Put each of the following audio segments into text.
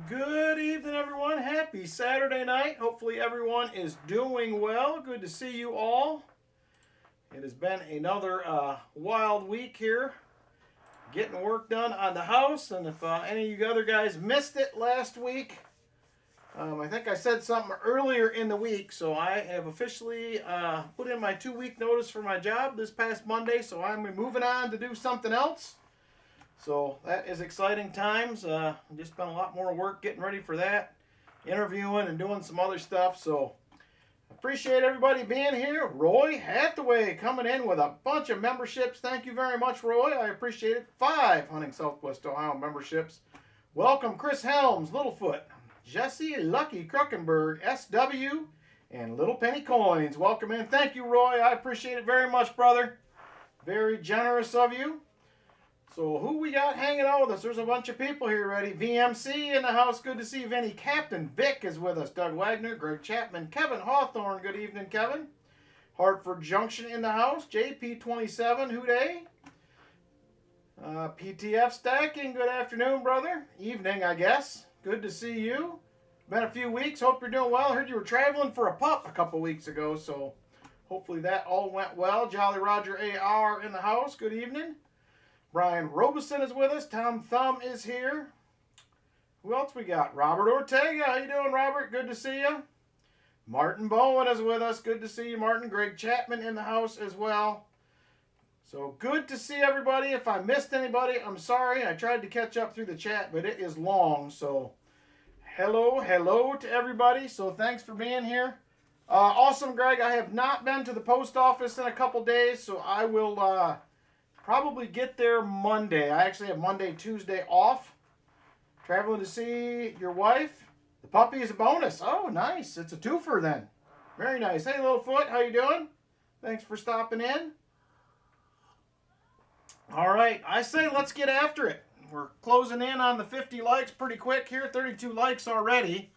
Good evening, everyone. Happy Saturday night. Hopefully everyone is doing well. Good to see you all. It has been another wild week here, getting work done on the house. And if any of you other guys missed it last week, I think I said something earlier in the week. So I have officially put in my 2-week notice for my job this past Monday. So I'm moving on to do something else. So that is exciting times. Just been a lot more work getting ready for that, interviewing and doing some other stuff. So appreciate everybody being here. Roy Hathaway coming in with a bunch of memberships. Thank you very much, Roy. I appreciate it. 5 Hunting Southwest Ohio memberships. Welcome, Chris Helms, Littlefoot, Jesse Lucky Kruckenberg, SW, and Little Penny Coins. Welcome in. Thank you, Roy. I appreciate it very much, brother. Very generous of you. So who we got hanging out with us? There's a bunch of people here already. VMC in the house. Good to see you, Vinny. Captain Vic is with us. Doug Wagner, Greg Chapman, Kevin Hawthorne. Good evening, Kevin. Hartford Junction in the house. JP27, Hooday. PTF Stacking. Good afternoon, brother. Evening, I guess. Good to see you. Been a few weeks. Hope you're doing well. I heard you were traveling for a pup a couple weeks ago, so hopefully that all went well. Jolly Roger AR in the house. Good evening. Brian Robeson is with us. Tom Thumb is here. Who else we got? Robert Ortega. How you doing, Robert? Good to see you. Martin Bowen is with us. Good to see you, Martin. Greg Chapman in the house as well. So good to see everybody. If I missed anybody, I'm sorry. I tried to catch up through the chat, but it is long. So hello to everybody. So thanks for being here. Awesome, Greg. I have not been to the post office in a couple days, so I will probably get there Monday. I actually have Monday, Tuesday off. Traveling to see your wife. The puppy is a bonus. Oh, nice. It's a twofer then. Very nice. Hey, Littlefoot. How you doing? Thanks for stopping in. All right. I say let's get after it. We're closing in on the 50 likes pretty quick here. 32 likes already.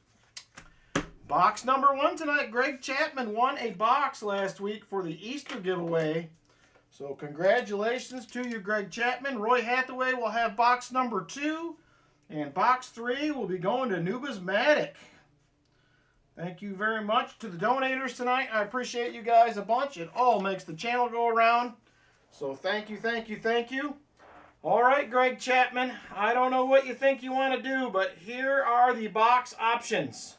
Box number 1 tonight. Greg Chapman won a box last week for the Easter giveaway. So congratulations to you, Greg Chapman. Roy Hathaway will have box number 2. And box 3 will be going to Nubismatic. Thank you very much to the donators tonight. I appreciate you guys a bunch. It all makes the channel go around. So thank you, thank you, thank you. All right, Greg Chapman. I don't know what you think you want to do, but here are the box options.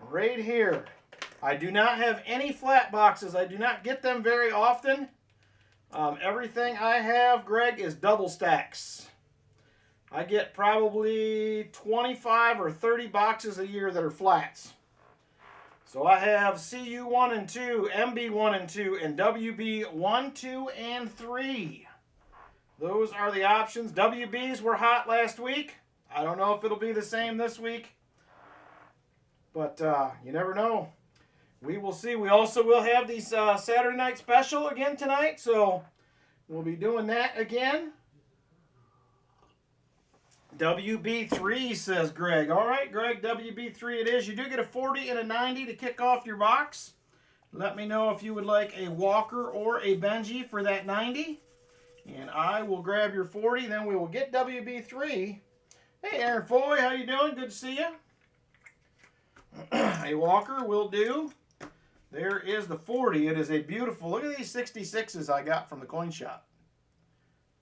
Right here. I do not have any flat boxes. I do not get them very often. Everything I have, Greg, is double stacks. I get probably 25 or 30 boxes a year that are flats. So I have CU 1 and 2, MB 1 and 2, and WB 1, 2, and 3. Those are the options. WBs were hot last week. I don't know if it'll be the same this week. But you never know. We will see. We also will have these Saturday night special again tonight, so we'll be doing that again. WB3, says Greg. All right, Greg, WB3 it is. You do get a 40 and a 90 to kick off your box. Let me know if you would like a Walker or a Benji for that 90. And I will grab your 40, then we will get WB3. Hey, Aaron Foy, how you doing? Good to see you. A Walker will do. There is the 40. It is a beautiful, look at these 66s I got from the coin shop.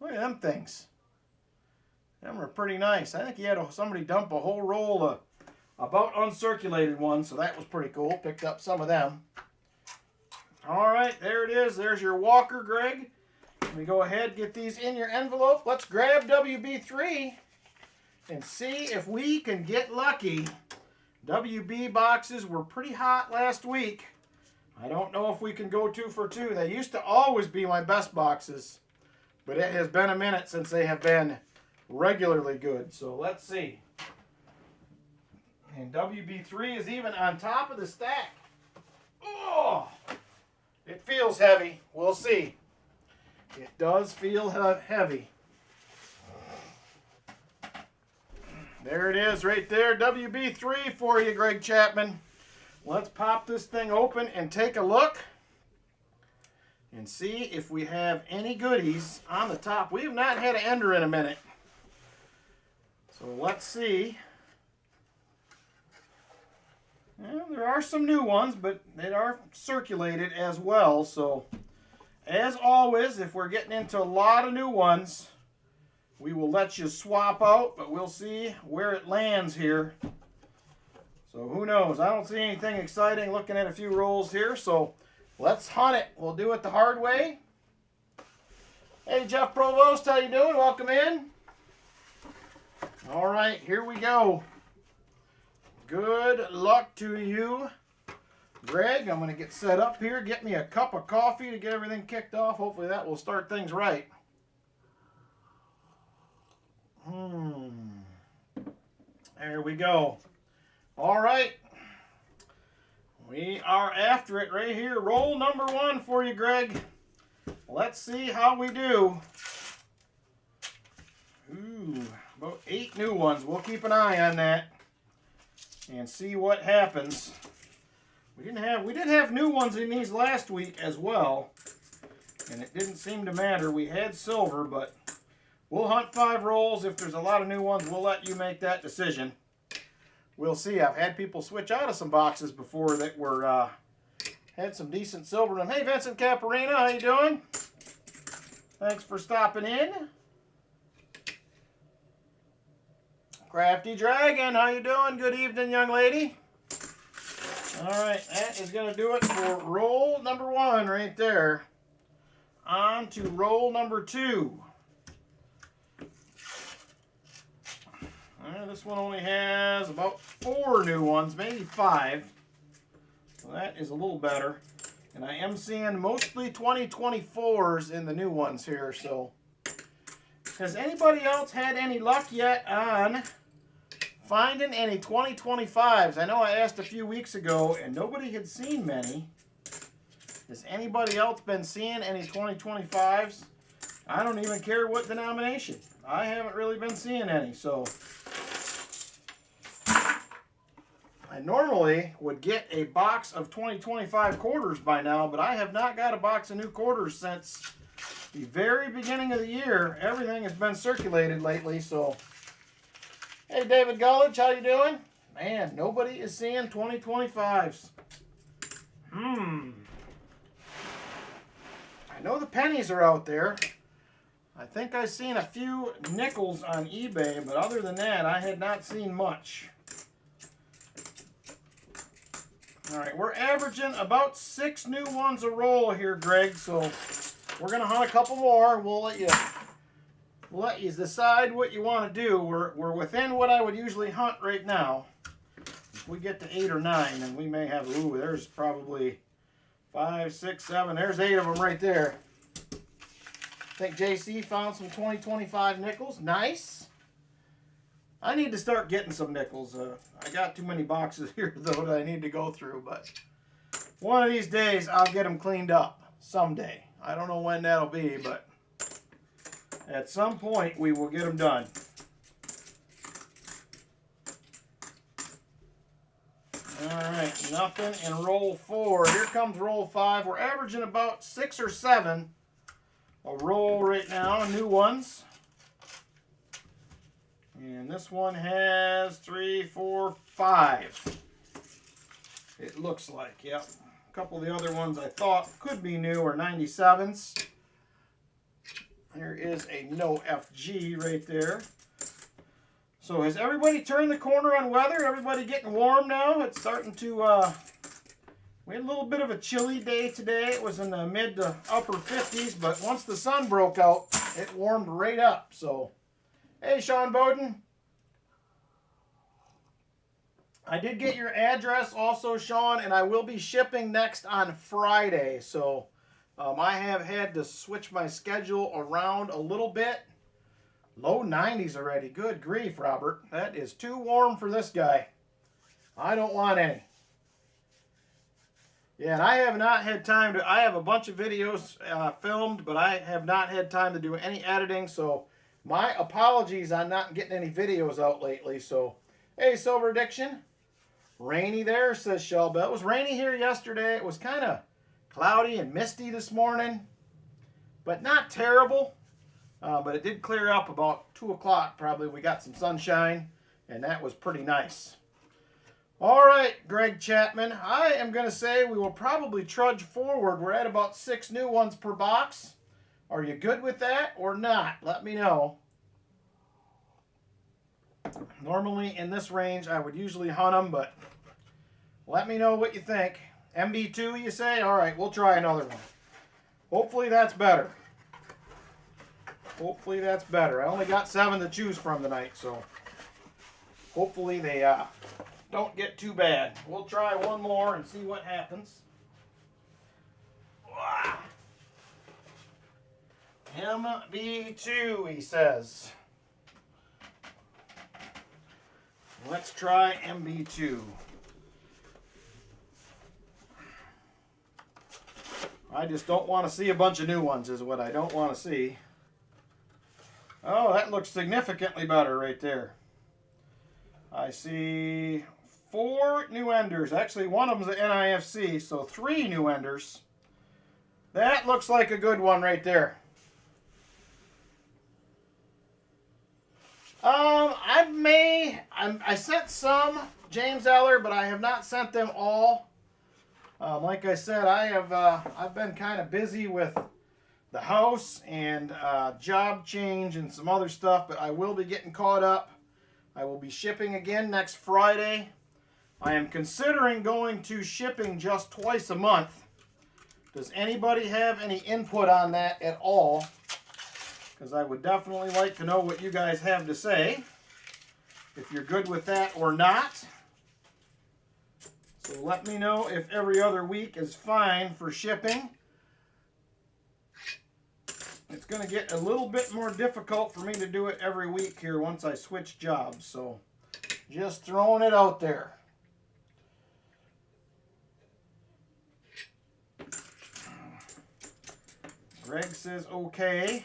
Look at them things. Them are pretty nice. I think he had somebody dump a whole roll of about uncirculated ones, so that was pretty cool. Picked up some of them. All right, there it is. There's your Walker, Greg. Let me go ahead, get these in your envelope. Let's grab WB3 and see if we can get lucky. WB boxes were pretty hot last week. I don't know if we can go 2 for 2. They used to always be my best boxes, but it has been a minute since they have been regularly good. So let's see. And WB3 is even on top of the stack. Oh, it feels heavy. We'll see. It does feel heavy. There it is right there. WB3 for you, Greg Chapman. Let's pop this thing open and take a look and see if we have any goodies on the top. We have not had an ender in a minute. So let's see Well, there are some new ones, but they are circulated as well. So, as always, if we're getting into a lot of new ones, we will let you swap out, but we'll see where it lands here. So who knows? I don't see anything exciting looking at a few rolls here, so let's hunt it. We'll do it the hard way. Hey, Jeff Provost, how you doing? Welcome in. All right, here we go. Good luck to you, Greg. I'm going to get set up here. Get me a cup of coffee to get everything kicked off. Hopefully that will start things right. There we go. All right. We are after it right here. Roll number 1 for you, Greg. Let's see how we do. Ooh, about 8 new ones. We'll keep an eye on that and see what happens. We did have new ones in these last week as well, and it didn't seem to matter. We had silver, but we'll hunt 5 rolls. If there's a lot of new ones, we'll let you make that decision. We'll see. I've had people switch out of some boxes before that were had some decent silver in them. Hey, Vincent Caparina, how you doing? Thanks for stopping in. Crafty Dragon, how you doing? Good evening, young lady. All right, that is going to do it for roll number 1 right there. On to roll number 2. This one only has about 4 new ones, maybe 5. So that is a little better. And I am seeing mostly 2024s in the new ones here. So, has anybody else had any luck yet on finding any 2025s? I know I asked a few weeks ago and nobody had seen many. Has anybody else been seeing any 2025s? I don't even care what denomination. I haven't really been seeing any, so I normally would get a box of 2025 quarters by now, but I have not got a box of new quarters since the very beginning of the year. Everything has been circulated lately, so. Hey, David Gullidge, how you doing? Man, nobody is seeing 2025s. I know the pennies are out there. I think I've seen a few nickels on eBay, but other than that, I had not seen much. All right, we're averaging about 6 new ones a roll here, Greg, so we're going to hunt a couple more. We'll let you decide what you want to do. We're within what I would usually hunt right now. If we get to 8 or 9, then we may have, ooh, there's probably 5, 6, 7. There's 8 of them right there. I think JC found some 2025 nickels. Nice. I need to start getting some nickels. I got too many boxes here, though, that I need to go through. But one of these days, I'll get them cleaned up. Someday. I don't know when that'll be, but at some point, we will get them done. All right, nothing in roll 4. Here comes roll 5. We're averaging about 6 or 7 a roll right now, new ones. And this one has 3, 4, 5. It looks like, yep. A couple of the other ones I thought could be new are 97s. There is a no FG right there. So has everybody turned the corner on weather? Everybody getting warm now? It's starting to, we had a little bit of a chilly day today. It was in the mid to upper 50s, but once the sun broke out, it warmed right up. So, hey, Sean Bowden. I did get your address also, Sean, and I will be shipping next on Friday. So, I have had to switch my schedule around a little bit. Low 90s already. Good grief, Robert. That is too warm for this guy. I don't want any. Yeah, and I have not had time to, I have a bunch of videos filmed, but I have not had time to do any editing, so my apologies on not getting any videos out lately. So, hey, Silver Addiction. Rainy there, says Shelbell. It was rainy here yesterday. It was kind of cloudy and misty this morning, but not terrible. But it did clear up about 2 o'clock probably. We got some sunshine, and that was pretty nice. All right, Greg Chapman. I am going to say we will probably trudge forward. We're at about 6 new ones per box. Are you good with that or not? Let me know. Normally in this range, I would usually hunt them, but let me know what you think. MB2, you say? All right, we'll try another one. Hopefully that's better. Hopefully that's better. I only got 7 to choose from tonight, so hopefully they don't get too bad. We'll try one more and see what happens. MB2, he says. Let's try MB2. I just don't want to see a bunch of new ones is what I don't want to see. Oh, that looks significantly better right there. I see 4 new enders. Actually, one of them's an NIFC, so 3 new enders. That looks like a good one right there. I sent some James Eller, but I have not sent them all. Like I said, I've been kind of busy with the house and job change and some other stuff, but I will be getting caught up. I will be shipping again next Friday. I am considering going to shipping just twice a month. Does anybody have any input on that at all? Because I would definitely like to know what you guys have to say, if you're good with that or not. So let me know if every other week is fine for shipping. It's going to get a little bit more difficult for me to do it every week here once I switch jobs. So just throwing it out there. Greg says okay.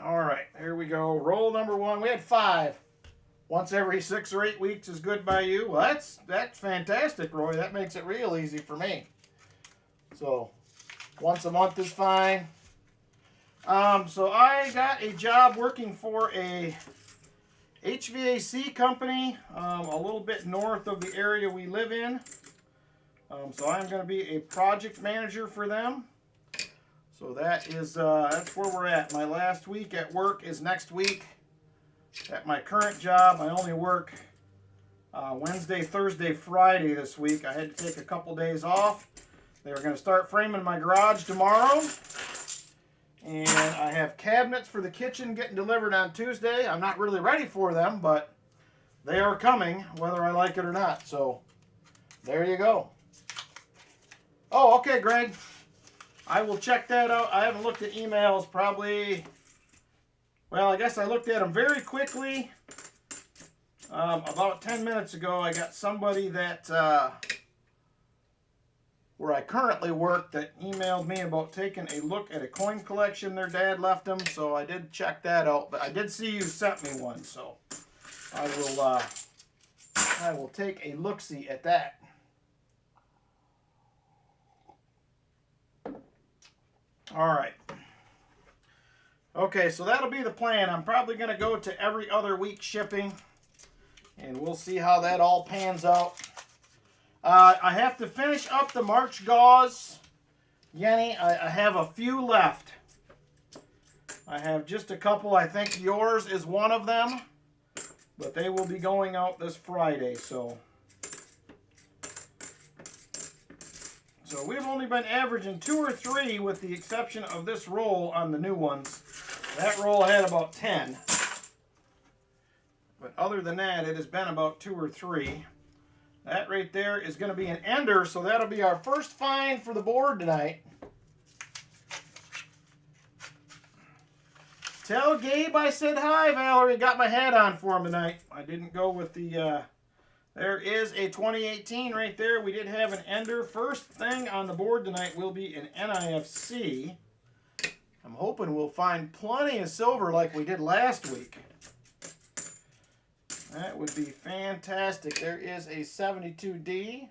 All right, here we go. Roll number 1. We had 5. Once every 6 or 8 weeks is good by you. Well, that's fantastic, Roy. That makes it real easy for me. So once a month is fine. So I got a job working for a HVAC company a little bit north of the area we live in. So I'm going to be a project manager for them. So that's where we're at. My last week at work is next week. At my current job, I only work Wednesday, Thursday, Friday this week. I had to take a couple days off. They were going to start framing my garage tomorrow. And I have cabinets for the kitchen getting delivered on Tuesday. I'm not really ready for them, but they are coming, whether I like it or not. So there you go. Oh, okay, Greg. I will check that out. I haven't looked at emails probably, well, I guess I looked at them very quickly. About 10 minutes ago, I got somebody that, where I currently work, that emailed me about taking a look at a coin collection their dad left them. So I did check that out, but I did see you sent me one. So I will take a look-see at that. All right. Okay, so that'll be the plan. I'm probably going to go to every other week shipping, and we'll see how that all pans out. I have to finish up the March gauze. Yenny, I have a few left. I have just a couple. I think yours is one of them, but they will be going out this Friday, so we've only been averaging 2 or 3 with the exception of this roll on the new ones. That roll had about 10. But other than that, it has been about 2 or 3. That right there is going to be an ender, so that'll be our first find for the board tonight. Tell Gabe I said hi, Valerie. Got my hat on for him tonight. I didn't go with the... There is a 2018 right there. We did have an ender. First thing on the board tonight will be an NIFC. I'm hoping we'll find plenty of silver like we did last week. That would be fantastic. There is a 72D.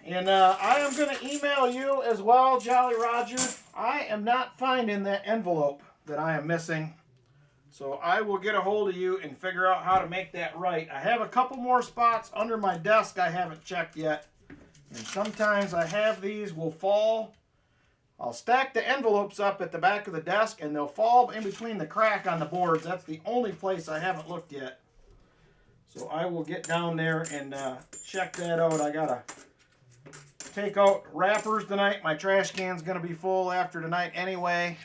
And I am going to email you as well, Jolly Roger. I am not finding that envelope. that I am missing. So I will get a hold of you and figure out how to make that right. I have a couple more spots under my desk I haven't checked yet. And sometimes I have these will fall. I'll stack the envelopes up at the back of the desk and they'll fall in between the crack on the boards. That's the only place I haven't looked yet. So I will get down there and check that out. I gotta take out wrappers tonight. My trash can's gonna be full after tonight anyway.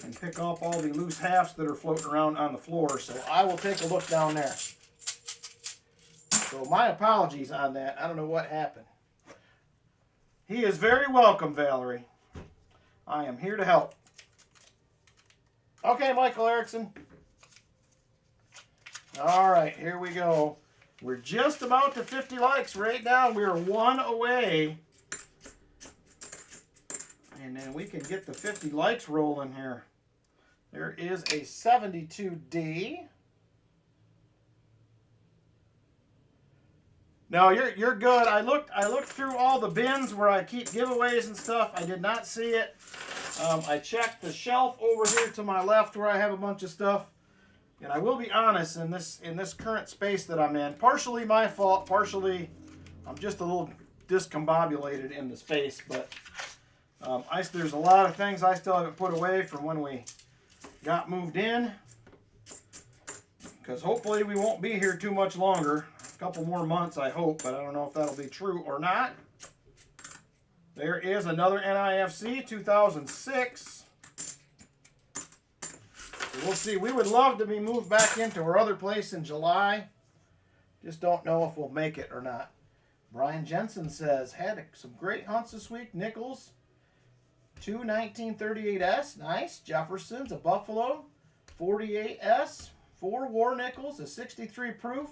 And pick up all the loose halves that are floating around on the floor. So I will take a look down there. So my apologies on that. I don't know what happened. He is very welcome, Valerie. I am here to help. Okay, Michael Erickson. All right, here we go. We're just about to 50 likes right now. We're one away. And then we can get the 50 likes rolling here. There is a 72D. No, you're good. I looked through all the bins where I keep giveaways and stuff. I did not see it. I checked the shelf over here to my left where I have a bunch of stuff. And I will be honest, in this current space that I'm in, partially my fault, partially I'm just a little discombobulated in the space, but there's a lot of things I still haven't put away from when we got moved in, because hopefully we won't be here too much longer. A couple more months, I hope, but I don't know if that'll be true or not. There is another NIFC 2006. We'll see. We would love to be moved back into our other place in July. Just don't know if we'll make it or not. Brian Jensen says, had some great hunts this week. Nichols, 2 1938S. Nice. Jefferson's, a Buffalo. 48S. 4 War Nichols, a 63 proof.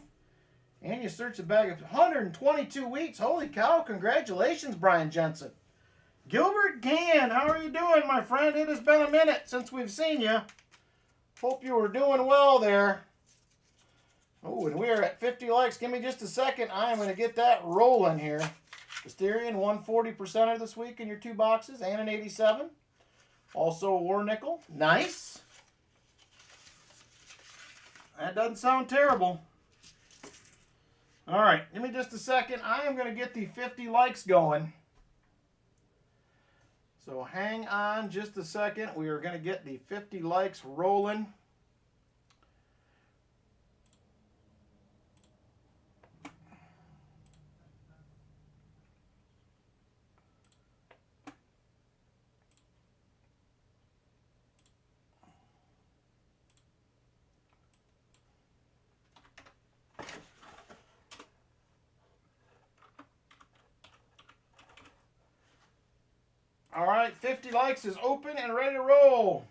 And you search the bag of 122 wheats. Holy cow. Congratulations, Brian Jensen. Gilbert Gann, how are you doing, my friend? It has been a minute since we've seen you. Hope you were doing well there. Oh, and we are at 50 likes. Give me just a second. I am going to get that rolling here. Mysterian, 140% this week in your 2 boxes, and an 87. Also a War Nickel. Nice. That doesn't sound terrible. All right, give me just a second. I am going to get the 50 likes going. So hang on just a second. We are going to get the 50 likes rolling. All right, 50 likes is open and ready to roll.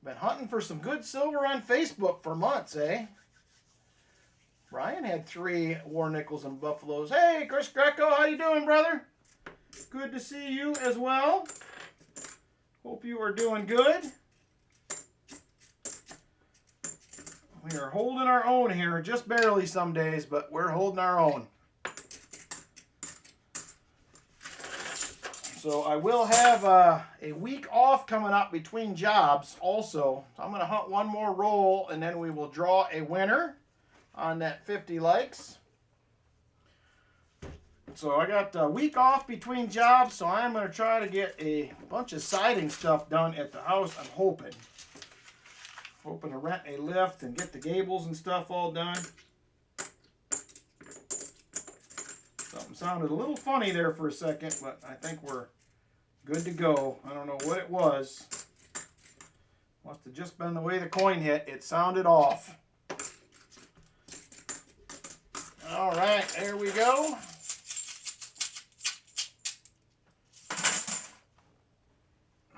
Been hunting for some good silver on Facebook for months, eh? Brian had 3 War Nickels and Buffaloes. Hey, Chris Greco, how you doing, brother? Good to see you as well. Hope you are doing good. We are holding our own here, just barely some days, but we're holding our own. So I will have a week off coming up between jobs also. So I'm going to hunt one more roll and then we will draw a winner on that 50 likes. So I got a week off between jobs, so I'm going to try to get a bunch of siding stuff done at the house, I'm hoping. Hoping to rent a lift and get the gables and stuff all done. Something sounded a little funny there for a second, but I think we're good to go. I don't know what it was. Must have just been the way the coin hit. It sounded off. All right, there we go.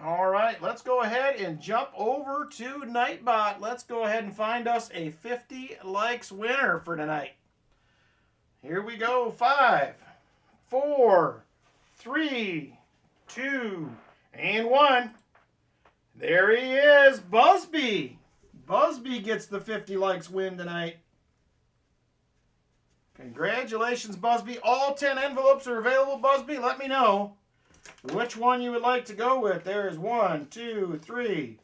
All right, let's go ahead and jump over to Nightbot. Let's go ahead and find us a 50 likes winner for tonight. Here we go. 5, 4, 3, 2, and 1. There he is, Busby. Busby gets the 50 likes win tonight. Congratulations, Busby. All 10 envelopes are available, Busby. Let me know. which one you would like to go with. There is 1, 2, 3,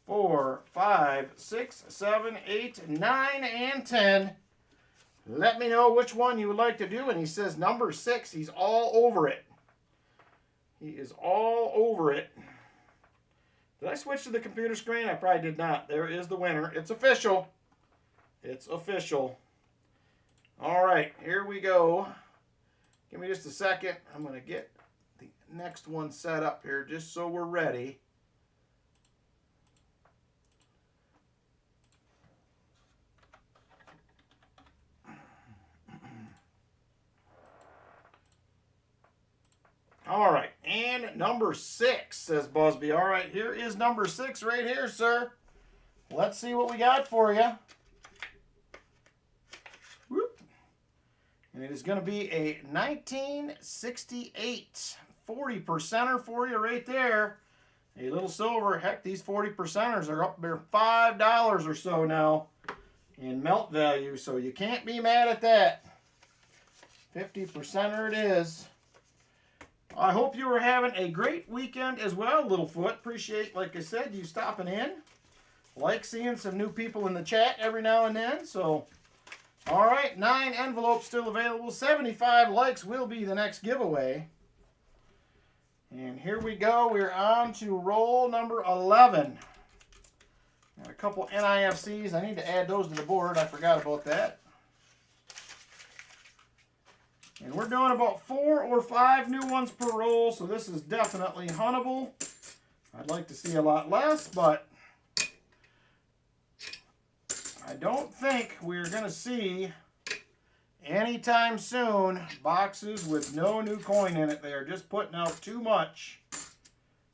4, 5, 6, 7, 8, 9, and 10. Let me know which one you would like to do. And he says number 6. He's all over it. He is all over it. Did I switch to the computer screen? I probably did not. There is the winner. It's official. It's official. All right, here we go. Give me just a second. I'm going to get the next one set up here just so we're ready. All right, and number 6, says Busby. All right, here is number 6 right here, sir. Let's see what we got for you. Whoop. And it is going to be a 1968 40%er for you right there. A little silver. Heck, these 40%ers are up there $5 or so now in melt value, so you can't be mad at that. 50%er it is. I hope you are having a great weekend as well, Littlefoot. Appreciate, like I said, you stopping in. Like seeing some new people in the chat every now and then. So, all right, 9 envelopes still available. 75 likes will be the next giveaway. And here we go. We're on to roll number 11. Got a couple NIFCs. I need to add those to the board. I forgot about that. And we're doing about 4 or 5 new ones per roll, so this is definitely huntable. I'd like to see a lot less, but I don't think we're going to see anytime soon boxes with no new coin in it. They are just putting out too much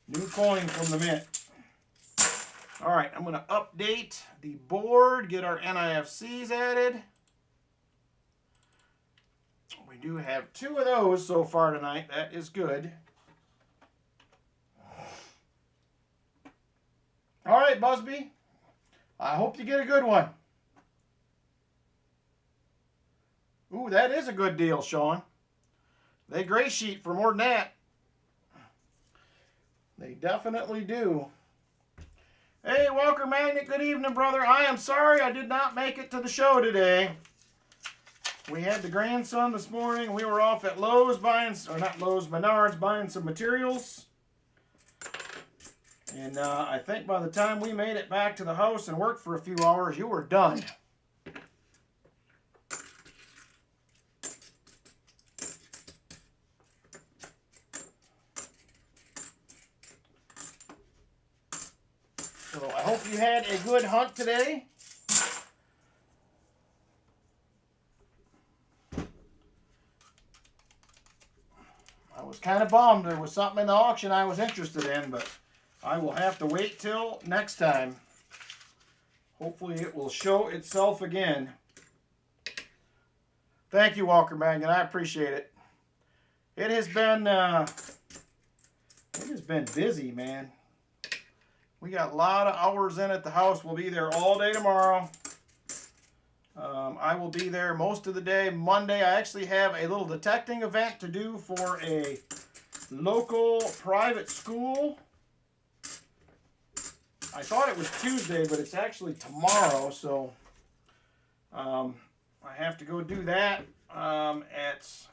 new coin from the mint. All right, I'm going to update the board, get our NIFCs added. We do have 2 of those so far tonight. That is good. All right, Busby. I hope you get a good one. Ooh, that is a good deal, Sean. They gray sheet for more than that. They definitely do. Hey, Walker Magnet, good evening, brother. I am sorry I did not make it to the show today. We had the grandson this morning. We were off at Lowe's buying, or not Lowe's, Menards, buying some materials. And I think by the time we made it back to the house and worked for a few hours, you were done. So I hope you had a good hunt today. I was kind of bummed there was something in the auction I was interested in, but I will have to wait till next time. Hopefully it will show itself again. Thank you, Walker Magnet. I appreciate it. It has been busy, man. We got a lot of hours in at the house. We'll be there all day tomorrow. I will be there most of the day. Monday, I actually have a little detecting event to do for a local private school. I thought it was Tuesday, but it's actually tomorrow, so I have to go do that. I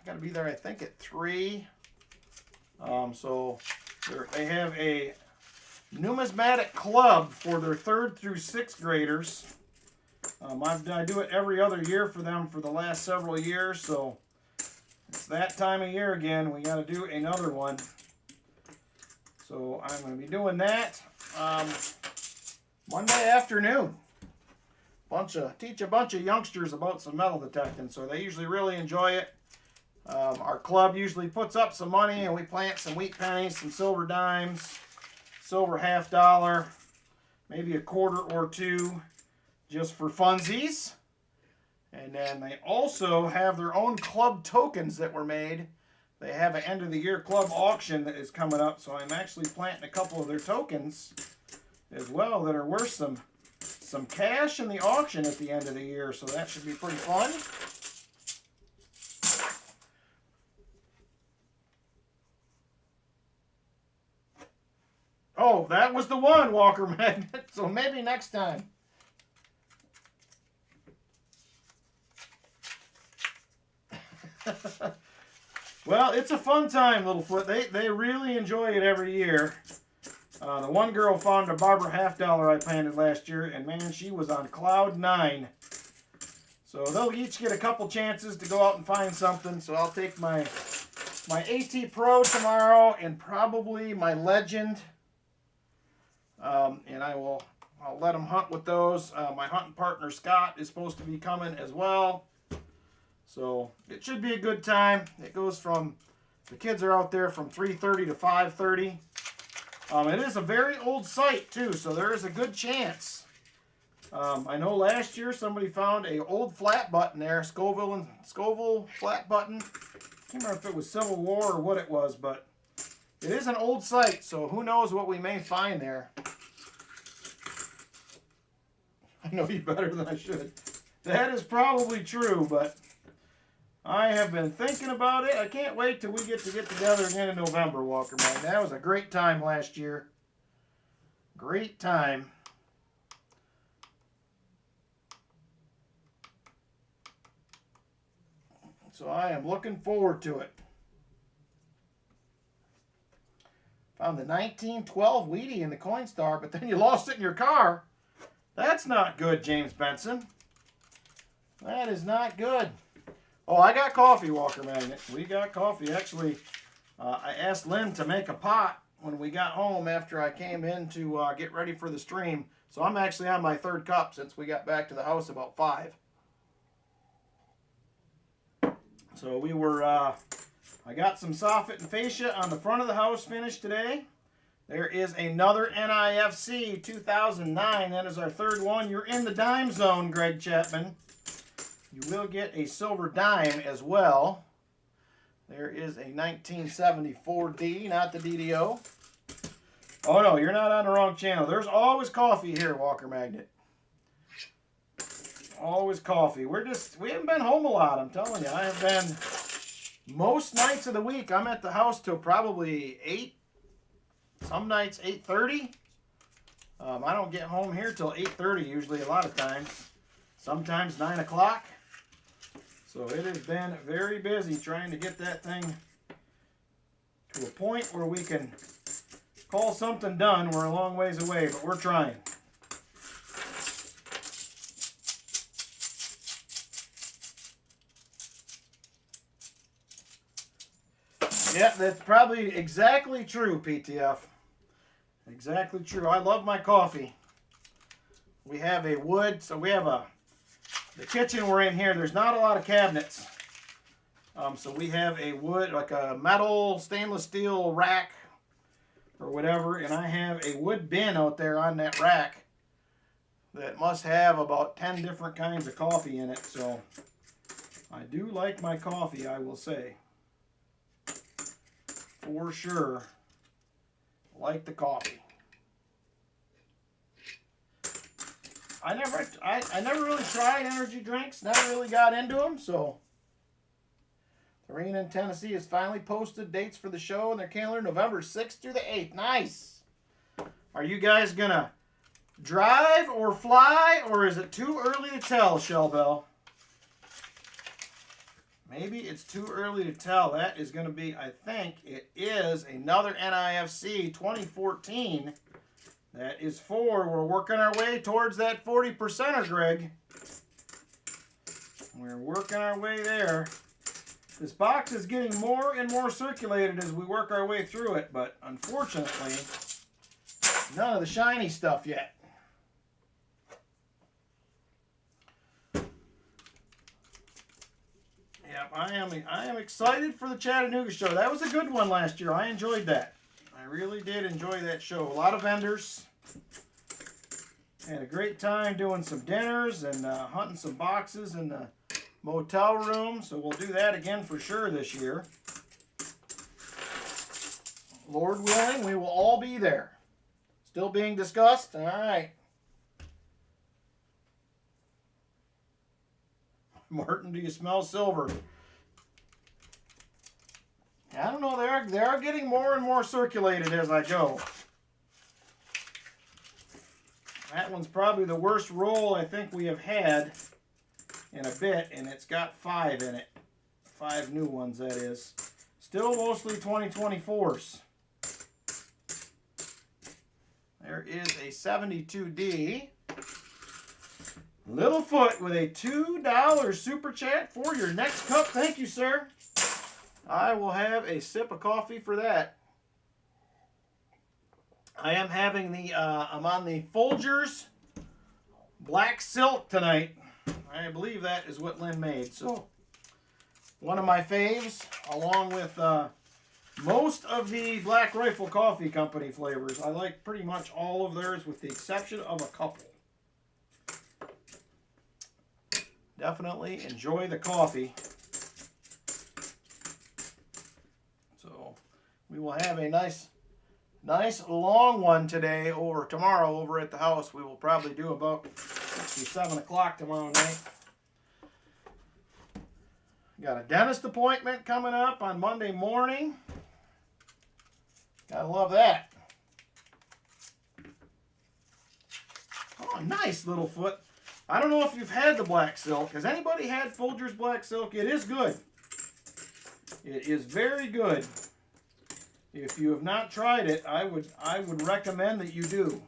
got to be there, I think, at 3. So they have a numismatic club for their 3rd through 6th graders. I do it every other year for them for the last several years, so it's that time of year again. We got to do another one. So I'm going to be doing that Monday afternoon. Teach a bunch of youngsters about some metal detecting, so they usually really enjoy it. Our club usually puts up some money, and we plant some wheat pennies, some silver dimes, silver $50, maybe a quarter or 2, just for funsies. And then they also have their own club tokens that were made. They have an end of the year club auction that is coming up, so I'm actually planting a couple of their tokens as well that are worth some cash in the auction at the end of the year, so that should be pretty fun. Oh, that was the one, Walker Magnet. So maybe next time. Well, it's a fun time, Littlefoot. They really enjoy it every year. The one girl found a Barbara half-dollar I planted last year, and man, she was on cloud 9. So they'll each get a couple chances to go out and find something. So I'll take my AT Pro tomorrow and probably my Legend. And I'll let them hunt with those. My hunting partner Scott is supposed to be coming as well. So it should be a good time. It goes from, the kids are out there from 3:30 to 5:30. It is a very old site too, so there is a good chance. I know last year somebody found a old flat button there, Scoville flat button. I can't remember if it was Civil War or what it was, but it is an old site, so who knows what we may find there. I know you better than I should. That is probably true, but I have been thinking about it. I can't wait till we get together again in November, Walker Man. That was a great time last year. Great time. So I am looking forward to it. Found the 1912 Wheatie in the Coinstar, but then you lost it in your car. That's not good, James Benson. That is not good. Oh, I got coffee, Walker Magnet. We got coffee. Actually, I asked Lynn to make a pot when we got home after I came in to get ready for the stream. So I'm actually on my 3rd cup since we got back to the house about 5. So we were, I got some soffit and fascia on the front of the house finished today. There is another NIFC 2009. That is our 3rd one. You're in the dime zone, Greg Chapman. You will get a silver dime as well. There is a 1974D, not the DDO. Oh no, you're not on the wrong channel. There's always coffee here, Walker Magnet. Always coffee. We haven't been home a lot, I'm telling you. I have been, most nights of the week, I'm at the house till probably 8. Some nights 8:30. I don't get home here till 8:30 usually a lot of times. Sometimes 9 o'clock. So it has been very busy trying to get that thing to a point where we can call something done. We're a long ways away, but we're trying. Yeah, that's probably exactly true, PTF. Exactly true. I love my coffee. We have a wood, so we have the kitchen we're in here, there's not a lot of cabinets. So we have a wood, like a metal stainless steel rack or whatever, and I have a wood bin out there on that rack that must have about 10 different kinds of coffee in it. So I do like my coffee, I will say. For sure. Like the coffee. I never really tried energy drinks, never really got into them, so the Arena in Tennessee has finally posted dates for the show in their calendar, November 6th through the 8th. Nice. Are you guys going to drive or fly, or is it too early to tell, Shellbell? Maybe it's too early to tell. That is going to be, I think, it is another NIFC 2014. That is 4. We're working our way towards that 40%er, Greg. We're working our way there. This box is getting more and more circulated as we work our way through it, but unfortunately, none of the shiny stuff yet. Yep, I am excited for the Chattanooga show. That was a good one last year. I enjoyed that. I really did enjoy that show. A lot of vendors. Had a great time doing some dinners and hunting some boxes in the motel room. So we'll do that again for sure this year. Lord willing, we will all be there. Still being discussed? All right. Martin, do you smell silver? I don't know. They are getting more and more circulated as I go. That one's probably the worst roll I think we have had in a bit, and it's got 5 in it. 5 new ones, that is. Still mostly 2024s. There is a 72D. Littlefoot with a $2 super chat for your next cup. Thank you, sir. I will have a sip of coffee for that. I am having the, I'm on the Folgers Black Silk tonight. I believe that is what Lynn made. So, one of my faves, along with most of the Black Rifle Coffee Company flavors. I like pretty much all of theirs with the exception of a couple. Definitely enjoy the coffee. So, we will have a nice long one today or tomorrow over at the house. We will probably do about 7 o'clock tomorrow night. Got a dentist appointment coming up on Monday morning. Gotta love that. Oh, nice Littlefoot. I don't know if you've had the Black Silk. Has anybody had Folgers Black Silk? It is good. It is very good. If you have not tried it, I would recommend that you do.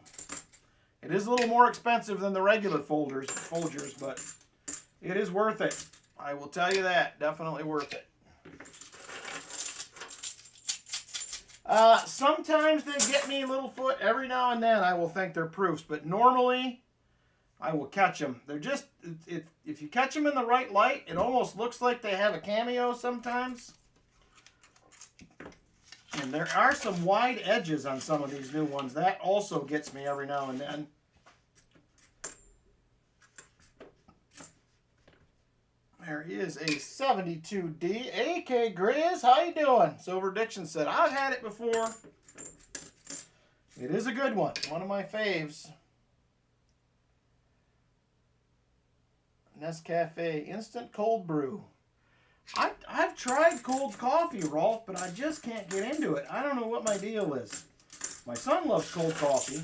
It is a little more expensive than the regular Folgers, but it is worth it. I will tell you that. Definitely worth it. Sometimes they get me Littlefoot. Every now and then I will think they're proofs, but normally I will catch them. They're just, if you catch them in the right light, it almost looks like they have a cameo sometimes. And there are some wide edges on some of these new ones. That also gets me every now and then. There is a 72D. AK Grizz, how you doing? Silver Diction said, I've had it before. It is a good one. One of my faves. Nescafe Instant Cold Brew. I've tried cold coffee, Rolf, but I just can't get into it. I don't know what my deal is. My son loves cold coffee.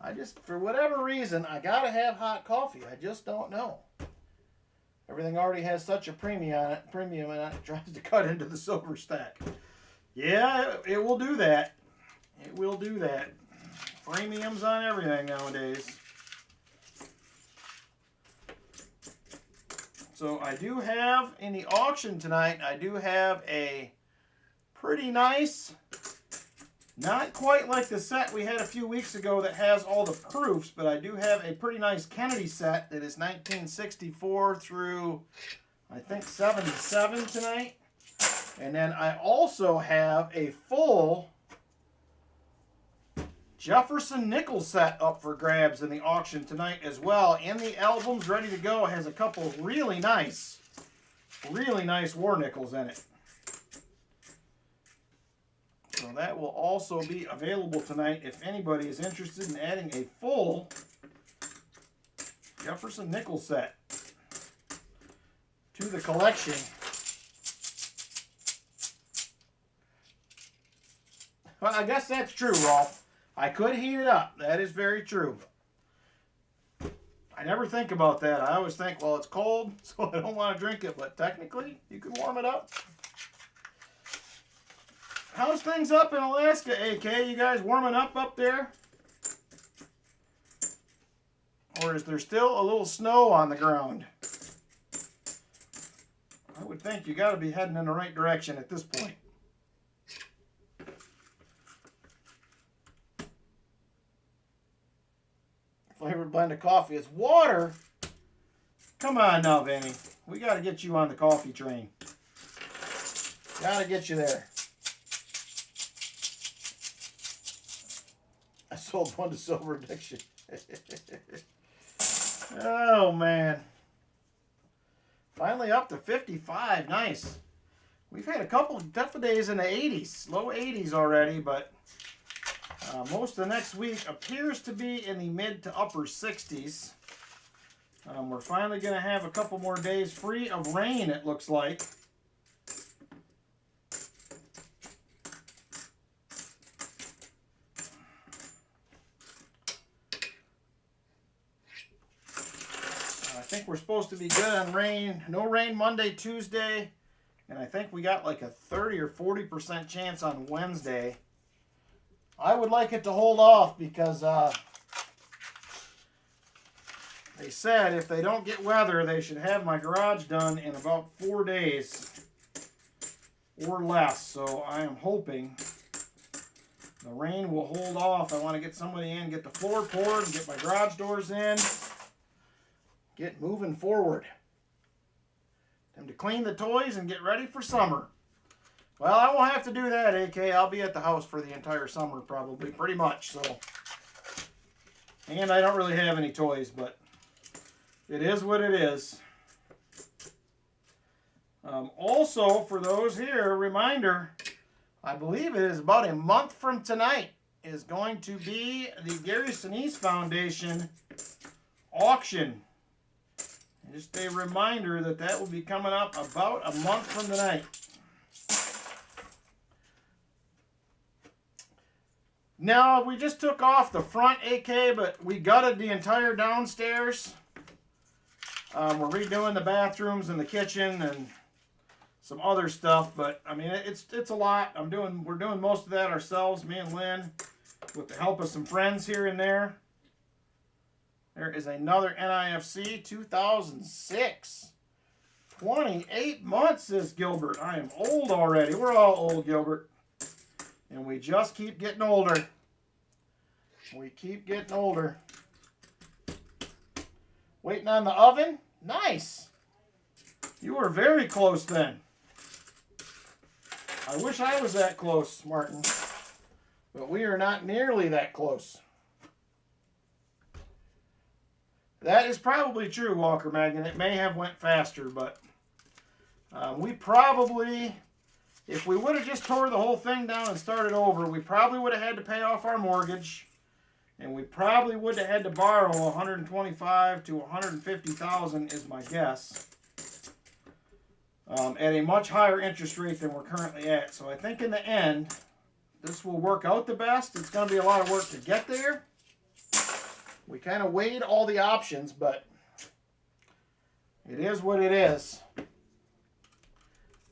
I just, for whatever reason, I gotta have hot coffee. I just don't know. Everything already has such a premium on it, it tries to cut into the silver stack. Yeah, it will do that. It will do that. Premiums on everything nowadays. So I do have, in the auction tonight, I do have a pretty nice, not quite like the set we had a few weeks ago that has all the proofs, but I do have a pretty nice Kennedy set that is 1964 through, I think, 77 tonight. And then I also have a full Jefferson nickel set up for grabs in the auction tonight as well. In the albums, ready to go. It has a couple of really nice war nickels in it. So that will also be available tonight if anybody is interested in adding a full Jefferson nickel set to the collection. Well, I guess that's true, Rolf. I could heat it up. That is very true. I never think about that. I always think, well, it's cold, so I don't want to drink it. But technically, you can warm it up. How's things up in Alaska, AK? You guys warming up there? Or is there still a little snow on the ground? I would think you got to be heading in the right direction at this point. Flavored blend of coffee. It's water. Come on now, Benny. We got to get you on the coffee train. Got to get you there. I sold one to Silver Addiction. Oh, man. Finally up to 55. Nice. We've had a couple of days in the 80s. Low 80s already, but most of the next week appears to be in the mid to upper 60s. We're finally going to have a couple more days free of rain, it looks like. think we're supposed to be good on rain. No rain Monday, Tuesday. And I think we got like a 30 or 40% chance on Wednesday. I would like it to hold off because they said if they don't get weather, they should have my garage done in about 4 days or less. So I am hoping the rain will hold off. I want to get somebody in, get the floor poured, and get my garage doors in. Get moving forward. Time to clean the toys and get ready for summer. Well, I won't have to do that, AK. I'll be at the house for the entire summer probably, pretty much. So, and I don't really have any toys, but it is what it is. Also, for those here, reminder, I believe it is about a month from tonight is going to be the Gary Sinise Foundation auction. Just a reminder that that will be coming up about a month from tonight. Now, we just took off the front AK, but we gutted the entire downstairs. We're redoing the bathrooms and the kitchen and some other stuff, but I mean it's a lot. We're doing most of that ourselves, me and Lynn, with the help of some friends here and there. There is another NIFC 2006. 28 months, says Gilbert. I am old already. We're all old, Gilbert. And we just keep getting older. We keep getting older. Waiting on the oven? Nice. You were very close then. I wish I was that close, Martin. But we are not nearly that close. That is probably true, Walker Magnet. It may have went faster, but we probably, if we would have just tore the whole thing down and started over, we probably would have had to pay off our mortgage, and we probably would have had to borrow $125,000 to $150,000 is my guess, at a much higher interest rate than we're currently at. So I think in the end, this will work out the best. It's going to be a lot of work to get there. We kind of weighed all the options, but it is what it is.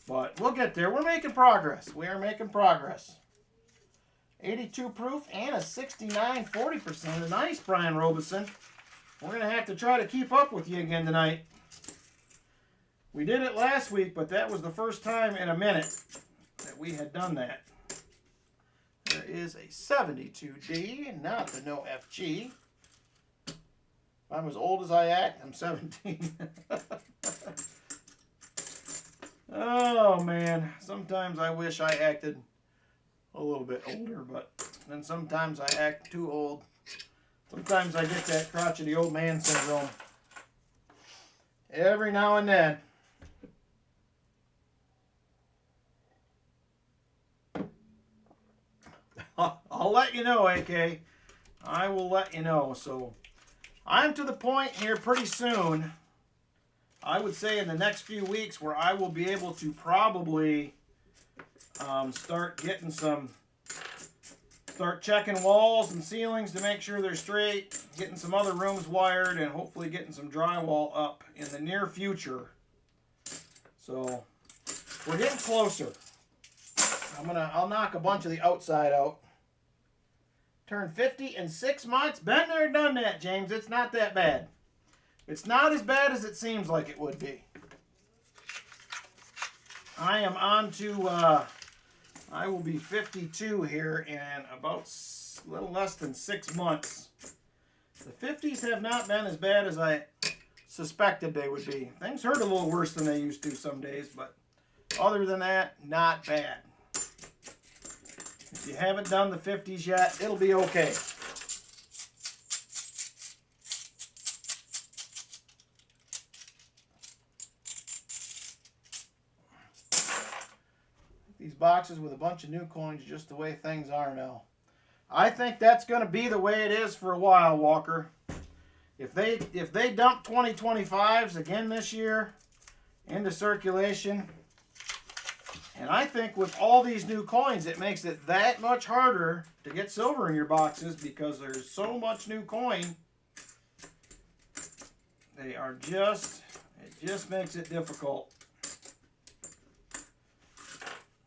But we'll get there. We're making progress. We are making progress. 82 proof and a 69 40%. Nice, Brian Robeson. We're going to have to try to keep up with you again tonight. We did it last week, but that was the first time in a minute that we had done that. There is a 72D, not the no FG. I'm as old as I act. I'm 17. Oh, man. Sometimes I wish I acted a little bit older, but then sometimes I act too old. Sometimes I get that crotchety old man syndrome. Every now and then. I'll let you know, AK. I will let you know. So I'm to the point here pretty soon, I would say in the next few weeks, where I will be able to probably start checking walls and ceilings to make sure they're straight, getting some other rooms wired, and hopefully getting some drywall up in the near future. So we're getting closer. I'll knock a bunch of the outside out. Turned 50 in 6 months. Been there, done that, James. It's not that bad. It's not as bad as it seems like it would be. I am on to, I will be 52 here in about a little less than 6 months. The 50s have not been as bad as I suspected they would be. Things hurt a little worse than they used to some days, but other than that, not bad. If you haven't done the 50s yet, it'll be okay. These boxes with a bunch of new coins, just the way things are now. I think that's going to be the way it is for a while, Walker. If they dump 2025s again this year into circulation, and I think with all these new coins, it makes it that much harder to get silver in your boxes because there's so much new coin They are just, it just makes it difficult.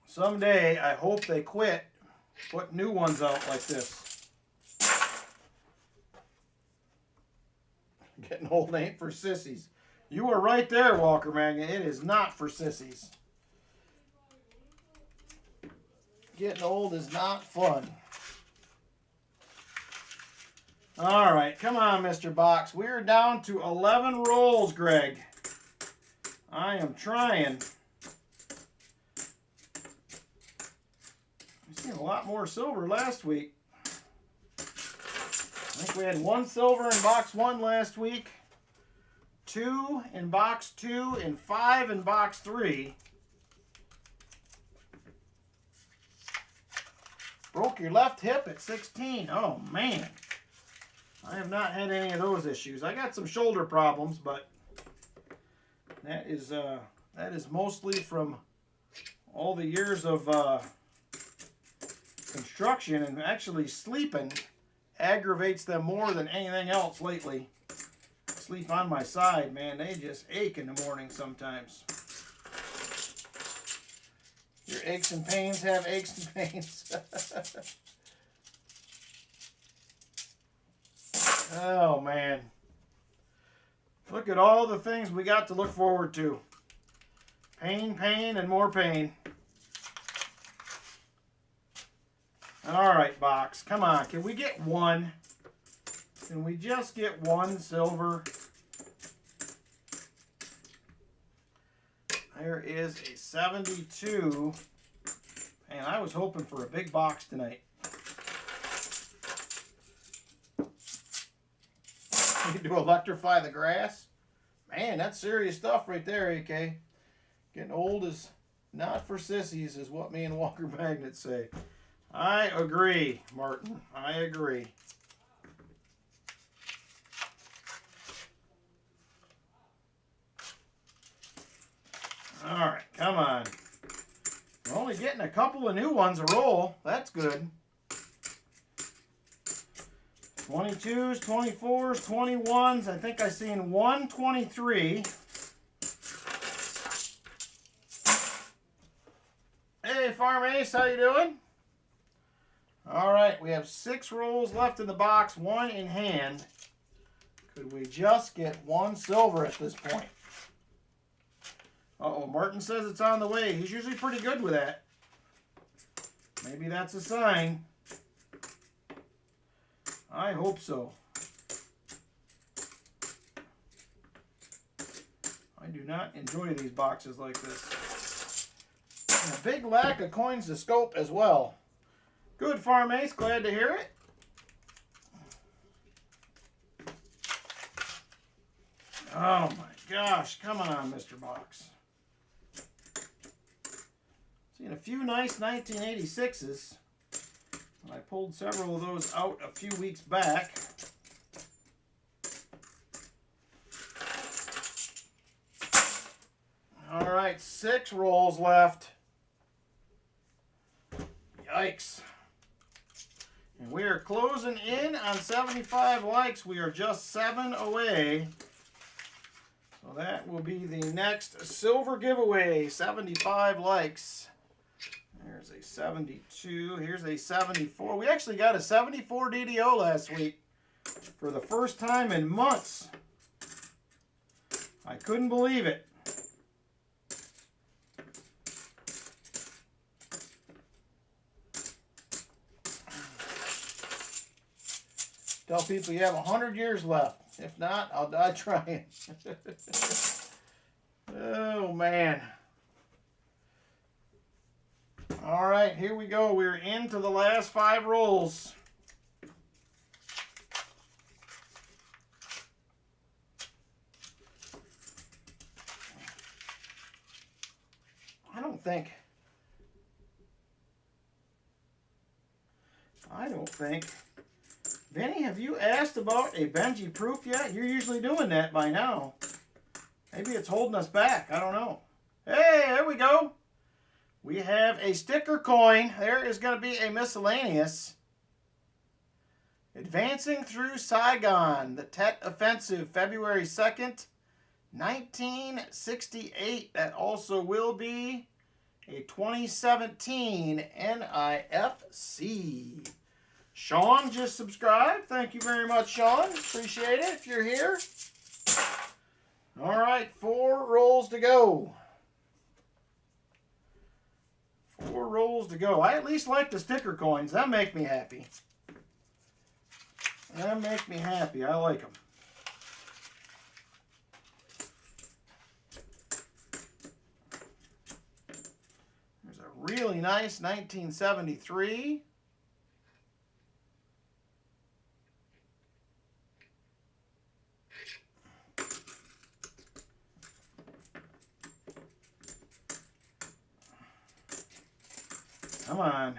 Someday, I hope they quit putting new ones out like this. Getting old ain't for sissies. You were right there, Walker Magnet. It is not for sissies. Getting old is not fun. All right, come on, Mr. Box. We're down to 11 rolls, Greg. I am trying. We've seen a lot more silver last week. I think we had 1 silver in box 1 last week, 2 in box 2, and 5 in box 3. Broke your left hip at 16. Oh, man. I have not had any of those issues. I got some shoulder problems, but that is mostly from all the years of construction, and actually sleeping aggravates them more than anything else lately. Sleep on my side, man. They just ache in the morning sometimes. Your aches and pains have aches and pains. Oh, man. Look at all the things we got to look forward to. Pain, pain, and more pain. All right, box. Come on. Can we get 1? Can we just get 1 silver? There is a 72. And I was hoping for a big box tonight. To electrify the grass. Man, that's serious stuff right there, AK. Getting old is not for sissies, is what me and Walker Magnet say. I agree, Martin. I agree. All right, come on. We're only getting a couple of new ones a roll. That's good. 22s, 24s, 21s. I think I seen 1 23. Hey, Farm Ace, how you doing? All right, we have 6 rolls left in the box, 1 in hand. Could we just get 1 silver at this point? Uh-oh, Martin says it's on the way. He's usually pretty good with that. Maybe that's a sign. I hope so. I do not enjoy these boxes like this. And a big lack of coins to scope as well. Good, Farm Ace. Glad to hear it. Oh my gosh. Come on, Mr. Box. Seen a few nice 1986s. I pulled several of those out a few weeks back. All right, 6 rolls left. Yikes. And we are closing in on 75 likes. We are just 7 away. So that will be the next silver giveaway, 75 likes. There's a 72. Here's a 74. We actually got a 74 DDO last week for the first time in months. I couldn't believe it. Tell people you have 100 years left. If not, I'll die trying. Oh, man. All right, here we go. We're into the last 5 rolls. I don't think. Vinny, have you asked about a Benji proof yet? You're usually doing that by now. Maybe it's holding us back. I don't know. Hey, there we go. We have a sticker coin. There is going to be a miscellaneous. Advancing through Saigon, the Tet Offensive, February 2nd, 1968. That also will be a 2017 NIFC. Sean just subscribed. Thank you very much, Sean. Appreciate it if you're here. All right, 4 rolls to go. 4 rolls to go. I at least like the sticker coins. That make me happy. That make me happy. I like them. There's a really nice 1973. Come on.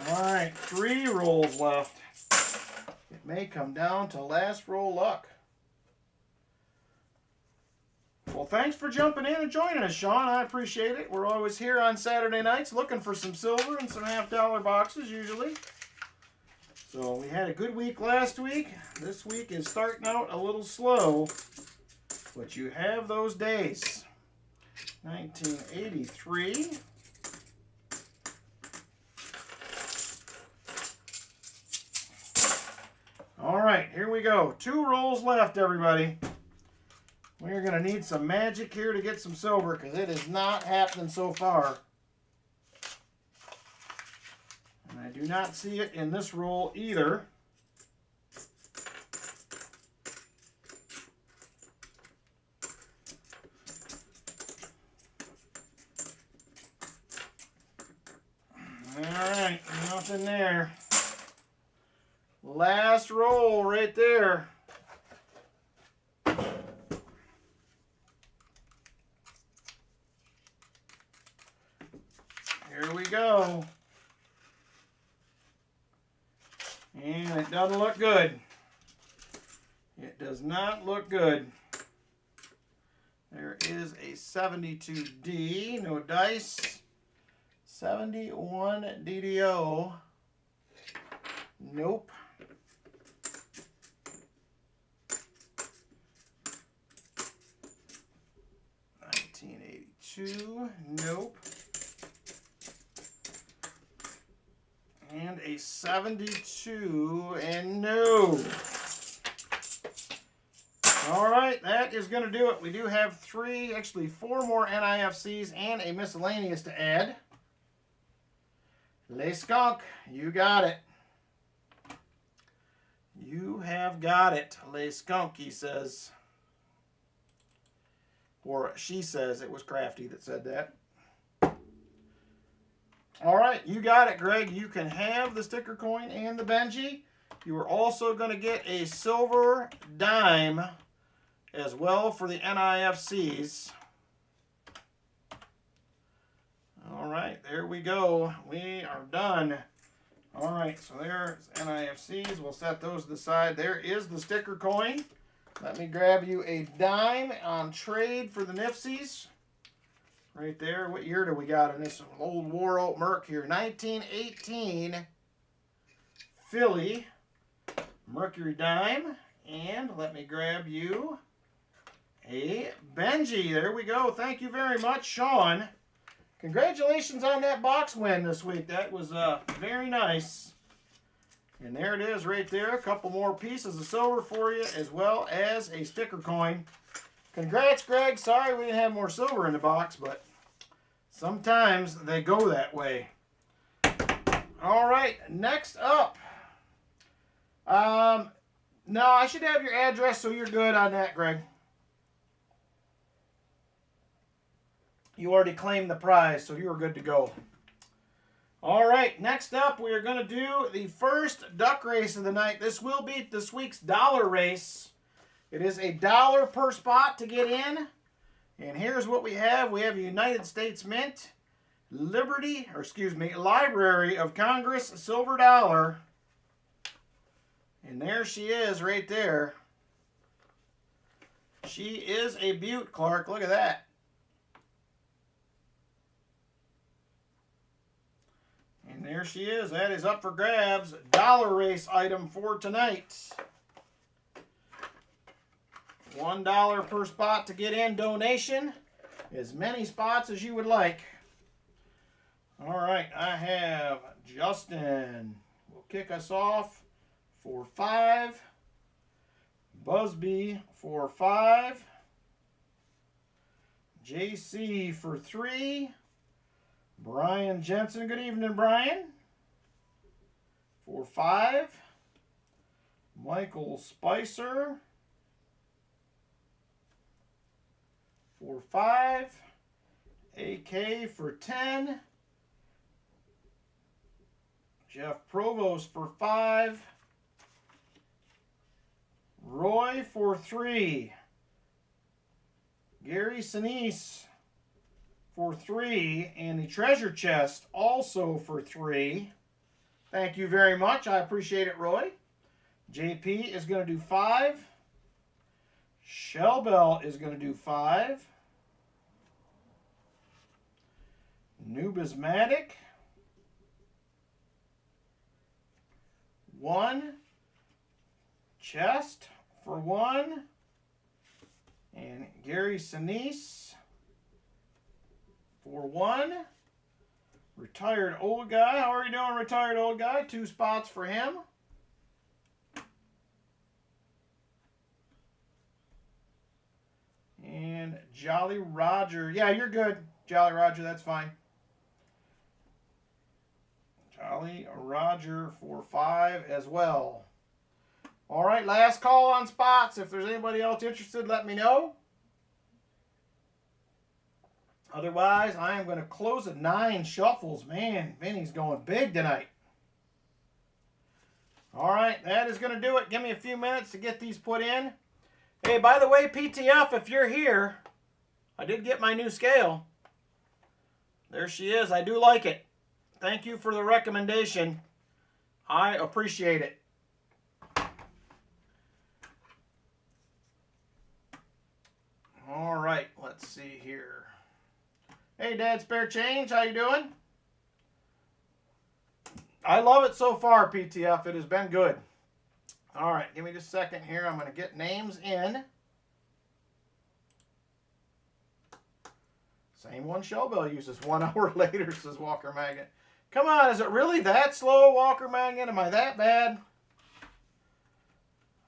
All right, 3 rolls left. It may come down to last roll luck. Well, thanks for jumping in and joining us, Sean. I appreciate it. We're always here on Saturday nights looking for some silver and some $half boxes usually. So we had a good week last week. This week is starting out a little slow, but you have those days. 1983. All right, here we go. 2 rolls left, everybody. We're going to need some magic here to get some silver because it is not happening so far. And I do not see it in this roll either. All right, nothing there. Last roll right there. Here we go. And it doesn't look good. It does not look good. There is a 72D, no dice. 71 DDO. Nope. 1982. Nope. And a 72, and no. All right, that is going to do it. We do have 3, actually 4 more NIFCs and a miscellaneous to add. Les Skunk, you got it. You have got it, Les Skunk, he says. Or she says. It was Crafty that said that. All right, you got it, Greg. You can have the sticker coin and the Benji. You are also going to get a silver dime as well for the NIFCs. All right, there we go. We are done. All right, so there's NIFCs. We'll set those to the side. There is the sticker coin. Let me grab you a dime on trade for the Nifsies. Right there. What year do we got in this old War Oat Merc here? 1918 Philly Mercury dime. And let me grab you a Benji. There we go. Thank you very much, Sean. Congratulations on that box win this week. That was very nice. And there it is right there. A couple more pieces of silver for you as well as a sticker coin. Congrats, Greg. Sorry we didn't have more silver in the box, but sometimes they go that way. All right, next up. No, I should have your address, so you're good on that, Greg. You already claimed the prize, so you're good to go. All right, next up, we are going to do the first duck race of the night. This will be this week's dollar race. It is $1 per spot to get in. And here's what we have. We have a United States Mint, Library of Congress, silver dollar. And there she is right there. She is a beaut, Clark. Look at that. And there she is. That is up for grabs. Dollar race item for tonight. $1 per spot to get in. Donation. As many spots as you would like. All right, I have Justin. Will kick us off for 5. Busby for 5. JC for 3. Brian Jensen. Good evening, Brian. For 5. Michael Spicer. For 5. AK for 10. Jeff Provost for 5. Roy for 3. Gary Sinise for 3. And the treasure chest also for 3. Thank you very much. I appreciate it, Roy. JP is going to do 5. Shellbell is going to do 5. Nubismatic. 1. Chest for 1. And Gary Sinise for 1. Retired old guy. How are you doing, retired old guy? 2 spots for him. And Jolly Roger. Yeah, you're good, Jolly Roger. That's fine. Jolly Roger for 5 as well. All right, last call on spots. If there's anybody else interested, let me know. Otherwise, I am going to close at 9 shuffles. Man, Vinny's going big tonight. All right, that is going to do it. Give me a few minutes to get these put in. Hey, by the way, PTF, if you're here, I did get my new scale. There she is. I do like it. Thank you for the recommendation. I appreciate it. All right, let's see here. Hey, Dad Spare Change, how you doing? I love it so far, PTF. It has been good. All right, give me just a second here. I'm going to get names in. Same one Shellbell uses 1 hour later, says Walker Magnet. Come on, is it really that slow, Walker Magnet? Am I that bad?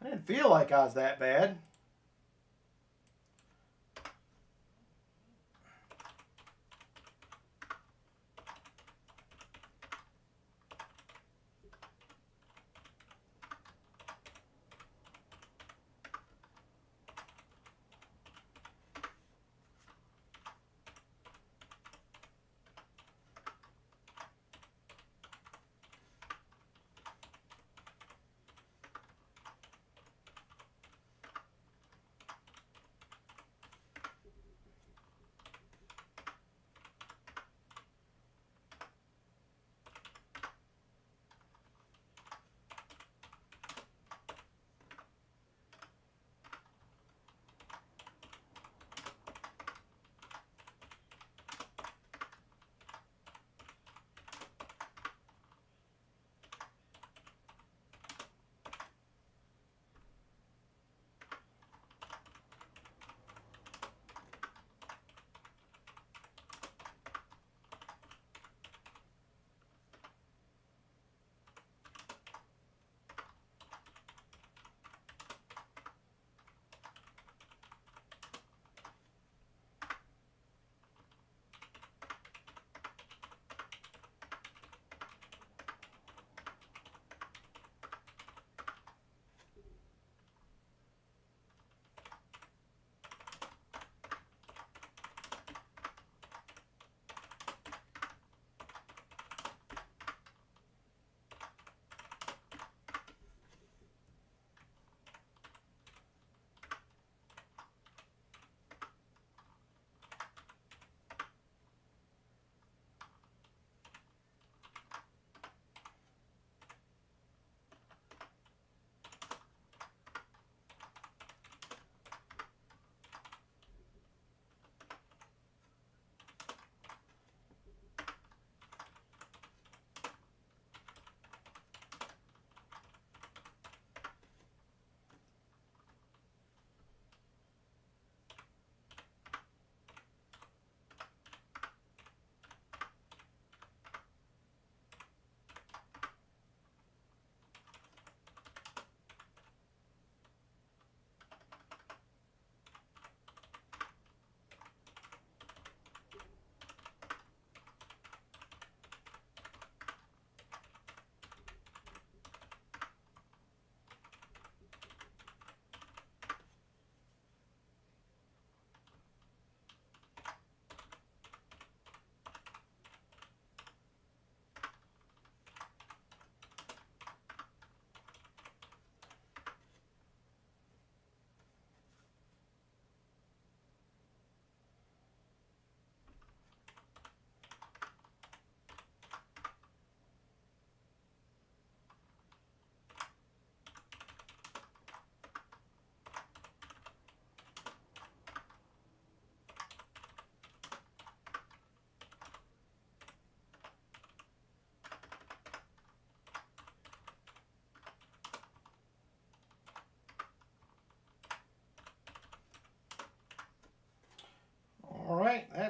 I didn't feel like I was that bad.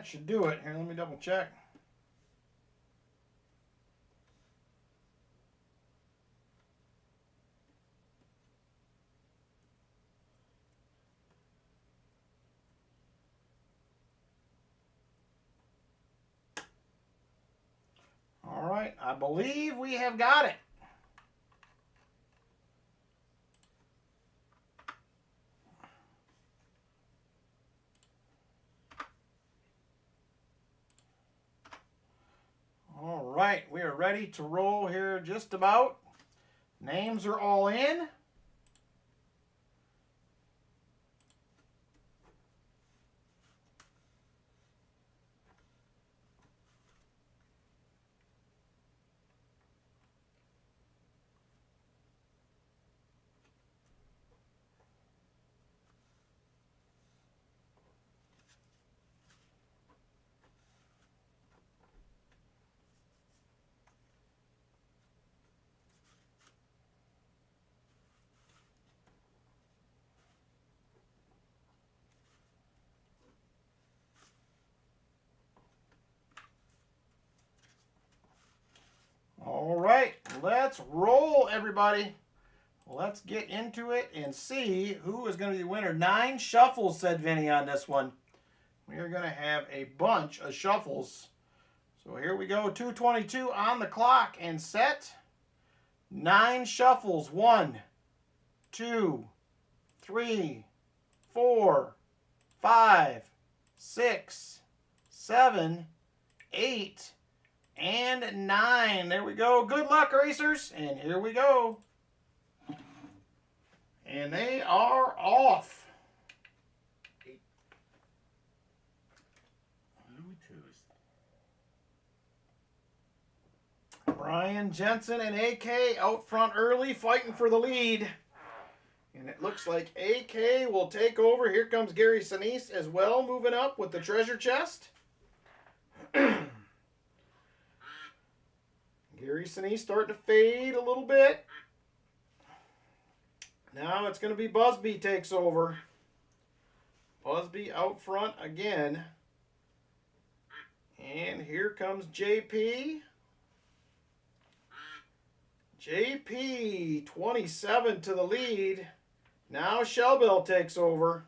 that should do it. Here, let me double check. All right, I believe we have got it. All right, we are ready to roll here just about. Names are all in. All right, let's roll, everybody. Let's get into it and see who is going to be the winner. 9 shuffles, said Vinny on this one. We are going to have a bunch of shuffles. So here we go, 2:22 on the clock and set. 9 shuffles. 1, 2, 3, 4, 5, 6, 7, 8, and 9. There we go. Good luck, racers. And here we go. And they are off. Brian Jensen and AK out front early, fighting for the lead. And it looks like AK will take over. Here comes Gary Sinise as well, moving up with the treasure chest. Gary Sinise starting to fade a little bit. Now it's going to be Busby takes over. Busby out front again. And here comes JP. JP, 27 to the lead. Now Shellbell takes over.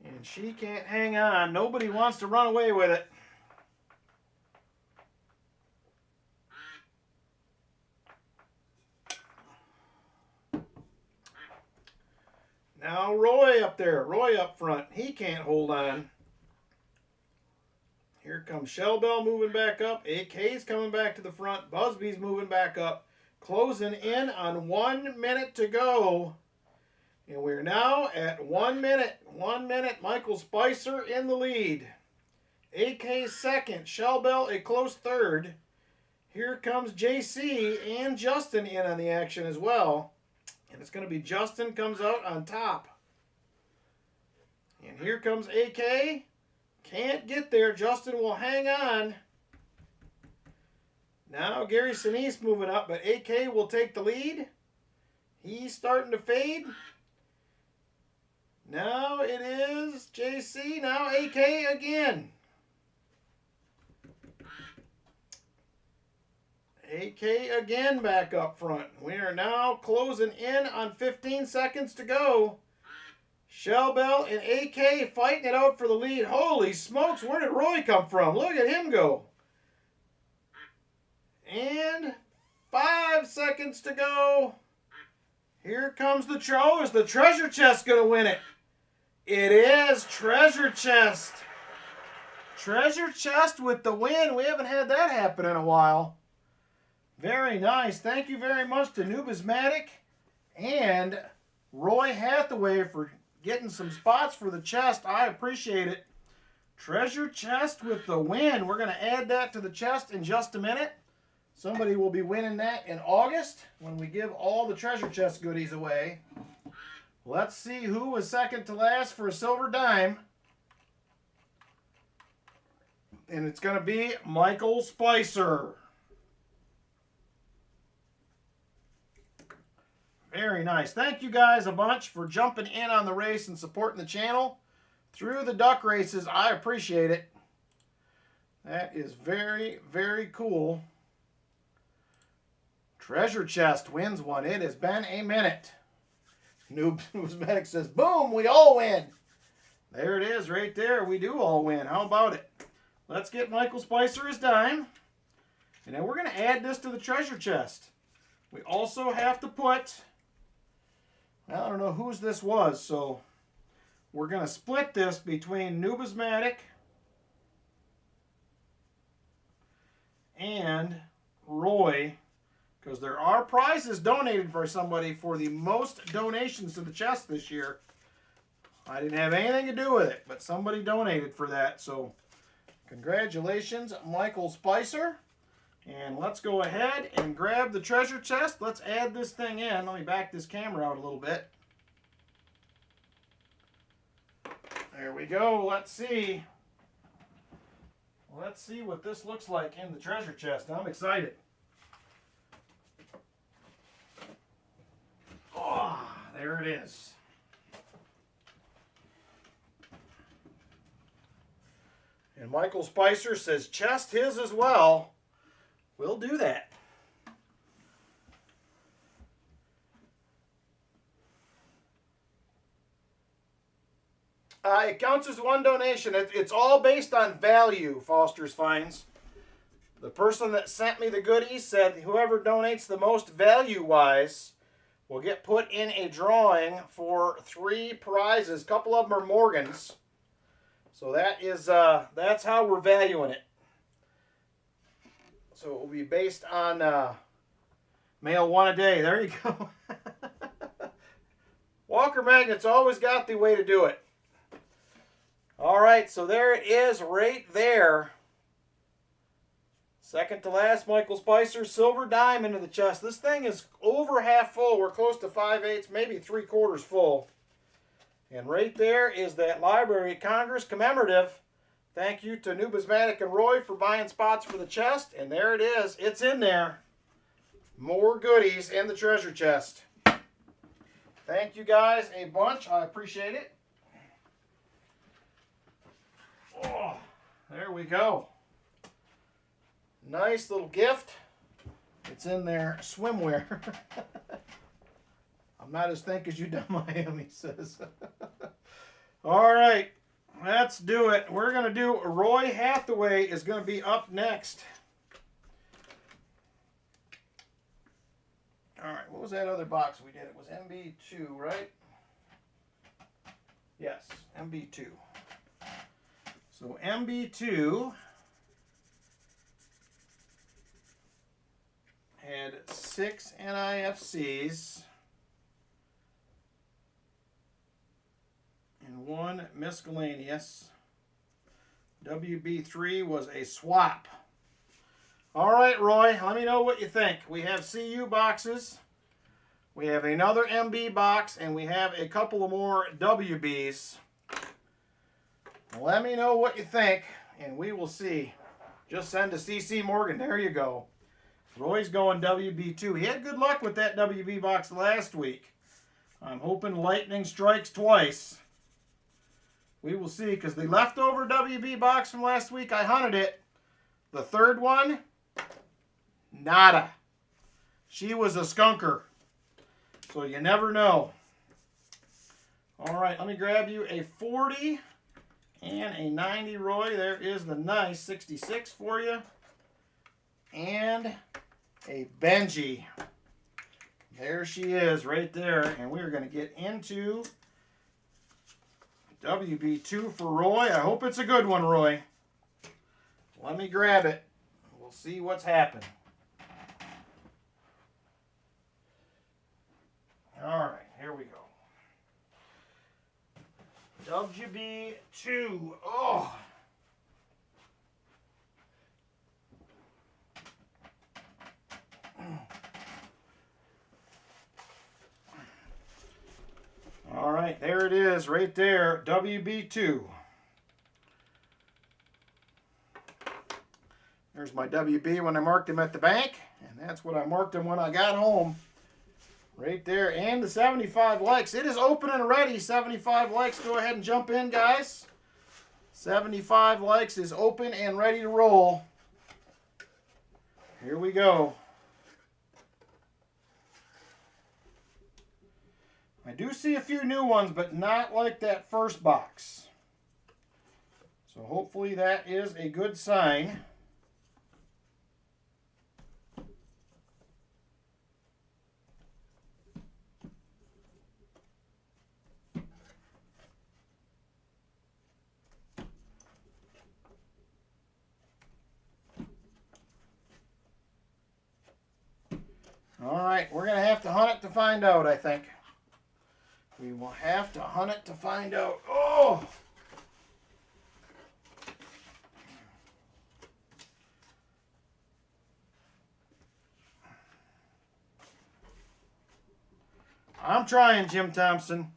And she can't hang on. Nobody wants to run away with it. Now Roy up there. Roy up front. He can't hold on. Here comes Shellbell moving back up. AK's coming back to the front. Busby's moving back up. Closing in on 1 minute to go. And we're now at 1 minute. 1 minute. Michael Spicer in the lead. AK second. Shellbell a close third. Here comes JC and Justin in on the action as well. And it's going to be Justin comes out on top. And here comes AK. Can't get there. Justin will hang on. Now Gary Sinise moving up, but AK will take the lead. He's starting to fade. Now it is JC. Now AK again. AK again back up front. We are now closing in on 15 seconds to go. Shellbell and AK fighting it out for the lead. Holy smokes, where did Roy come from? Look at him go. And 5 seconds to go. Here comes the Tro. Is the treasure chest going to win it? It is treasure chest. Treasure chest with the win. We haven't had that happen in a while. Very nice. Thank you very much to Nubismatic and Roy Hathaway for getting some spots for the chest. I appreciate it. Treasure chest with the win. We're going to add that to the chest in just a minute. Somebody will be winning that in August when we give all the treasure chest goodies away. Let's see who was second to last for a silver dime. And it's going to be Michael Spicer. Very nice. Thank you guys a bunch for jumping in on the race and supporting the channel. through the duck races. I appreciate it. That is very, very cool. Treasure Chest wins one. It has been a minute. Numismatic says, boom, we all win. There it is right there. We do all win. How about it? Let's get Michael Spicer his dime. And then we're going to add this to the treasure chest. We also have to put, well, I don't know whose this was, so we're going to split this between Numismatic and Roy, because there are prizes donated for somebody for the most donations to the chest this year. I didn't have anything to do with it, but somebody donated for that. So congratulations, Michael Spicer. And let's go ahead and grab the treasure chest. Let's add this thing in. Let me back this camera out a little bit. There we go. Let's see. Let's see what this looks like in the treasure chest. I'm excited. Oh, there it is. And Michael Spicer says chest his as well. We'll do that. It counts as one donation. It's all based on value, Foster's Finds. The person that sent me the goodies said whoever donates the most value-wise will get put in a drawing for 3 prizes. A couple of them are Morgans. So that is that's how we're valuing it. So it will be based on mail 1 a day. There you go. Walker Magnet's always got the way to do it. All right, so there it is right there. Second to last, Michael Spicer, silver dime into the chest. This thing is over half full. We're close to 5/8, maybe 3/4 full. And right there is that Library of Congress commemorative. Thank you to Numismatic and Roy for buying spots for the chest. And there it is. It's in there. More goodies in the treasure chest. Thank you guys a bunch. I appreciate it. Oh, there we go. Nice little gift. It's in there swimwear. I'm not as thick as you done, Miami says. All right, let's do it. We're going to do Roy Hathaway is going to be up next. All right, what was that other box we did? It was MB2, right? Yes, MB2. So MB2 had 6 NIFCs and 1 miscellaneous. WB3 was a swap. All right, Roy, let me know what you think. We have CU boxes. We have another MB box, and we have a couple of more WBs. Let me know what you think, and we will see. Just send to CC Morgan. There you go. Roy's going WB2. He had good luck with that WB box last week. I'm hoping lightning strikes twice. We will see, because the leftover WB box from last week, I hunted it. The third one, nada. She was a skunker. So you never know. All right, let me grab you a 40 and a 90, Roy. There is the nice 66 for you. And a Benji. There she is right there. And we're going to get into WB2 for Roy. I hope it's a good one, Roy. Let me grab it. We'll see what's happened. All right, here we go. WB2. Oh. All right, there it is right there, WB2. There's my WB when I marked him at the bank, and that's what I marked him when I got home. Right there. And the 75 likes. It is open and ready. 75 likes. Go ahead and jump in, guys. 75 likes is open and ready to roll. Here we go. I do see a few new ones, but not like that first box. So hopefully that is a good sign. All right, we're going to have to hunt it to find out, I think. We will have to hunt it to find out. Oh! I'm trying, Jim Thompson.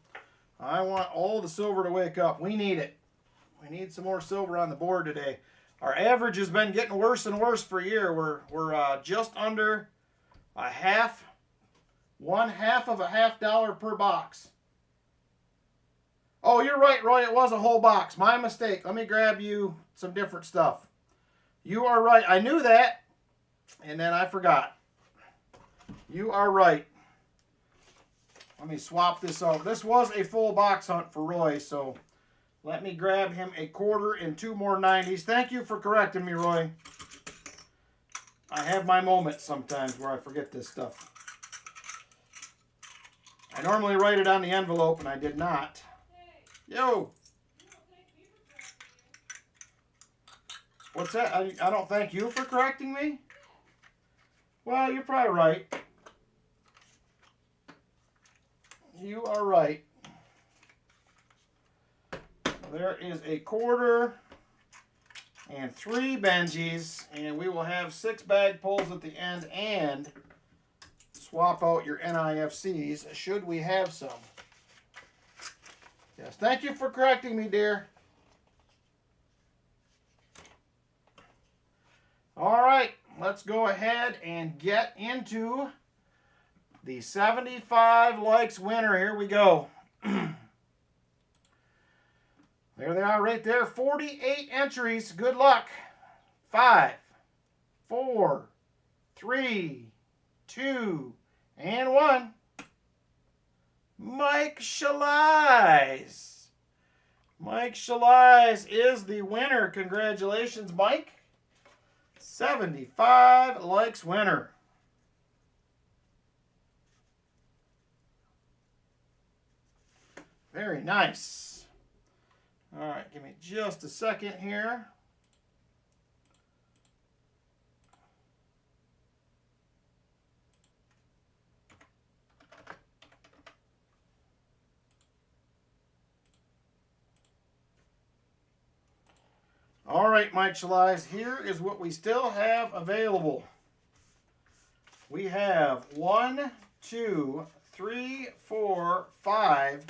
I want all the silver to wake up. We need it. We need some more silver on the board today. Our average has been getting worse and worse for a year. We're just under a half, 1/2 of a $0.50 per box. Oh, you're right, Roy. It was a whole box. My mistake. Let me grab you some different stuff. You are right. I knew that, and then I forgot. You are right. Let me swap this out. This was a full box hunt for Roy, so let me grab him a quarter and 2 more 90s. Thank you for correcting me, Roy. I have my moments sometimes where I forget this stuff. I normally write it on the envelope, and I did not. Yo! What's that? I don't thank you for correcting me? Well, you're probably right. You are right. There is a quarter and 3 Benjis, and we will have 6 bag pulls at the end and swap out your NIFCs should we have some. Yes, thank you for correcting me, dear. All right, let's go ahead and get into the 75 likes winner. Here we go. There they are right there. 48 entries. Good luck. 5, 4, 3, 2, and 1. Mike Shalais. Mike Shalais is the winner. Congratulations, Mike. 75 likes winner. Very nice. All right, give me just a second here. All right, Mike Shalais, here is what we still have available. We have 1, 2, 3, 4, 5,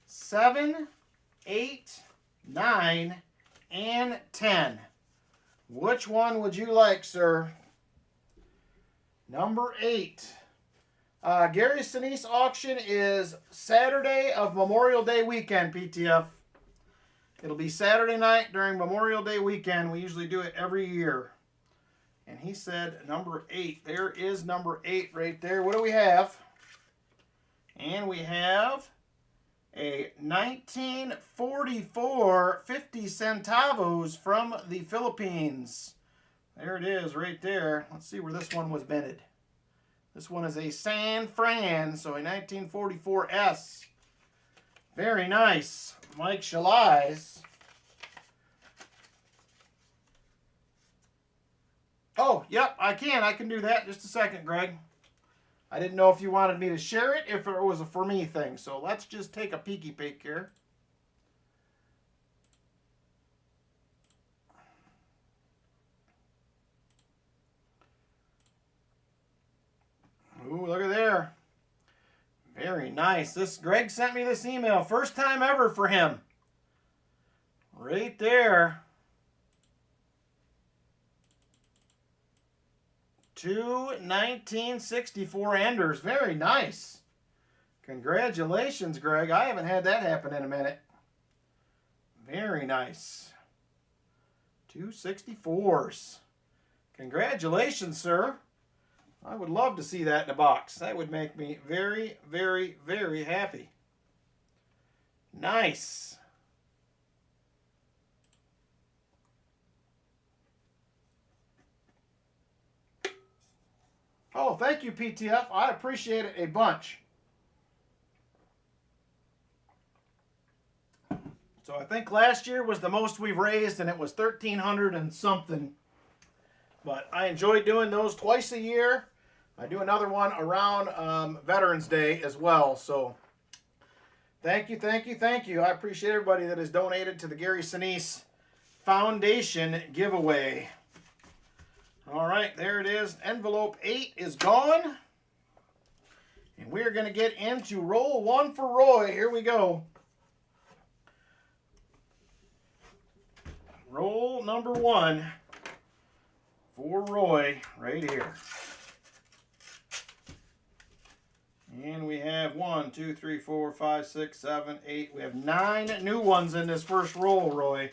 7, 8, 9, and 10. Which one would you like, sir? Number 8. Gary Sinise auction is Saturday of Memorial Day weekend, PTF. It'll be Saturday night during Memorial Day weekend. We usually do it every year. And he said number 8. There is number 8 right there. What do we have? And we have a 1944 50 centavos from the Philippines. There it is right there. Let's see where this one was minted. This one is a San Fran, so a 1944 S. Very nice. Mike Shalais. Oh, yep, I can do that. Just a second, Greg. I didn't know if you wanted me to share it, if it was a for me thing. So let's just take a peeky peek here. Ooh, look at there. Very nice. This Greg sent me this email. First time ever for him. Right there. 2 1964 Enders. Very nice. Congratulations, Greg. I haven't had that happen in a minute. Very nice. 264s. Congratulations, sir. I would love to see that in a box. That would make me very, very, very happy. Nice. Oh, thank you, PTF. I appreciate it a bunch. So I think last year was the most we've raised, and it was 1,300 and something. But I enjoy doing those twice a year. I do another one around Veterans Day as well. So thank you, thank you, thank you. I appreciate everybody that has donated to the Gary Sinise Foundation giveaway. All right, there it is. Envelope 8 is gone. And we're going to get into roll 1 for Roy. Here we go. Roll number 1 for Roy right here. And we have 1, 2, 3, 4, 5, 6, 7, 8. We have 9 new ones in this first roll, Roy.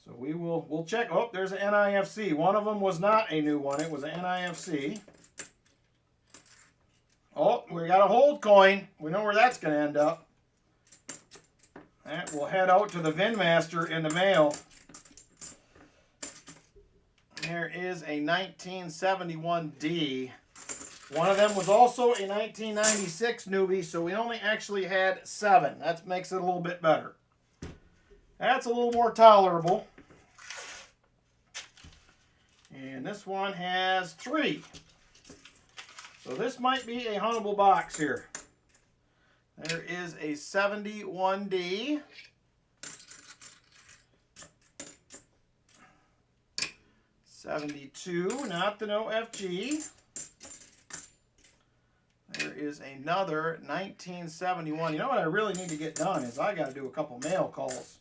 So we'll check. Oh, there's an NIFC. One of them was not a new one. It was an NIFC. Oh, we got a hold coin. We know where that's going to end up. That will head out to the VIN master in the mail. There is a 1971D. One of them was also a 1996 newbie, so we only actually had 7. That makes it a little bit better. That's a little more tolerable. And this one has 3. So this might be a huntable box here. There is a 71D. '72, not the no FG. There is another 1971. You know what I really need to get done is I got to do a couple mail calls.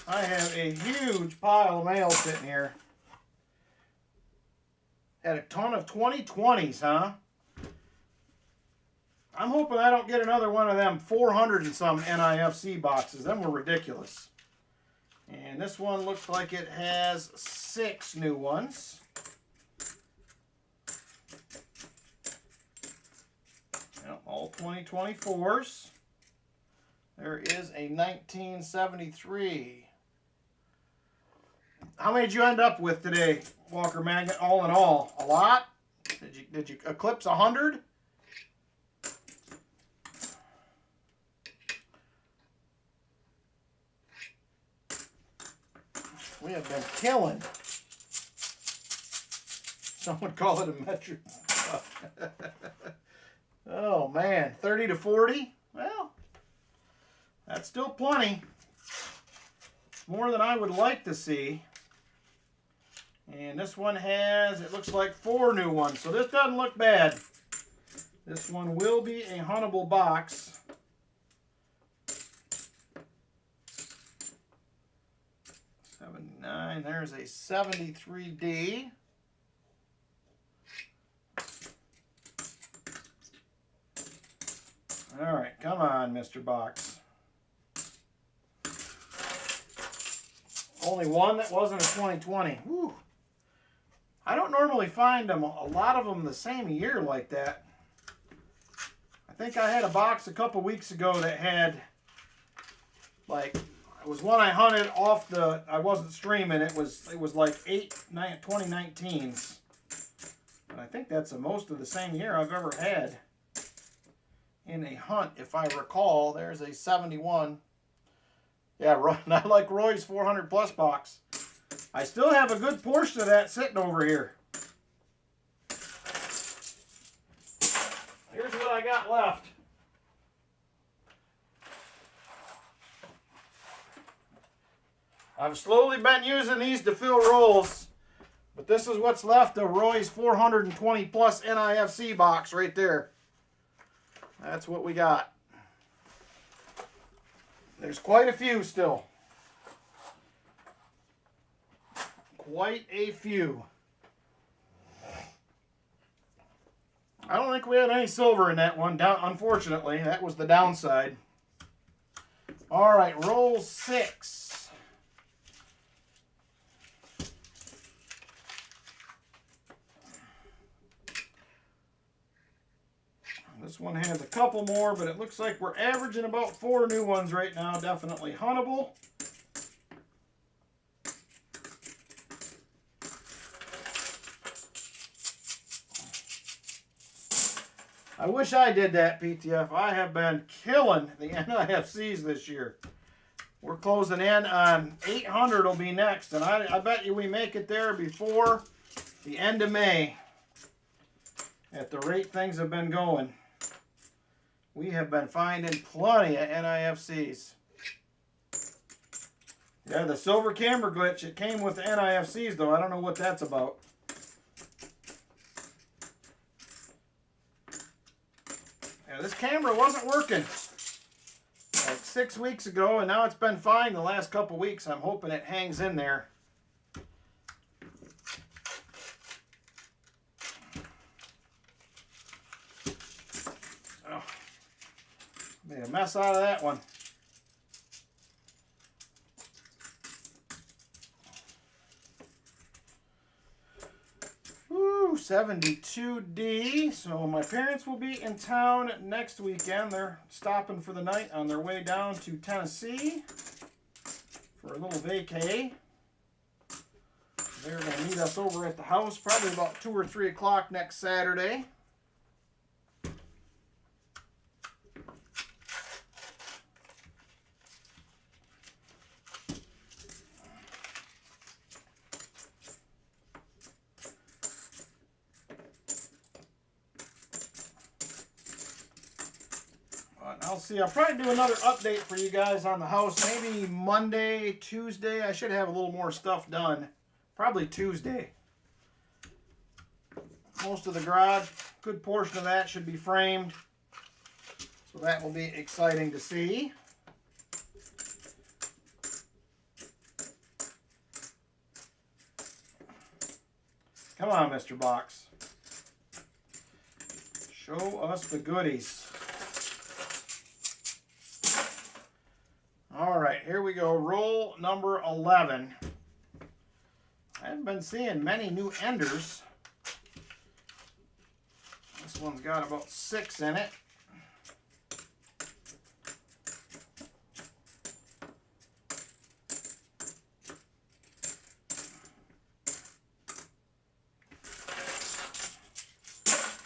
I have a huge pile of mail sitting here. Had a ton of 2020s, huh? I'm hoping I don't get another one of them 400 and some NIFC boxes. Them were ridiculous. And this one looks like it has 6 new ones. Yep, all 2024s. There is a 1973. How many did you end up with today, Walker Magnet? All in all, a lot? Did you eclipse 100? We have been killing. Some would call it a metric. Oh man, 30 to 40? Well, that's still plenty. More than I would like to see. And this one has, it looks like 4 new ones. So this doesn't look bad. This one will be a huntable box. 79, there's a 73D. All right, come on, Mr. Box. Only one that wasn't a 2020. Whew. I don't normally find them, a lot of them the same year like that. I think I had a box a couple weeks ago that had, like, it was one I hunted off the, I wasn't streaming, it was like 2019s. And I think that's the most of the same year I've ever had in a hunt, if I recall. There's a 71. Yeah, not like Roy's 400 plus box. I still have a good portion of that sitting over here. Here's what I got left. I've slowly been using these to fill rolls, but this is what's left of Roy's 420 plus NIFC box right there. That's what we got. There's quite a few still. Quite a few. I don't think we had any silver in that one, unfortunately. That was the downside. All right, roll 6. This one has a couple more, but it looks like we're averaging about 4 new ones right now. Definitely huntable. I wish I did that, PTF. I have been killing the NIFCs this year. We're closing in on 800 will be next, and I bet you we make it there before the end of May. At the rate things have been going, we have been finding plenty of NIFCs. Yeah, the silver camera glitch, it came with the NIFCs, though. I don't know what that's about. Yeah, this camera wasn't working like 6 weeks ago, and now it's been fine the last couple weeks. I'm hoping it hangs in there. Oh, made a mess out of that one. Woo, 72D. So my parents will be in town next weekend. They're stopping for the night on their way down to Tennessee for a little vacay. They're going to meet us over at the house probably about 2 or 3 o'clock next Saturday. I'll see. I'll probably do another update for you guys on the house. Maybe Monday, Tuesday. I should have a little more stuff done. Probably Tuesday. Most of the garage, good portion of that should be framed. So that will be exciting to see. Come on, Mr. Box. Show us the goodies. All right, here we go. Roll number 11. I haven't been seeing many new enders. This one's got about 6 in it.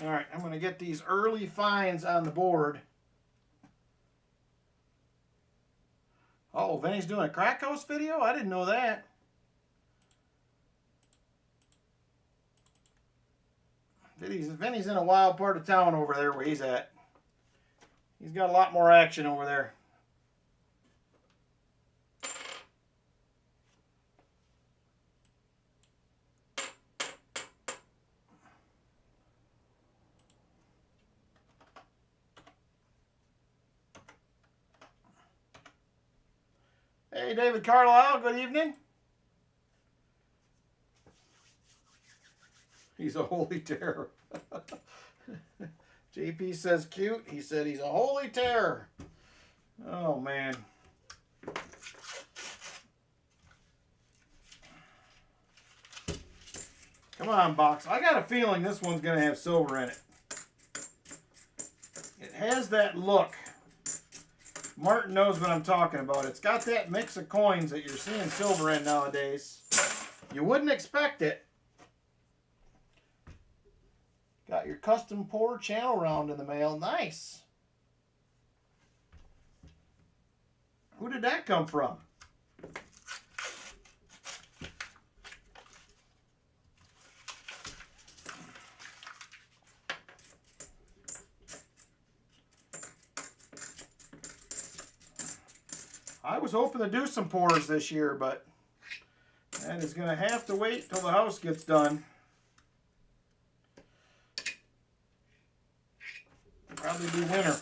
All right, I'm going to get these early finds on the board. Oh, Vinny's doing a crack house video? I didn't know that. Vinny's in a wild part of town over there where he's at. He's got a lot more action over there. Hey, David Carlisle, good evening. He's a holy terror. JP says cute. He said he's a holy terror. Oh, man. Come on, box. I got a feeling this one's going to have silver in it. It has that look. Martin knows what I'm talking about. It's got that mix of coins that you're seeing silver in nowadays. You wouldn't expect it. Got your custom pour channel round in the mail. Nice. Who did that come from? I was hoping to do some pours this year, but that is going to have to wait till the house gets done. Probably be winter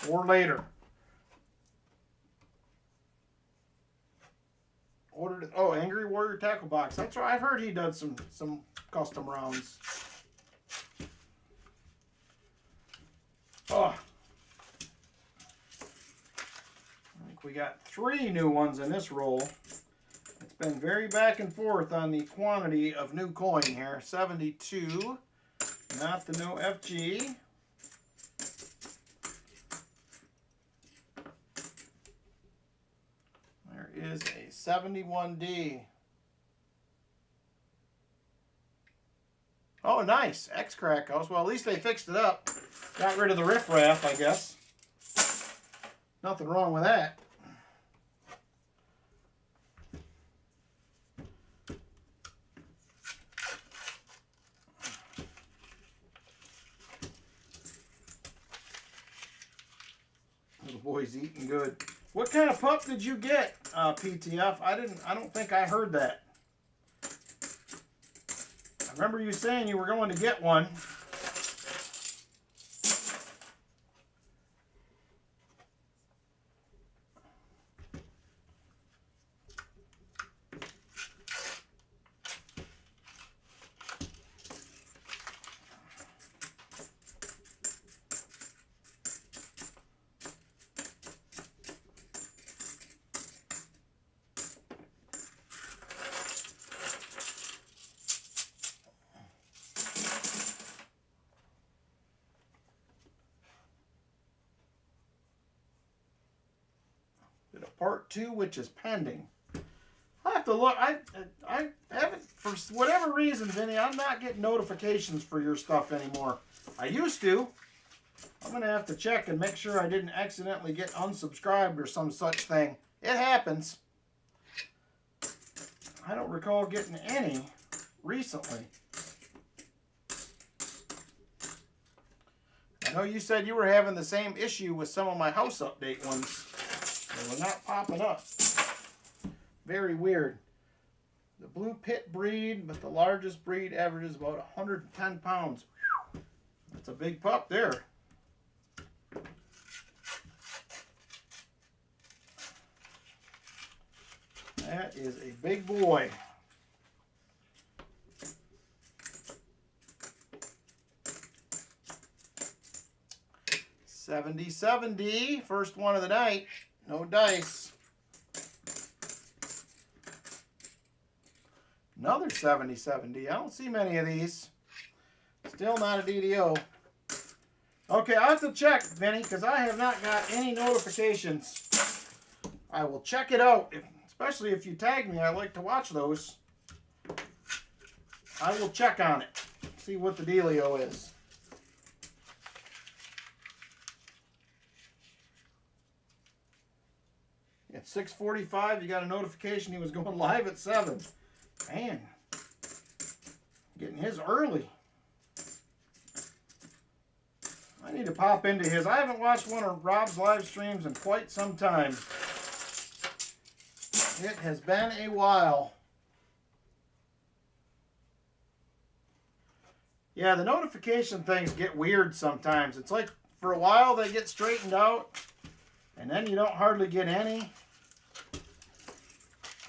or later. Ordered it. Oh, Angry Warrior Tackle Box. That's right. I've heard he does some custom rounds. We got 3 new ones in this roll. It's been very back and forth on the quantity of new coin here. 72, not the no FG. There is a 71D. Oh, nice. X-Crack House. Well, at least they fixed it up. Got rid of the riffraff, I guess. Nothing wrong with that. Little boy's eating good. What kind of pup did you get, PTF? I don't think I heard that. I remember you saying you were going to get one. Part 2, which is pending. I have to look. I haven't, for whatever reason, Vinny, I'm not getting notifications for your stuff anymore. I used to. I'm going to have to check and make sure I didn't accidentally get unsubscribed or some such thing. It happens. I don't recall getting any recently. I know you said you were having the same issue with some of my house update ones. They were not popping up. Very weird. The blue pit breed, but the largest breed averages about 110 pounds. Whew. That's a big pup there. That is a big boy. $77D, first one of the night. No dice. Another 77D. I don't see many of these. Still not a DDO. Okay, I have to check, Vinny, because I have not got any notifications. I will check it out, especially if you tag me. I like to watch those. I will check on it. See what the dealio is. At 6:45, you got a notification he was going live at 7. Man, getting his early. I need to pop into his. I haven't watched one of Rob's live streams in quite some time. It has been a while. Yeah, the notification things get weird sometimes. It's like for a while they get straightened out, and then you don't hardly get any.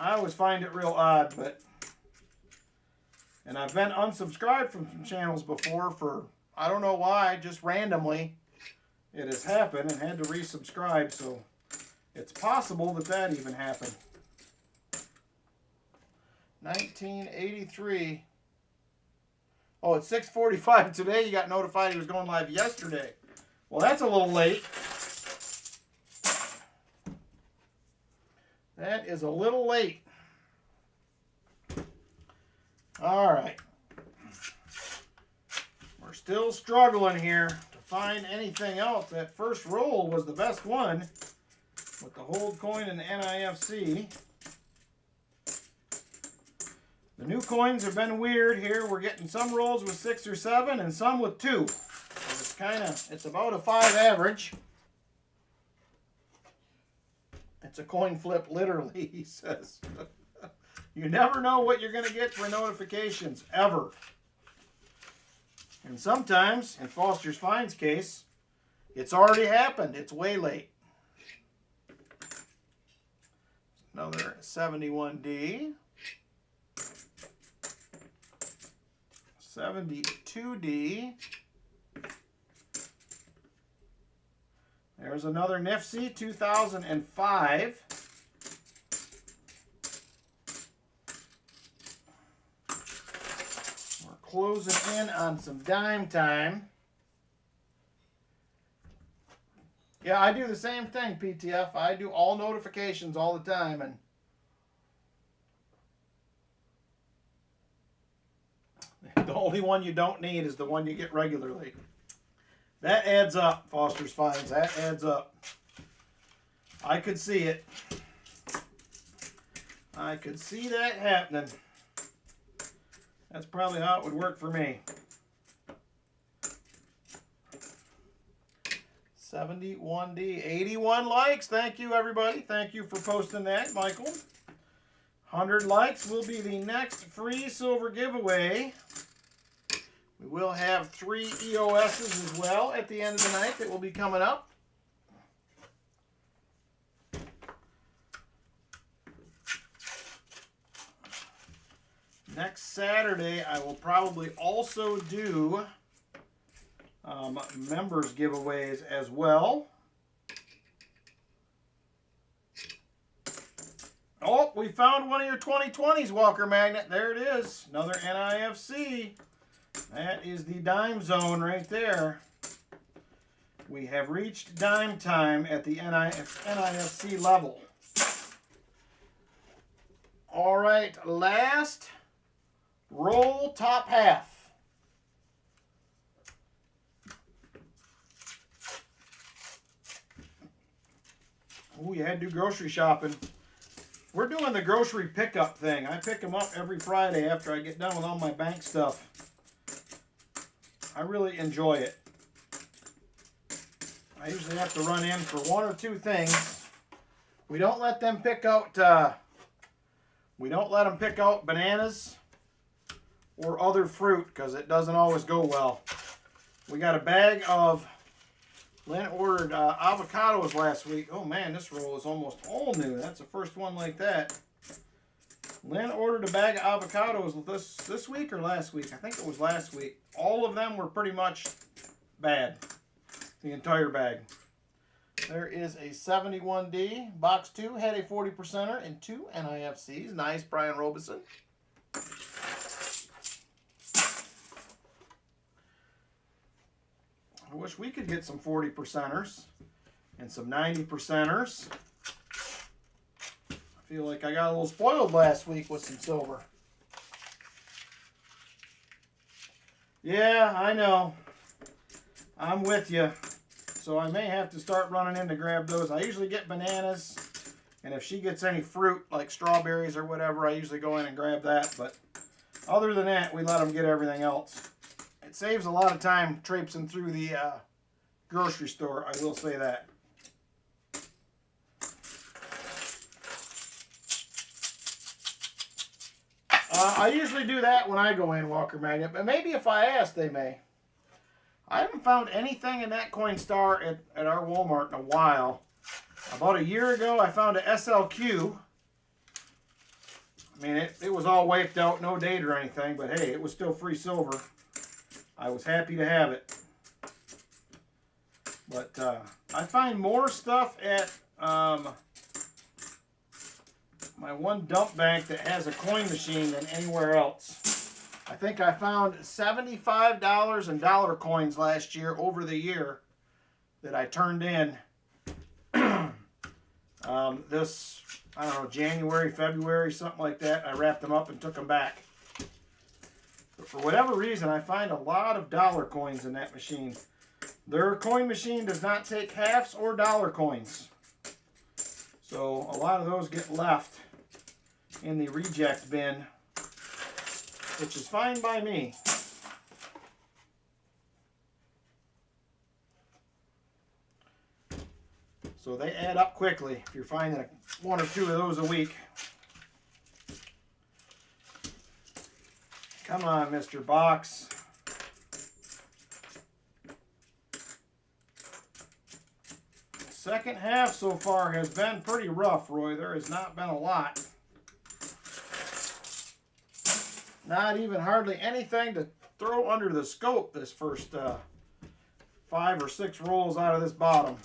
I always find it real odd, and I've been unsubscribed from some channels before for, I don't know why, just randomly it has happened and had to resubscribe, so it's possible that that even happened. 1983. Oh, it's 6:45 today. You got notified he was going live yesterday. Well, that's a little late. That is a little late. All right. We're still struggling here to find anything else. That first roll was the best one with the hold coin and the NIFC. The new coins have been weird here. We're getting some rolls with 6 or 7 and some with 2. So it's about a 5 average. It's a coin flip, literally, he says. You never know what you're going to get for notifications, ever. And sometimes, in Foster's Finds case, it's already happened. It's way late. Another 71D. 72D. There's another Nifty 2005. We're closing in on some dime time. Yeah, I do the same thing, PTF. I do all notifications all the time, and the only one you don't need is the one you get regularly. That adds up, Foster's Finds. That adds up. I could see it. I could see that happening. That's probably how it would work for me. 71D, 81 likes. Thank you, everybody. Thank you for posting that, Michael. 100 likes will be the next free silver giveaway. We will have 3 EOSs as well at the end of the night that will be coming up. Next Saturday, I will probably also do members giveaways as well. Oh, we found one of your 2020s, Walker Magnet. There it is. Another NIFC. That is the dime zone right there. We have reached dime time at the NIFC level. All right, last roll, top half. Oh, you had to do grocery shopping. We're doing the grocery pickup thing. I pick them up every Friday after I get done with all my bank stuff. I really enjoy it. I usually have to run in for 1 or 2 things. We don't let them pick out bananas or other fruit because it doesn't always go well. We got a bag of Lynn ordered avocados last week. Oh man, this roll is almost all new. That's the first one like that. Lynn ordered a bag of avocados this week or last week? I think it was last week. All of them were pretty much bad. The entire bag. There is a 71D. Box 2 had a 40%er and 2 NIFCs. Nice, Brian Robeson. I wish we could get some 40%ers and some 90%ers. I feel like I got a little spoiled last week with some silver. Yeah, I know. I'm with you. So I may have to start running in to grab those. I usually get bananas, and if she gets any fruit like strawberries or whatever, I usually go in and grab that. But other than that, we let them get everything else. It saves a lot of time traipsing through the grocery store, I will say that. I usually do that when I go in, Walker Magnet, but maybe if I ask, they may. I haven't found anything in that Coinstar at our Walmart in a while. About a year ago, I found a SLQ. I mean, it was all wiped out, no date or anything, but hey, it was still free silver. I was happy to have it. But I find more stuff at my one dump bank that has a coin machine than anywhere else. I think I found $75 in dollar coins last year over the year that I turned in this, I don't know, January, February, something like that. I wrapped them up and took them back. But for whatever reason, I find a lot of dollar coins in that machine. Their coin machine does not take halves or dollar coins. So a lot of those get left in the reject bin, which is fine by me. So they add up quickly if you're finding 1 or 2 of those a week. Come on, Mr. Box. Second half so far has been pretty rough, Roy. There has not been a lot. Not even hardly anything to throw under the scope this first 5 or 6 rolls out of this bottom.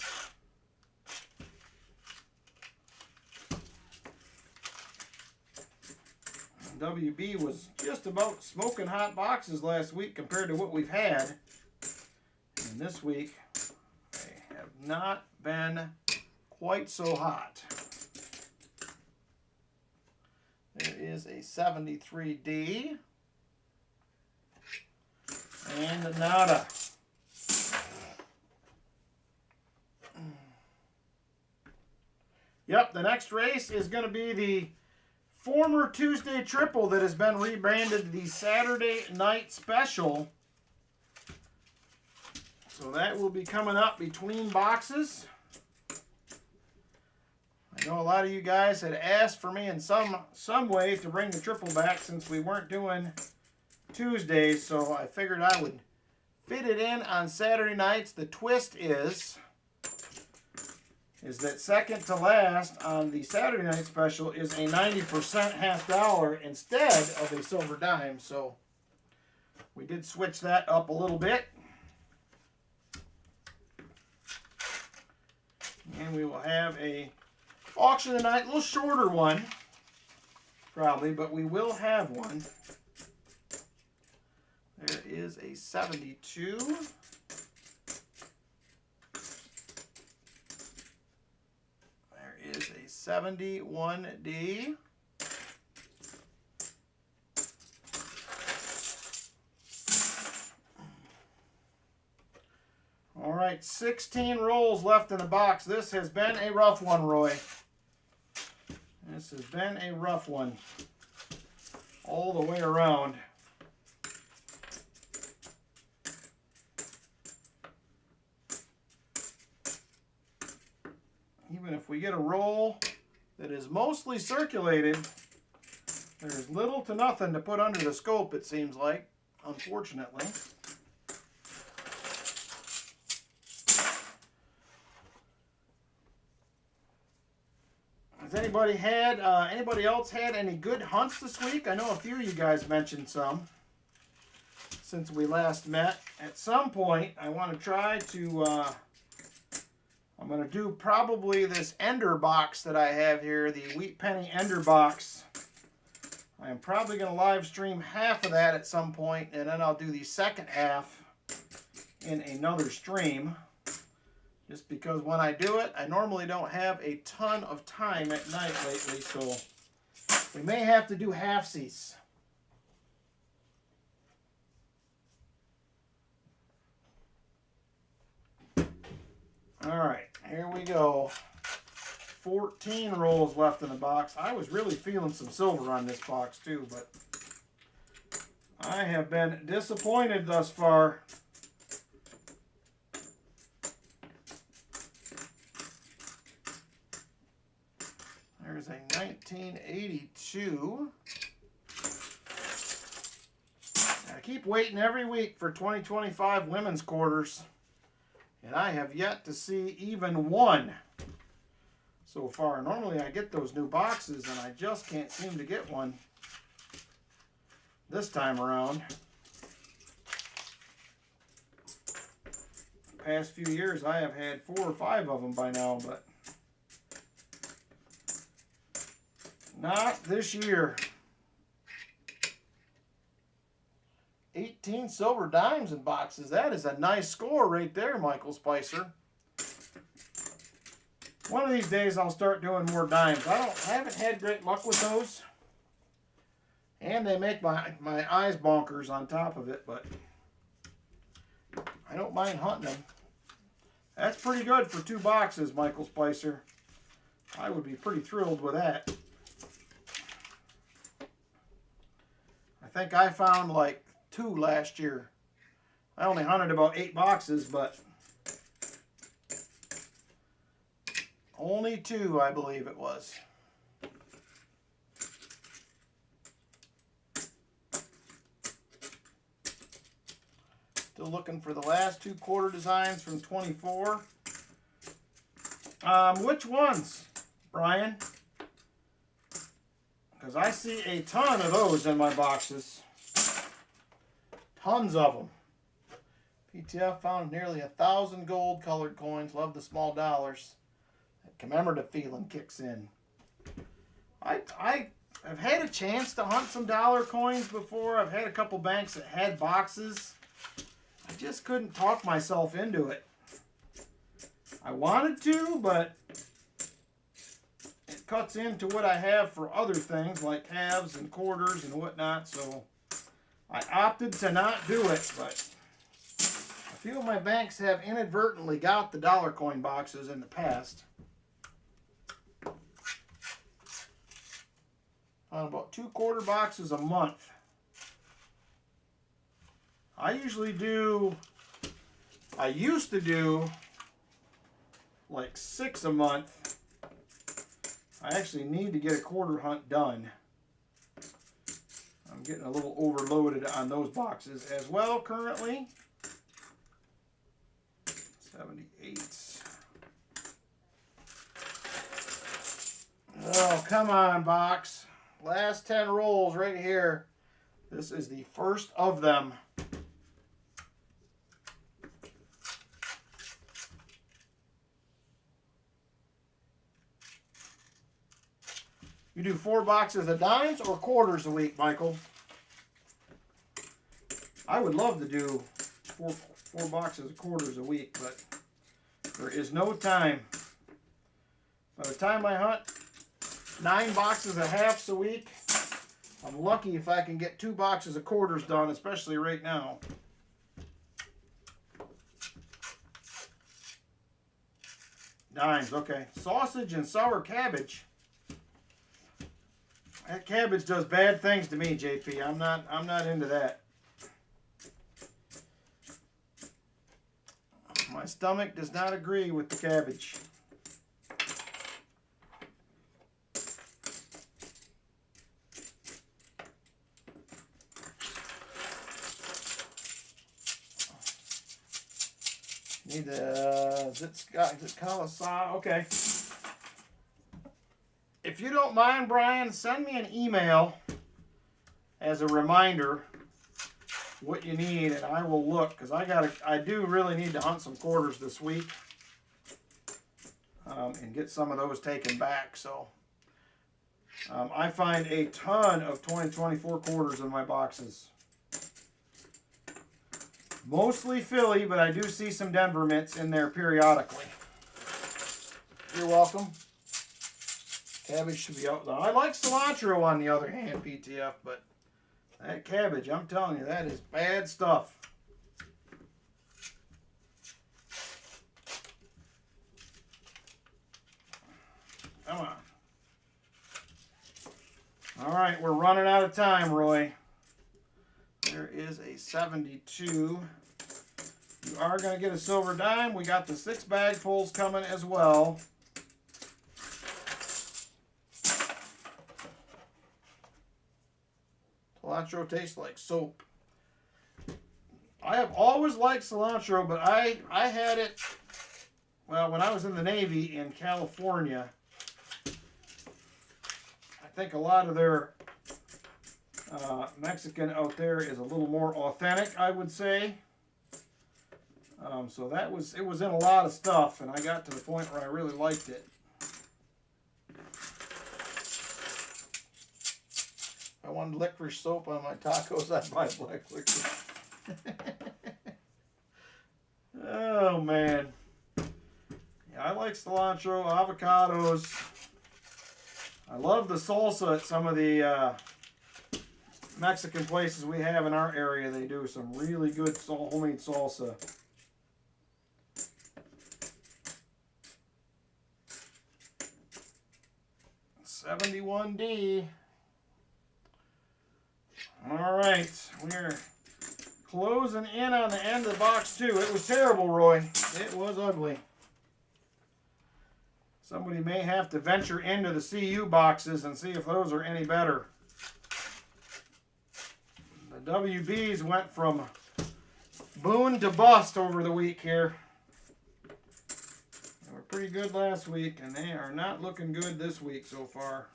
WB was just about smoking hot boxes last week compared to what we've had. And this week, they have not been quite so hot. There is a 73D. And nada. Yep, the next race is going to be the former Tuesday Triple that has been rebranded the Saturday Night Special. So that will be coming up between boxes. I know a lot of you guys had asked for me in some way to bring the Triple back since we weren't doing Tuesdays, so I figured I would fit it in on Saturday nights. The twist is that second to last on the Saturday Night Special is a 90% half dollar instead of a silver dime. So we did switch that up a little bit. And we will have a auction tonight, a little shorter one, probably, but we will have one. There is a 72. Is a 71D. All right, 16 rolls left in the box. This has been a rough one, Roy. This has been a rough one all the way around. Even if we get a roll that is mostly circulated, there's little to nothing to put under the scope, it seems like, unfortunately. Has anybody else had any good hunts this week? I know a few of you guys mentioned some since we last met. At some point, I want to try to I'm going to do probably this Ender box that I have here, the Wheat Penny Ender box. I am probably going to live stream half of that at some point, and then I'll do the second half in another stream. Just because when I do it, I normally don't have a ton of time at night lately, so we may have to do halfsies. All right, here we go. 14 rolls left in the box. I was really feeling some silver on this box too, but I have been disappointed thus far. There's a 1982. I keep waiting every week for 2025 women's quarters, and I have yet to see even one so far. Normally I get those new boxes, and I just can't seem to get one this time around. The past few years I have had 4 or 5 of them by now, but not this year. 18 silver dimes in boxes. That is a nice score right there, Michael Spicer. One of these days I'll start doing more dimes. I haven't had great luck with those. And they make my eyes bonkers on top of it, but I don't mind hunting them. That's pretty good for 2 boxes, Michael Spicer. I would be pretty thrilled with that. I think I found like 2 last year. I only hunted about 8 boxes, but only 2, I believe it was. Still looking for the last 2 quarter designs from 24. Which ones, Brian? Because I see a ton of those in my boxes. Tons of them. PTF found nearly 1,000 gold colored coins. Love the small dollars. That commemorative feeling kicks in. I've had a chance to hunt some dollar coins before. I've had a couple banks that had boxes. I just couldn't talk myself into it. I wanted to, but it cuts into what I have for other things like halves and quarters and whatnot, so I opted to not do it. But a few of my banks have inadvertently got the dollar coin boxes in the past. On about 2 quarter boxes a month. I used to do like 6 a month. I actually need to get a quarter hunt done. I'm getting a little overloaded on those boxes as well currently. 78. Oh, come on, box. Last 10 rolls right here. This is the first of them. You do 4 boxes of dimes or quarters a week, Michael? I would love to do four boxes of quarters a week, but there is no time. By the time I hunt 9 boxes of halves a week, I'm lucky if I can get 2 boxes of quarters done, especially right now. Dimes, okay. Sausage and sour cabbage. That cabbage does bad things to me, JP. I'm not into that. My stomach does not agree with the cabbage. Need the is it Kalasai? Okay. If you don't mind, Brian, send me an email as a reminder what you need, and I will look, because I do really need to hunt some quarters this week and get some of those taken back. So I find a ton of 2024 quarters in my boxes. Mostly Philly, but I do see some Denver mints in there periodically. You're welcome. Cabbage should be out. I like cilantro on the other hand, PTF, but that cabbage, I'm telling you, that is bad stuff. Come on. All right, we're running out of time, Roy. There is a 72. You are going to get a silver dime. We got the 6 bag pulls coming as well. Cilantro tastes like soap. I have always liked cilantro, but I had it, well, when I was in the Navy in California. I think a lot of their Mexican out there is a little more authentic, I would say. So it was in a lot of stuff, and I got to the point where I really liked it. If I wanted licorice soap on my tacos, I'd buy black licorice. Oh, man. Yeah, I like cilantro, avocados. I love the salsa at some of the Mexican places we have in our area. They do some really good homemade salsa. $71D. All right, we're closing in on the end of the box too. It was terrible, Roy. It was ugly. Somebody may have to venture into the CU boxes and see if those are any better. The WBs went from boon to bust over the week here. They were pretty good last week, and they are not looking good this week so far.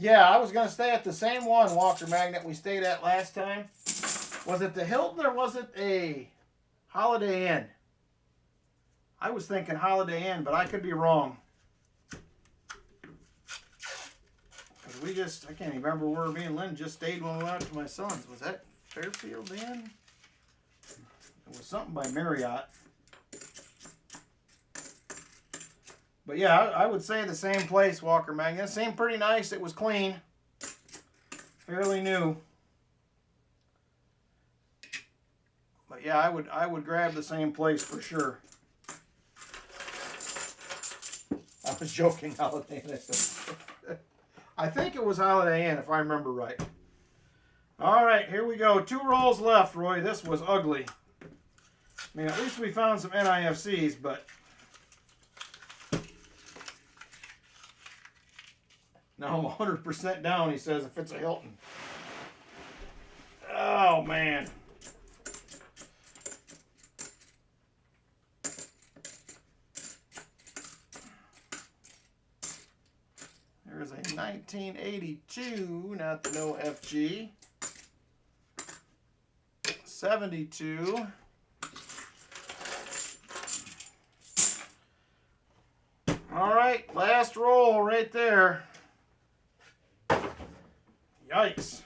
Yeah, I was going to stay at the same one, Walker Magnet, we stayed at last time. Was it the Hilton or was it a Holiday Inn? I was thinking Holiday Inn, but I could be wrong. Because I can't even remember where me and Lynn just stayed when we went out to my son's. Was that Fairfield Inn? It was something by Marriott. But yeah, I would say the same place, Walker Magnet. It seemed pretty nice. It was clean. Fairly new. But yeah, I would grab the same place for sure. I was joking, Holiday Inn. I think it was Holiday Inn, if I remember right. All right, here we go. 2 rolls left, Roy. This was ugly. I mean, at least we found some NIFCs, but... Now I'm 100% down, he says, if it's a Hilton. Oh, man. There's a 1982, not the no FG. 72. All right, last roll right there. Yikes.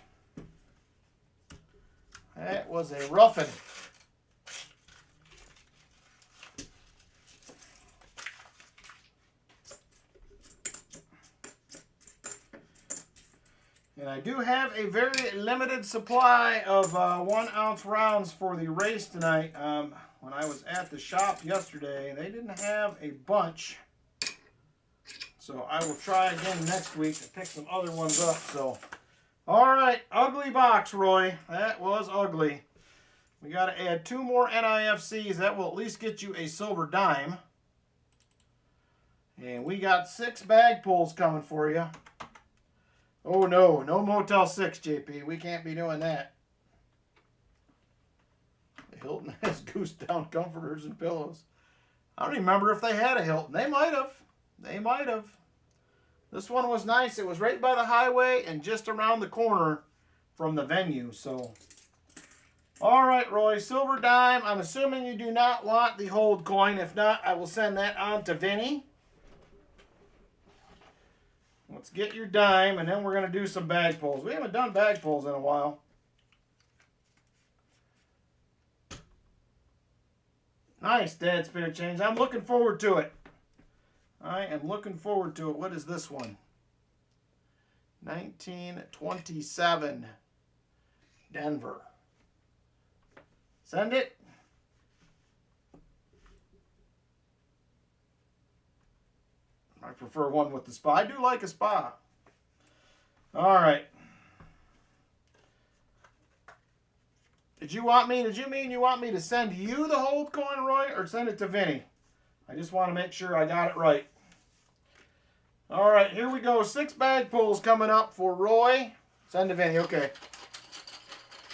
That was a roughing. And I do have a very limited supply of 1 ounce rounds for the race tonight. When I was at the shop yesterday, they didn't have a bunch. So I will try again next week to pick some other ones up. So, all right, ugly box, Roy. That was ugly. We got to add 2 more NIFCs. That will at least get you a silver dime. And we got 6 bag pulls coming for you. Oh, no. No Motel 6, JP. We can't be doing that. The Hilton has goose down comforters and pillows. I don't even remember if they had a Hilton. They might have. They might have. This one was nice. It was right by the highway and just around the corner from the venue. So, all right, Roy. Silver dime. I'm assuming you do not want the hold coin. If not, I will send that on to Vinny. Let's get your dime, and then we're going to do some bag pulls. We haven't done bag pulls in a while. Nice, Dad Spirit Change. I'm looking forward to it. I am looking forward to it. What is this one? 1927. Denver. Send it. I prefer one with the spa. I do like a spa. All right. Did you mean you want me to send you the hold coin, Roy, or send it to Vinny? I just want to make sure I got it right. All right, here we go. 6 bag pulls coming up for Roy. Send to Vinny, okay.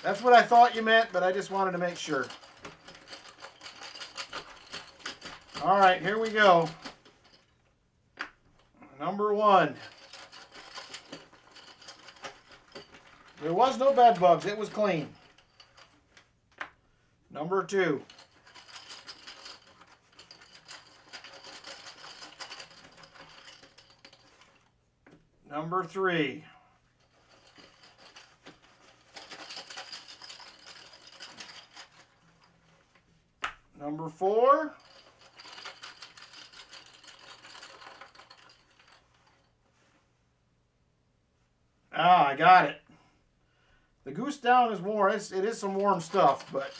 That's what I thought you meant, but I just wanted to make sure. All right, here we go. Number 1. There was no bed bugs. It was clean. Number 2. Number 3. Number 4. Ah, I got it. The goose down is warm. It is some warm stuff, but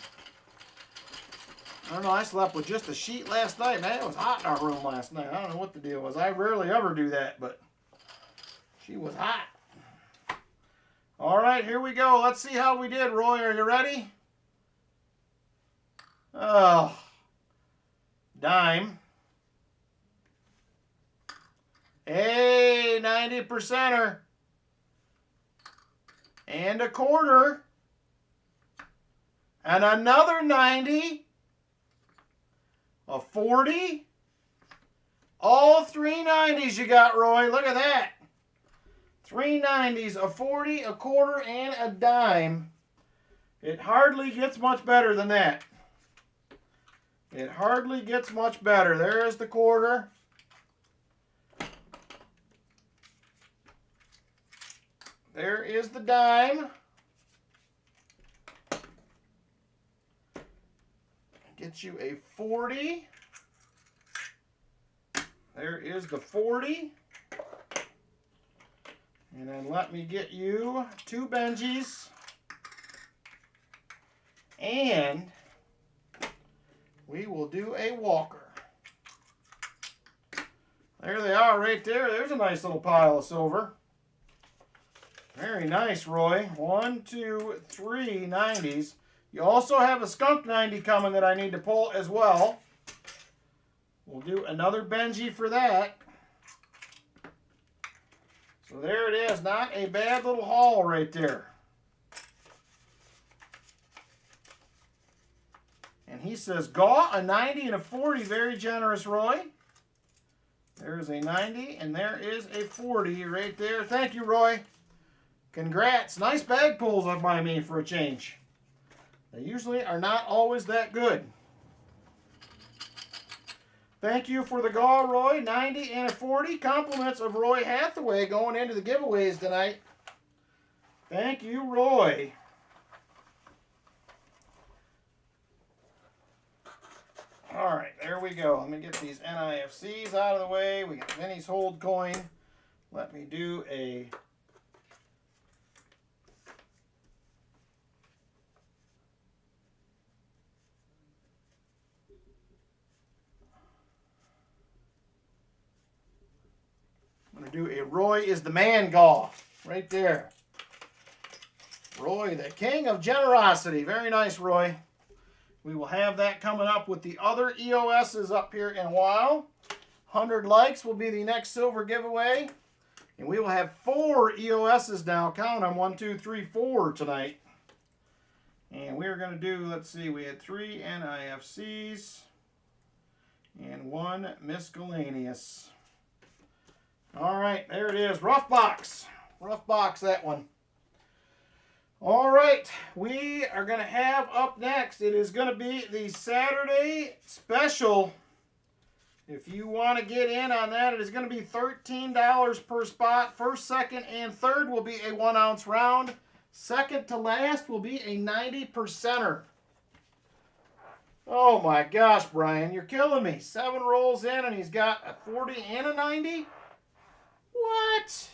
I don't know. I slept with just a sheet last night. Man, it was hot in our room last night. I don't know what the deal was. I rarely ever do that, but she was hot. All right, here we go. Let's see how we did, Roy. Are you ready? Oh, dime. Hey, 90%er. And a quarter. And another 90. A 40. All 3 90s you got, Roy. Look at that. 3 90s, a 40, a quarter, and a dime. It hardly gets much better than that. It hardly gets much better. There's the quarter. There is the dime. Get you a 40. There is the 40. And then let me get you 2 Benjis. And we will do a Walker. There they are right there. There's a nice little pile of silver. Very nice, Roy. 1, 2, 3 90s. You also have a skunk 90 coming that I need to pull as well. We'll do another Benji for that. So there it is. Not a bad little haul right there. And he says, Gaw, a 90 and a 40. Very generous, Roy. There's a 90 and there is a 40 right there. Thank you, Roy. Congrats. Nice bag pulls up by me for a change. They usually are not always that good. Thank you for the Gaw, Roy. 90 and a 40. Compliments of Roy Hathaway going into the giveaways tonight. Thank you, Roy. All right, there we go. Let me get these NIFCs out of the way. We got Vinny's Hold coin. Let me do a Roy is the man Gaw right there. Roy, the king of generosity. Very nice, Roy. We will have that coming up with the other EOSs up here in a while. 100 likes will be the next silver giveaway. And we will have 4 EOSs now. Count them, 1, 2, 3, 4 tonight. And we're going to do, let's see, we had 3 NIFCs and 1 miscellaneous. All right, there it is. Rough box. Rough box, that one. All right, we are going to have up next, it is going to be the Saturday special. If you want to get in on that, it is going to be $13 per spot. First, second, and third will be a 1 ounce round. Second to last will be a 90%er. Oh my gosh, Brian, you're killing me. 7 rolls in and he's got a 40 and a 90? What?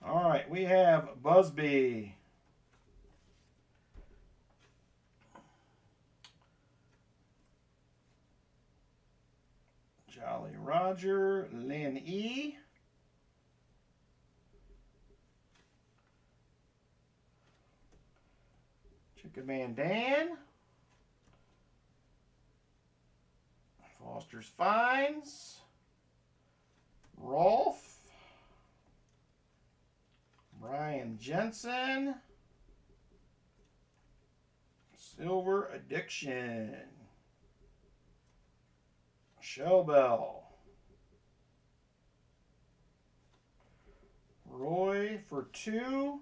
All right, we have Busby. Jolly Roger, Lynn E. Chicken Man Dan. Foster's Finds. Rolf. Brian Jensen. Silver Addiction. Shellbell. Roy for 2.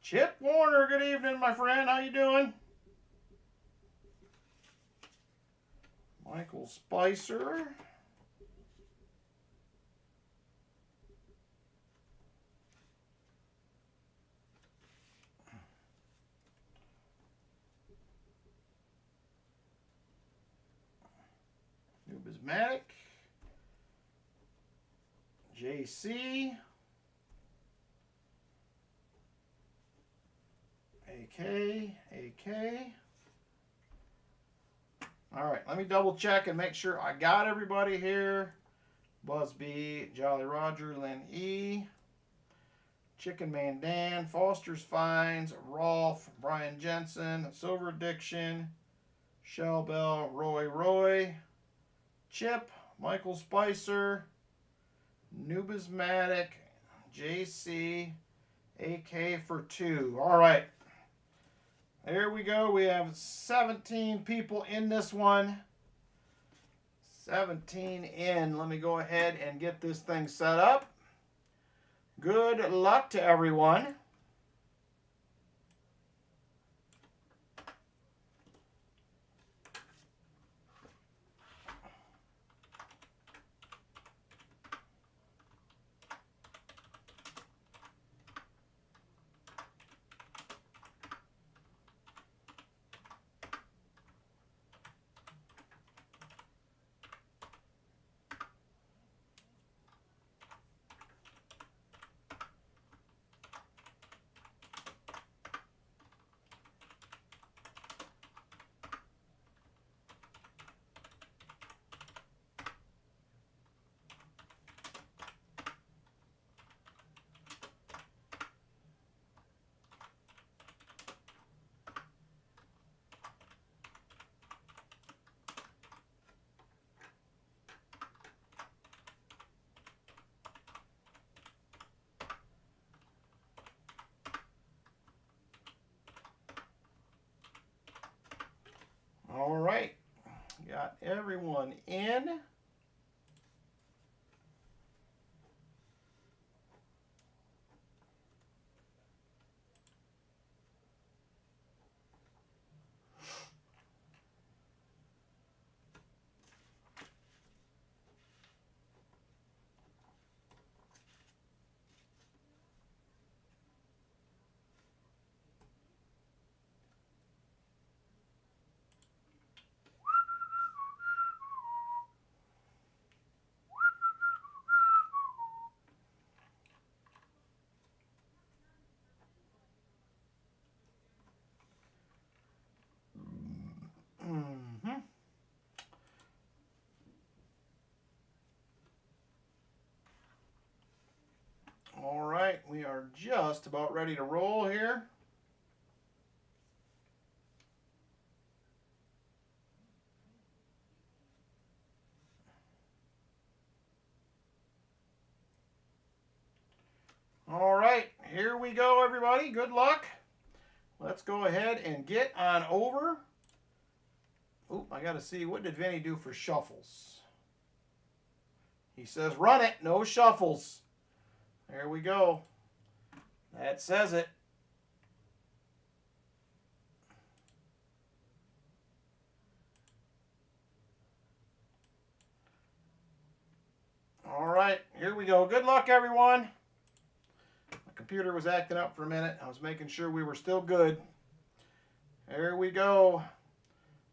Chip Warner, good evening, my friend. How you doing? Michael Spicer. Numismatic. JC. AK. All right, let me double check and make sure I got everybody here. Busby, Jolly Roger, Lynn E. Chicken Man Dan, Foster's Finds, Rolf, Brian Jensen, Silver Addiction, Shellbell, Roy, Chip, Michael Spicer, Numismatic, JC, AK for 2. All right. There we go. We have 17 people in this one. 17 in. Let me go ahead and get this thing set up. Good luck to everyone. All right, got everyone in. All right, we are just about ready to roll here. All right, here we go, everybody. Good luck. Let's go ahead and get on over. Oop, I got to see, what did Vinny do for shuffles? He says run it, no shuffles. There we go. That says it. All right, here we go. Good luck, everyone. My computer was acting up for a minute. I was making sure we were still good. There we go.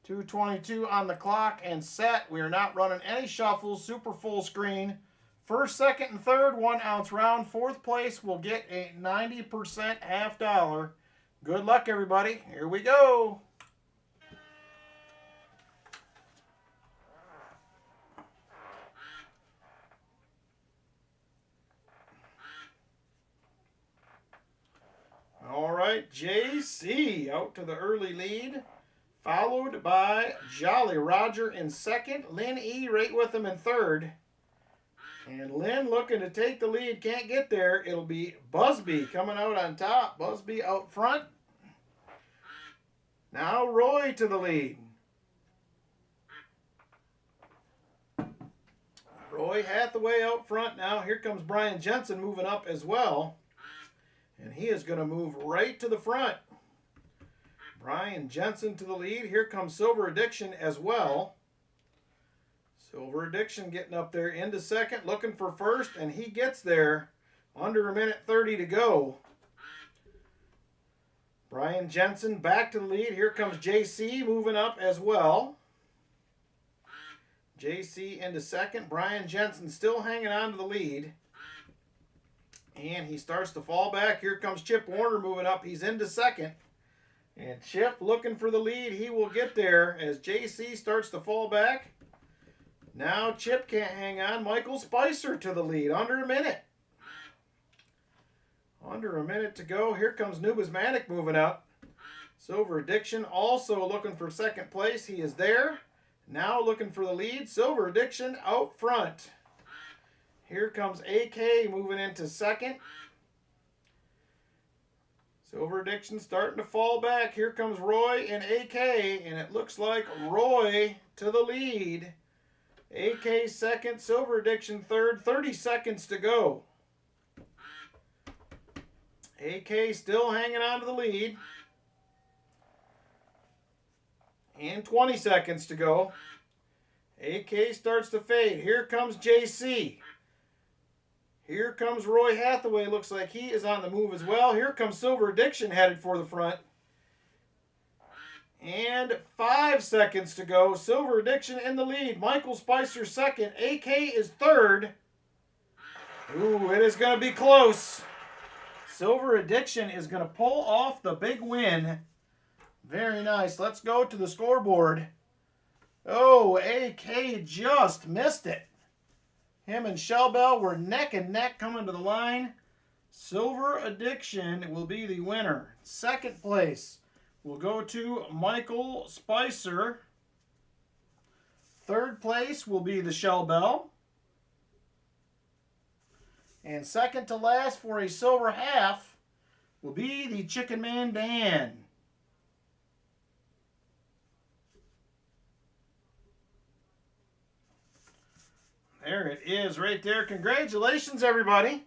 2:22 on the clock and set. We are not running any shuffles. Super full screen. First, second, and third 1 ounce round. Fourth place will get a 90% half dollar. Good luck, everybody. Here we go. All right, JC out to the early lead, followed by Jolly Roger in second. Lynn E right with him in third. And Lynn looking to take the lead, can't get there. It'll be Busby coming out on top. Busby out front. Now Roy to the lead. Roy Hathaway out front now. Here comes Brian Jensen moving up as well. And he is going to move right to the front. Brian Jensen to the lead. Here comes Silver Addiction as well. Silver Addiction getting up there into second, looking for first, and he gets there. Under a minute 30 to go. Brian Jensen back to the lead. Here comes JC moving up as well. JC into second. Brian Jensen still hanging on to the lead. And he starts to fall back. Here comes Chip Warner moving up. He's into second. And Chip looking for the lead. He will get there as JC starts to fall back. Now Chip can't hang on. Michael Spicer to the lead. Under a minute. Under a minute to go. Here comes Numismatic moving up. Silver Addiction also looking for second place. He is there. Now looking for the lead. Silver Addiction out front. Here comes AK moving into second. Silver Addiction starting to fall back. Here comes Roy and AK, and it looks like Roy to the lead. AK second, Silver Addiction third, 30 seconds to go. AK still hanging on to the lead. And 20 seconds to go. AK starts to fade. Here comes JC. Here comes Roy Hathaway. Looks like he is on the move as well. Here comes Silver Addiction headed for the front. And 5 seconds to go. Silver Addiction in the lead. Michael Spicer second. AK is third. Ooh, it is going to be close. Silver Addiction is going to pull off the big win. Very nice. Let's go to the scoreboard. Oh, AK just missed it. Him and Shellbell were neck and neck coming to the line. Silver Addiction will be the winner. Second place will go to Michael Spicer. Third place will be the Shellbell. And second to last for a silver half will be the Chicken Man Dan. There it is right there. Congratulations, everybody.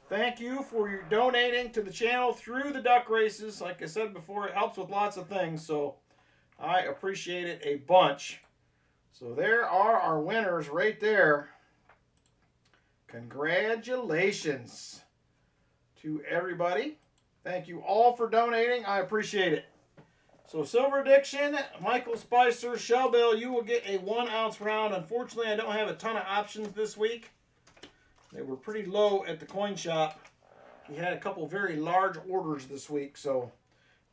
Thank you for your donating to the channel through the duck races. Like I said before, it helps with lots of things, so I appreciate it a bunch. So there are our winners right there. Congratulations to everybody. Thank you all for donating. I appreciate it. So Silver Addiction, Michael Spicer, Shellbell, you will get a 1 ounce round. Unfortunately, I don't have a ton of options this week. They were pretty low at the coin shop. He had a couple very large orders this week, so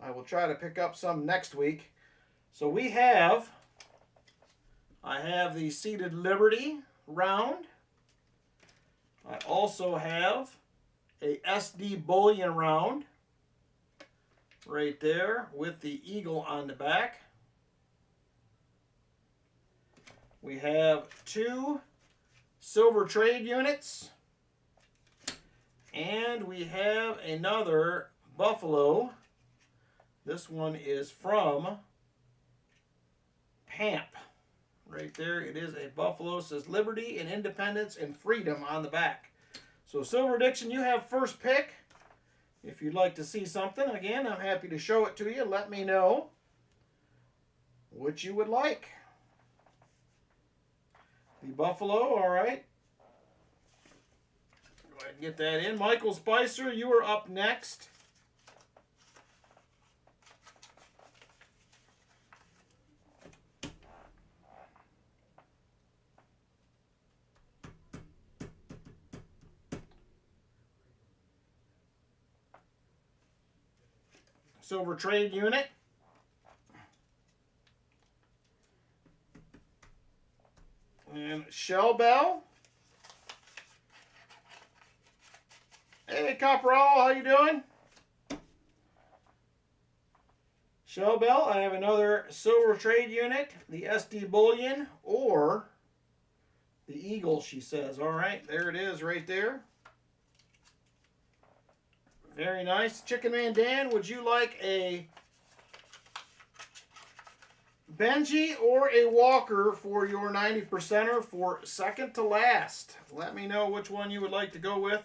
I will try to pick up some next week. So I have the Seated Liberty round. I also have a SD Bullion round. Right there with the eagle on the back. We have 2 silver trade units. And we have another Buffalo. This one is from PAMP. Right there it is a Buffalo. It says Liberty and Independence and Freedom on the back. So Silver Addiction, you have first pick. If you'd like to see something, again, I'm happy to show it to you. Let me know what you would like. The Buffalo, all right. Go ahead and get that in. Michael Spicer, you are up next. Silver trade unit. And Shellbell. Hey, Copperall, how you doing? Shellbell, I have another silver trade unit, the SD Bullion, or the Eagle, she says. All right, there it is right there. Very nice. Chicken Man Dan, would you like a Benji or a Walker for your 90%er for second to last? Let me know which one you would like to go with.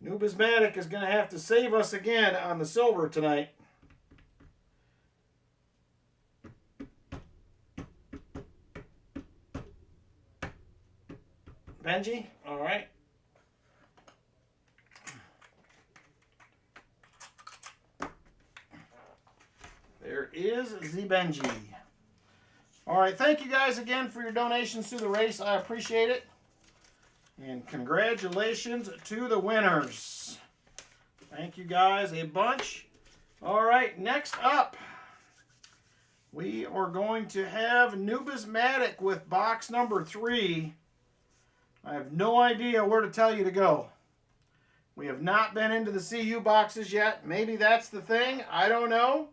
Numismatic is going to have to save us again on the silver tonight. Benji, all right. There is the Benji. All right, thank you guys again for your donations to the race. I appreciate it. And congratulations to the winners. Thank you guys a bunch. All right, next up, we are going to have Numismatic with box number 3. I have no idea where to tell you to go. We have not been into the CU boxes yet. Maybe that's the thing. I don't know.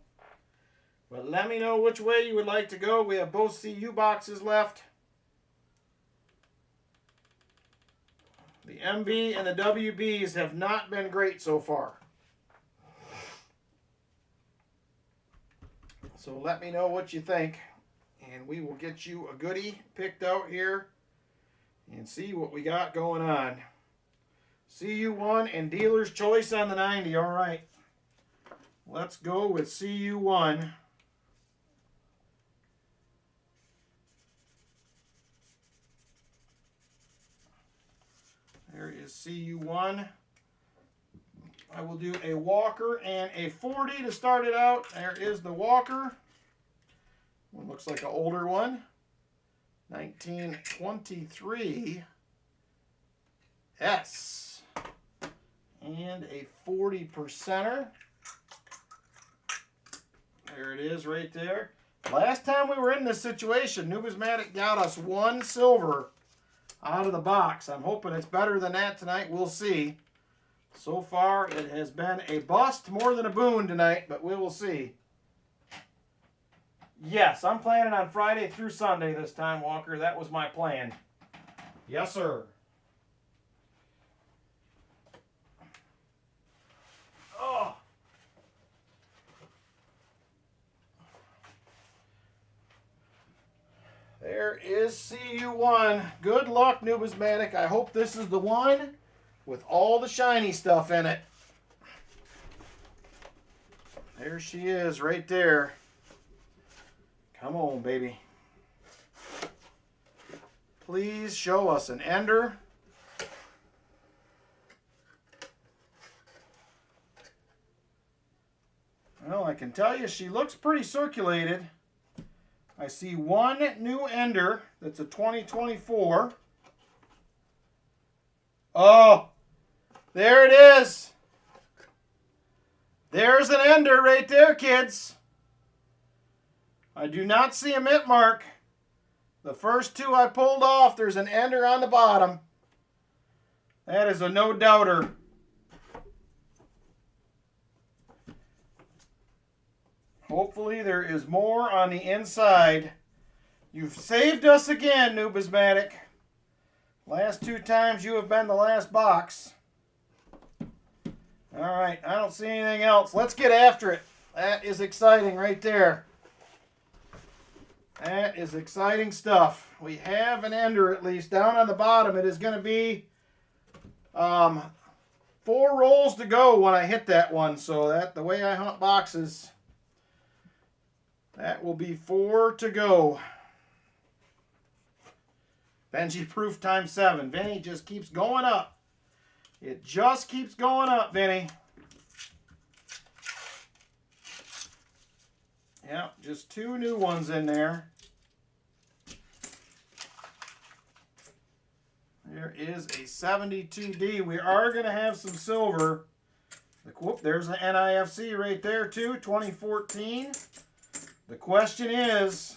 But let me know which way you would like to go. We have both CU boxes left. The MB and the WBs have not been great so far. So let me know what you think, and we will get you a goodie picked out here and see what we got going on. CU1 and dealer's choice on the 90. All right. Let's go with CU1. There is CU1. I will do a Walker and a 40 to start it out. There is the Walker. One looks like an older one. 1923 S. And a 40%er. There it is right there. Last time we were in this situation, Numismatic got us one silver out of the box. I'm hoping it's better than that tonight. We'll see. So far, it has been a bust more than a boon tonight, but we will see. Yes, I'm planning on Friday through Sunday this time, Walker. That was my plan. Yes, sir. Oh. There is CU1. Good luck, Numismatic. I hope this is the one with all the shiny stuff in it. There she is right there. Come on, baby. Please show us an ender. Well, I can tell you she looks pretty circulated. I see one new ender that's a 2024. Oh, there it is. There's an ender right there, kids. I do not see a mint mark. The first two I pulled off, there's an ender on the bottom. That is a no-doubter. Hopefully there is more on the inside. You've saved us again, Numismatic. Last two times you have been the last box. All right, I don't see anything else. Let's get after it. That is exciting right there. That is exciting stuff. We have an ender at least. Down on the bottom, it is going to be 4 rolls to go when I hit that one. So that the way I hunt boxes, that will be 4 to go. Benji proof times 7. Vinny just keeps going up. It just keeps going up, Vinny. Yeah, just 2 new ones in there. There is a 72D. We are going to have some silver. Whoop, there's an NIFC right there too, 2014. The question is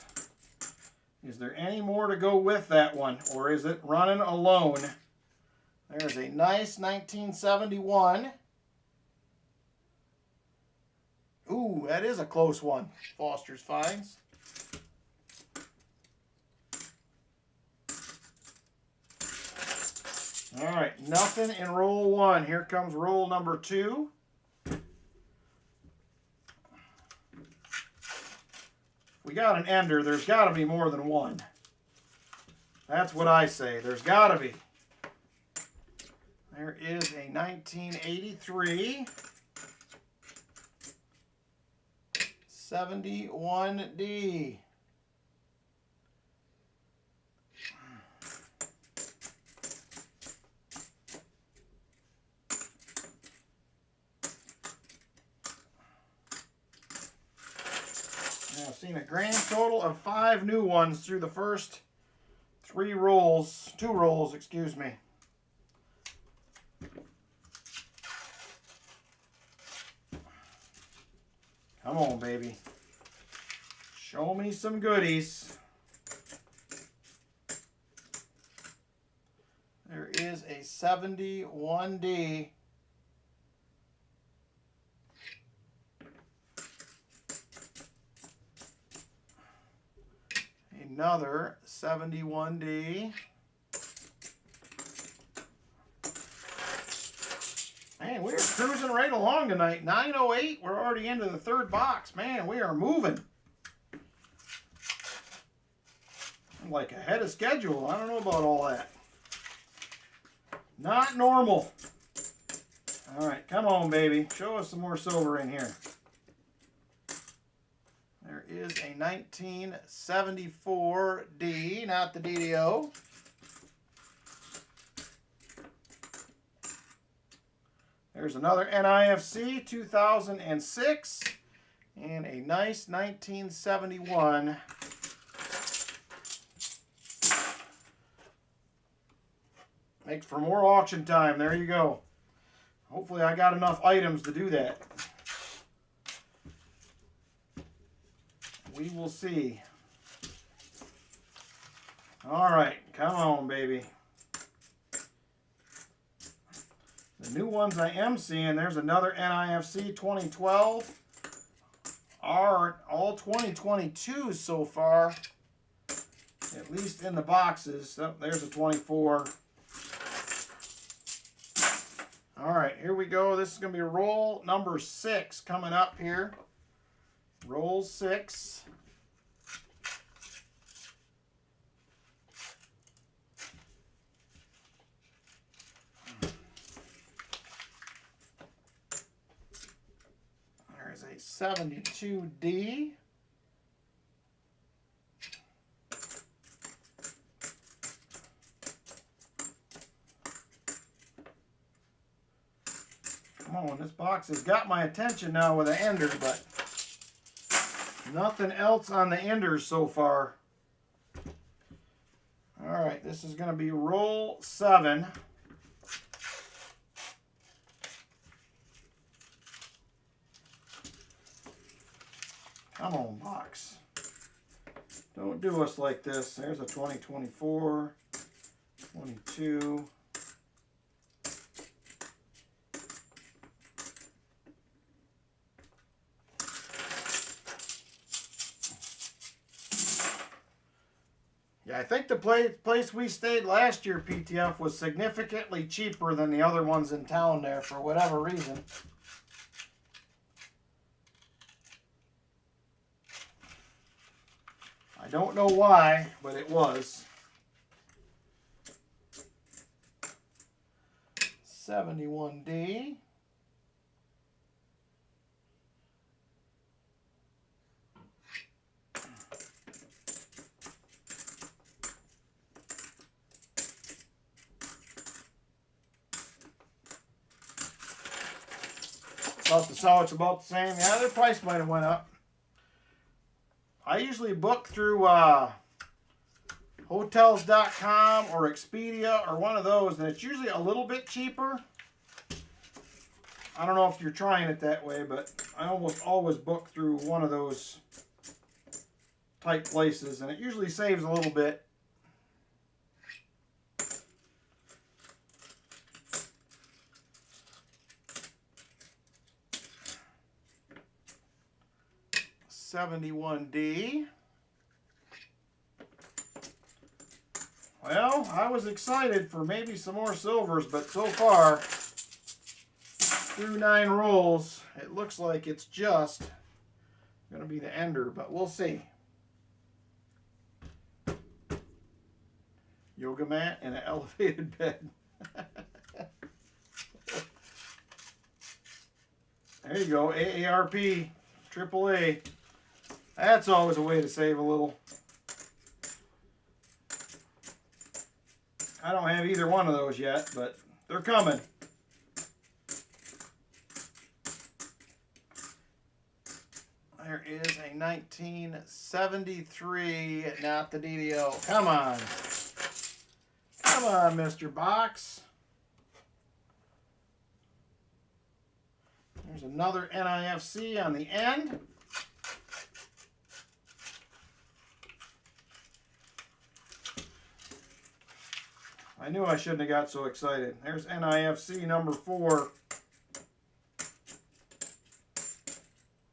there any more to go with that one, or is it running alone? There's a nice 1971. Ooh, that is a close one. Foster's Finds. All right, nothing in roll 1. Here comes roll number 2. We got an ender. There's got to be more than one. That's what I say. There's got to be. There is a 1983 71D. I've seen a grand total of 5 new ones through the first 2 rolls, excuse me. Come on, baby. Show me some goodies. There is a 71D. Another 71D. Man, we are cruising right along tonight. 908. We're already into the 3rd box. Man, we are moving. I'm like ahead of schedule. I don't know about all that. Not normal. All right, come on, baby. Show us some more silver in here. There is a 1974D, not the DDO. There's another NIFC 2006 and a nice 1971. Makes for more auction time. There you go. Hopefully I got enough items to do that. We will see. All right, come on, baby. The new ones I am seeing, there's another NIFC 2012. Are all 2022s so far, at least in the boxes. Oh, there's a 24. All right, here we go. This is going to be roll number 6 coming up here. Roll 6. There's a 72D. Come on, this box has got my attention now with an ender, but nothing else on the enders so far. All right, this is going to be roll 7. Come on, box. Don't do us like this. There's a 2024, 22. Yeah, I think the place we stayed last year, PTF, was significantly cheaper than the other ones in town there for whatever reason. I don't know why, but it was. 71D. About the saw, it's about the same. Yeah, their price might have went up. I usually book through hotels.com or Expedia or one of those, and it's usually a little bit cheaper. I don't know if you're trying it that way, but I almost always book through one of those type places, and it usually saves a little bit. $71D. Well, I was excited for maybe some more silvers, but so far, through 9 rolls, it looks like it's just going to be the ender, but we'll see. Yoga mat and an elevated bed. There you go, AARP, AAA. That's always a way to save a little. I don't have either one of those yet, but they're coming. There is a 1973, not the DDO. Come on. Come on, Mr. Box. There's another NIFC on the end. I knew I shouldn't have got so excited. There's NIFC number 4.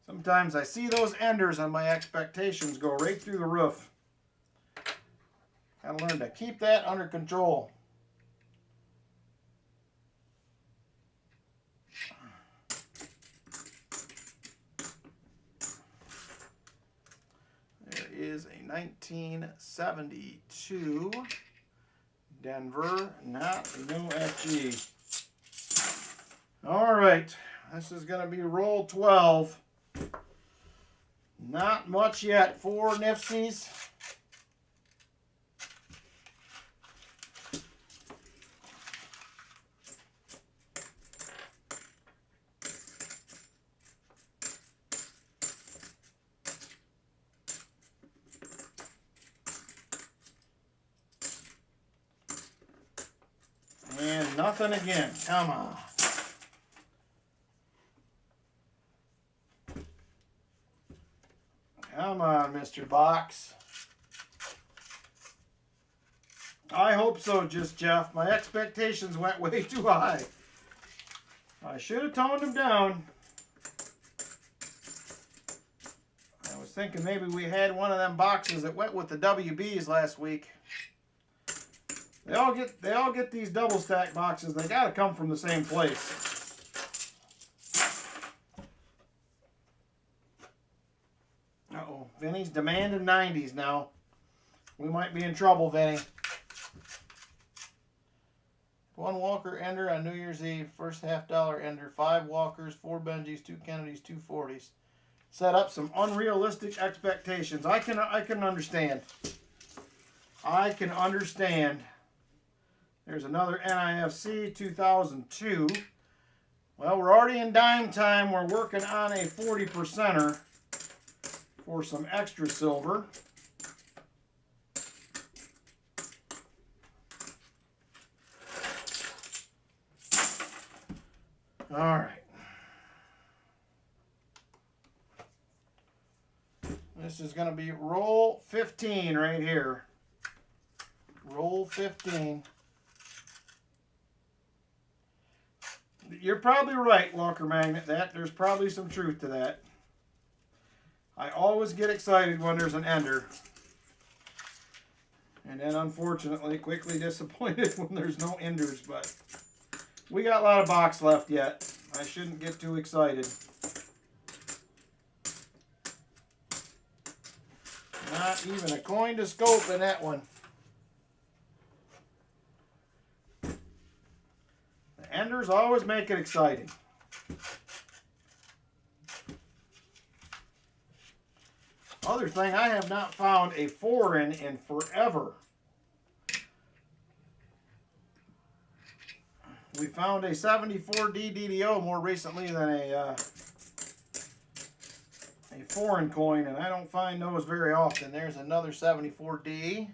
Sometimes I see those enders and my expectations go right through the roof. Gotta learn to keep that under control. There is a 1972 Denver, not no FG. All right, this is going to be roll 12. Not much yet. 4 Nifsies. And nothing again. Come on. Come on, Mr. Box. I hope so, just Jeff. My expectations went way too high. I should have toned them down. I was thinking maybe we had one of them boxes that went with the WBs last week. They all get these double stack boxes. They got to come from the same place. Uh-oh, Vinny's demanding 90s now. We might be in trouble, Vinny. 1 Walker Ender on New Year's Eve. First $half Ender. 5 Walkers, 4 Benjis, 2 Kennedys, 2 40s. Set up some unrealistic expectations. I can understand. I can understand. There's another NIFC 2002. Well, we're already in dime time. We're working on a 40%er for some extra silver. All right. This is going to be roll 15 right here. Roll 15. You're probably right, Walker Magnet. There's probably some truth to that. I always get excited when there's an ender. And then, unfortunately, quickly disappointed when there's no enders. But we got a lot of box left yet. I shouldn't get too excited. Not even a coin to scope in that one. The enders always make it exciting. Other thing, I have not found a foreign in forever. We found a 74D DDO more recently than a foreign coin, and I don't find those very often. There's another 74D.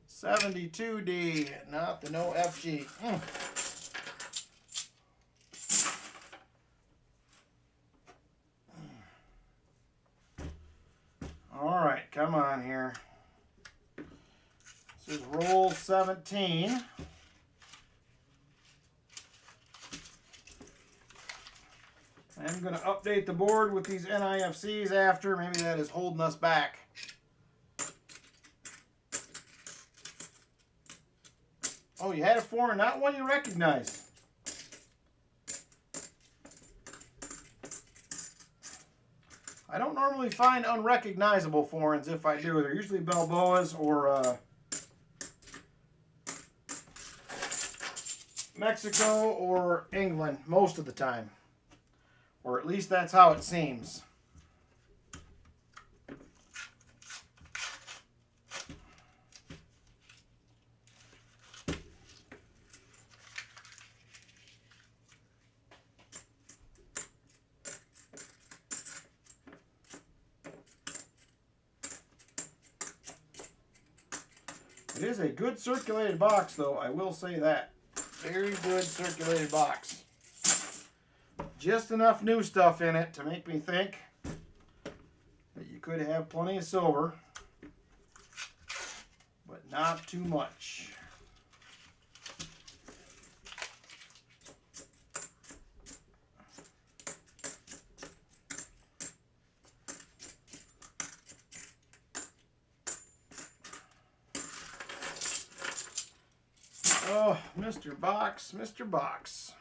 $72D, not the no FG. All right, come on here. This is roll 17. I'm going to update the board with these NIFCs after. Maybe that is holding us back. Oh, you had a foreign, not one you recognize. I don't normally find unrecognizable foreigns. If I do, they're usually Balboas or Mexico or England most of the time. Or at least that's how it seems. It is a good circulated box, though, I will say that. Very good circulated box. Just enough new stuff in it to make me think that you could have plenty of silver, but not too much. Oh, Mr. Box, Mr. Box.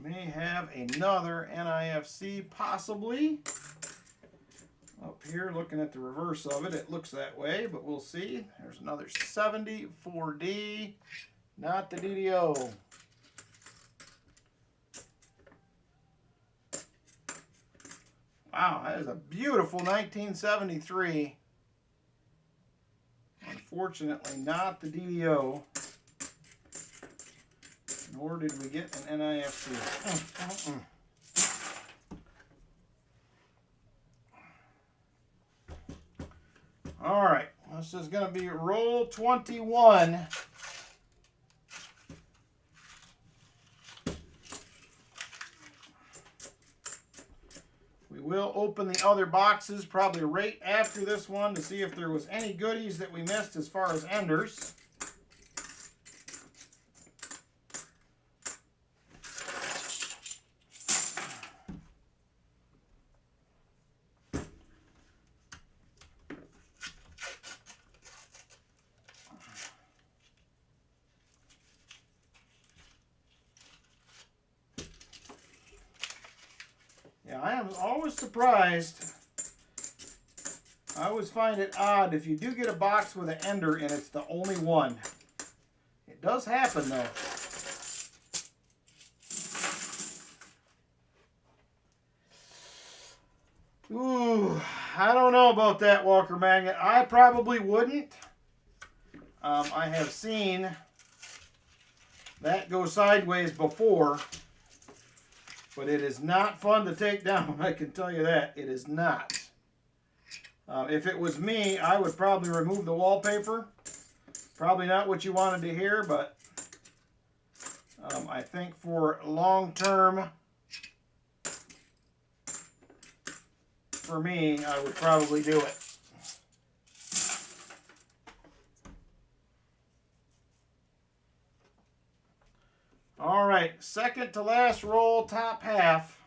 May have another NIFC possibly. Up here, looking at the reverse of it, it looks that way, but we'll see. There's another 74D, not the DDO. Wow, that is a beautiful 1973. Unfortunately, not the DDO. Nor did we get an NIFC. All right, this is going to be roll 21. We will open the other boxes probably right after this one to see if there was any goodies that we missed as far as enders. Yeah, I am always surprised. I always find it odd if you do get a box with an ender and it's the only one. It does happen though. Ooh, I don't know about that, Walker Magnet. I probably wouldn't. I have seen that go sideways before. But it is not fun to take down, I can tell you that. It is not. If it was me, I would probably remove the wallpaper. Probably not what you wanted to hear, but I think for long term, for me, I would probably do it. All right, second to last roll, top half.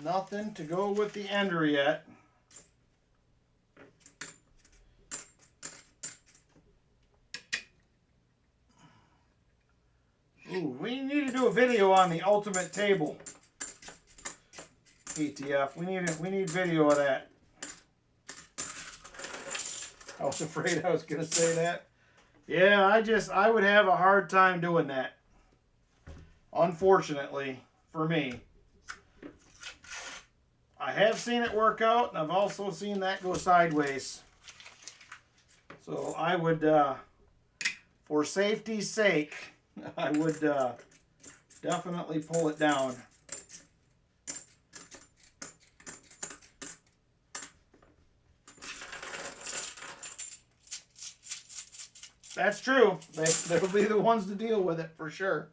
Nothing to go with the ender yet. Ooh, we need to do a video on the ultimate table. ETF. We need video of that. I was afraid I was going to say that. Yeah, I would have a hard time doing that. Unfortunately, for me. I have seen it work out, and I've also seen that go sideways. So I would, for safety's sake, I would definitely pull it down. That's true. They'll be the ones to deal with it for sure.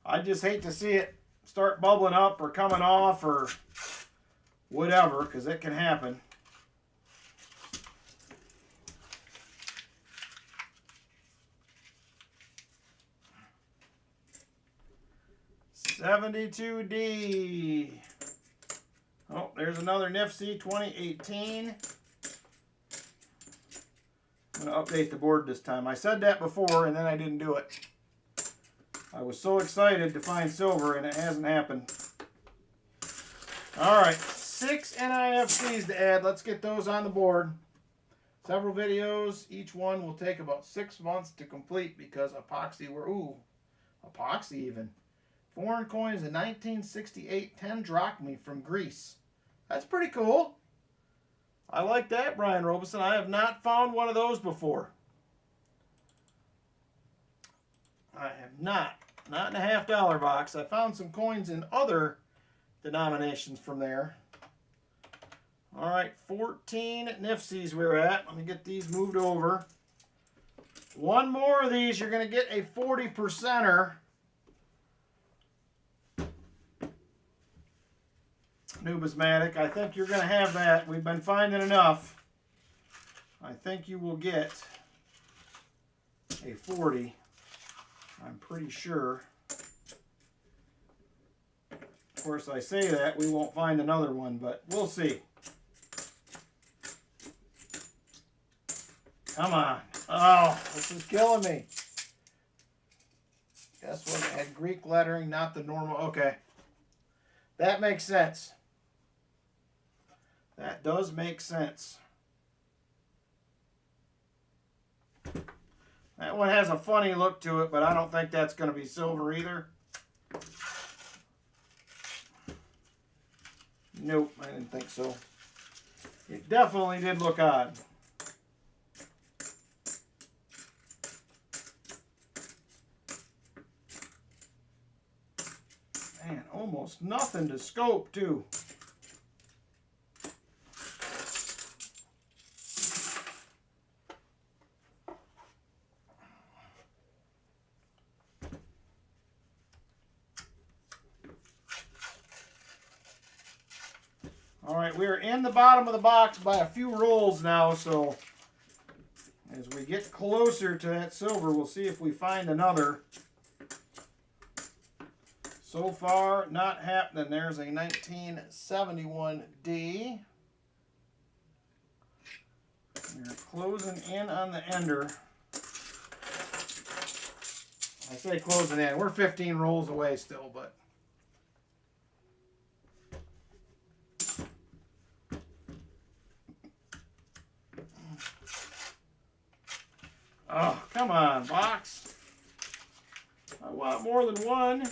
I just hate to see it start bubbling up or coming off or whatever, because it can happen. $72D. Oh, there's another NIFC 2018. I'm going to update the board this time. I said that before and then I didn't do it. I was so excited to find silver and it hasn't happened. Alright, 6 NIFCs to add. Let's get those on the board. Several videos. Each one will take about 6 months to complete because epoxy epoxy even. Foreign coins in 1968, 10 drachmae from Greece. That's pretty cool. I like that, Brian Robeson. I have not found one of those before. I have not. Not in a $50 box. I found some coins in other denominations from there. All right, 14 NIFCs we're at. Let me get these moved over. One more of these, you're going to get a 40%er. Numismatic. I think you're going to have that. We've been finding enough. I think you will get a 40. I'm pretty sure. Of course, I say that. We won't find another one, but we'll see. Come on. Oh, this is killing me. Guess what? It had Greek lettering, not the normal. Okay. That makes sense. That does make sense. That one has a funny look to it, but I don't think that's going to be silver either. Nope, I didn't think so. It definitely did look odd. Man, almost nothing to scope, too. All right, we're in the bottom of the box by a few rolls now, so as we get closer to that silver, we'll see if we find another. So far, not happening. There's a 1971D. We're closing in on the ender. I say closing in. We're 15 rolls away still, but... Oh, come on, box. I want more than one.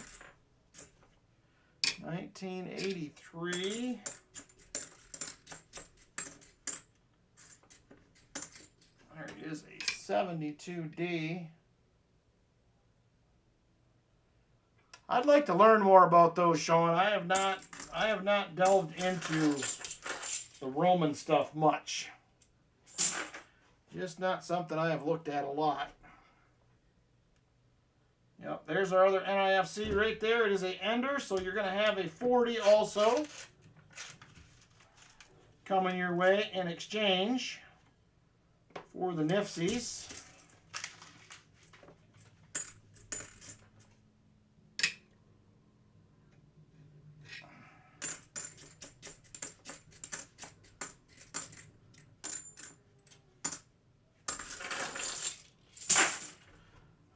1983. There is a 72D. I'd like to learn more about those, Sean. I have not delved into the Roman stuff much. Just not something I have looked at a lot. Yep, there's our other NIFC right there. It is a ender, so you're going to have a 40 also coming your way in exchange for the Nifsies.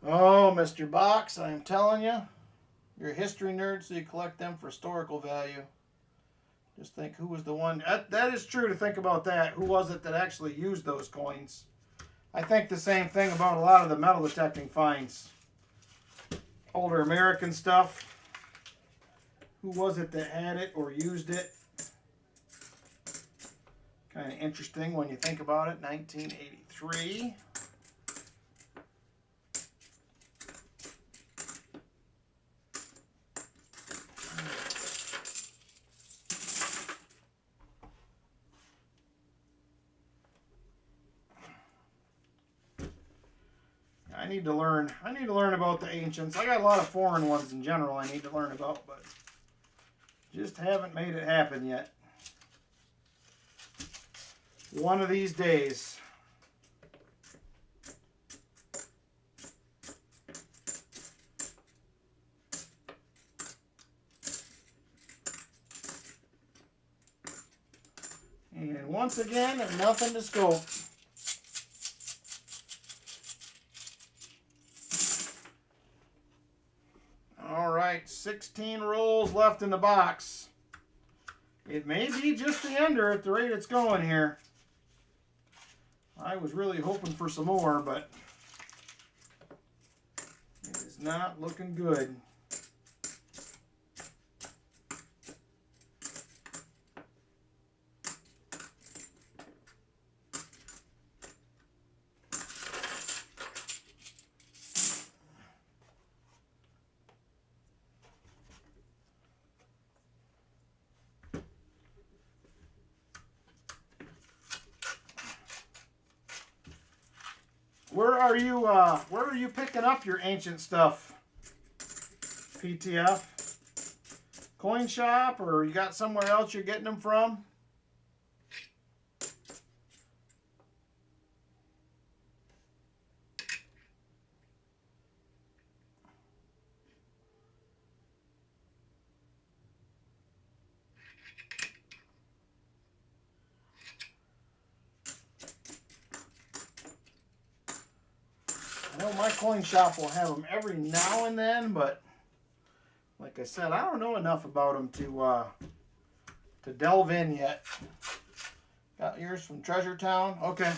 Oh, Mr. Box, I am telling you, you're a history nerd, so you collect them for historical value. Just think, who was the one? That is true to think about that. Who was it that actually used those coins? I think the same thing about a lot of the metal detecting finds. Older American stuff. Who was it that had it or used it? Kind of interesting when you think about it. 1983. I need to learn about the ancients. I got a lot of foreign ones in general I need to learn about, but just haven't made it happen yet. One of these days. And once again, nothing to scope. All right, 16 rolls left in the box. It may be just the ender at the rate it's going here. I was really hoping for some more, but it is not looking good. Where are you picking up your ancient stuff? PTF? Coin shop, or you got somewhere else you're getting them from? I know my coin shop will have them every now and then, but like I said, I don't know enough about them to delve in yet. Got yours from Treasure Town? Okay.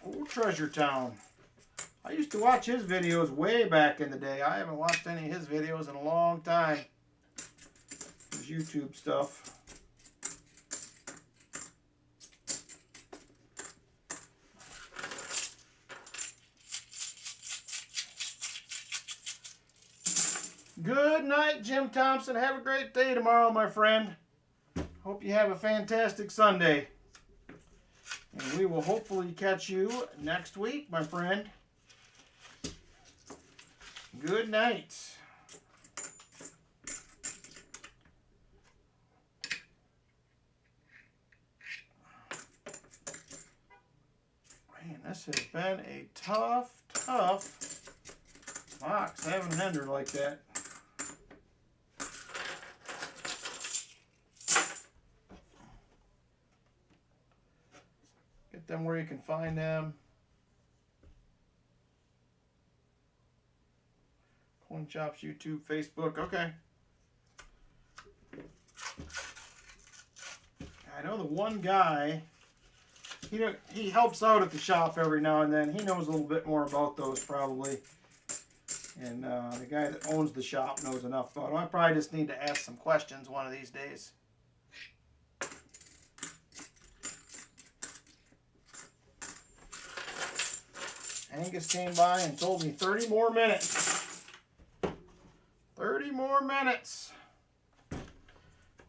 Oh, Treasure Town. I used to watch his videos way back in the day. I haven't watched any of his videos in a long time. His YouTube stuff. Good night, Jim Thompson. Have a great day tomorrow, my friend. Hope you have a fantastic Sunday. And we will hopefully catch you next week, my friend. Good night. Man, this has been a tough box having an ender like that. Get them where you can find them. Coin Shops, YouTube, Facebook. Okay. I know the one guy, he helps out at the shop every now and then. He knows a little bit more about those probably. And the guy that owns the shop knows enough about them. I probably just need to ask some questions one of these days. Angus came by and told me 30 more minutes. 30 more minutes.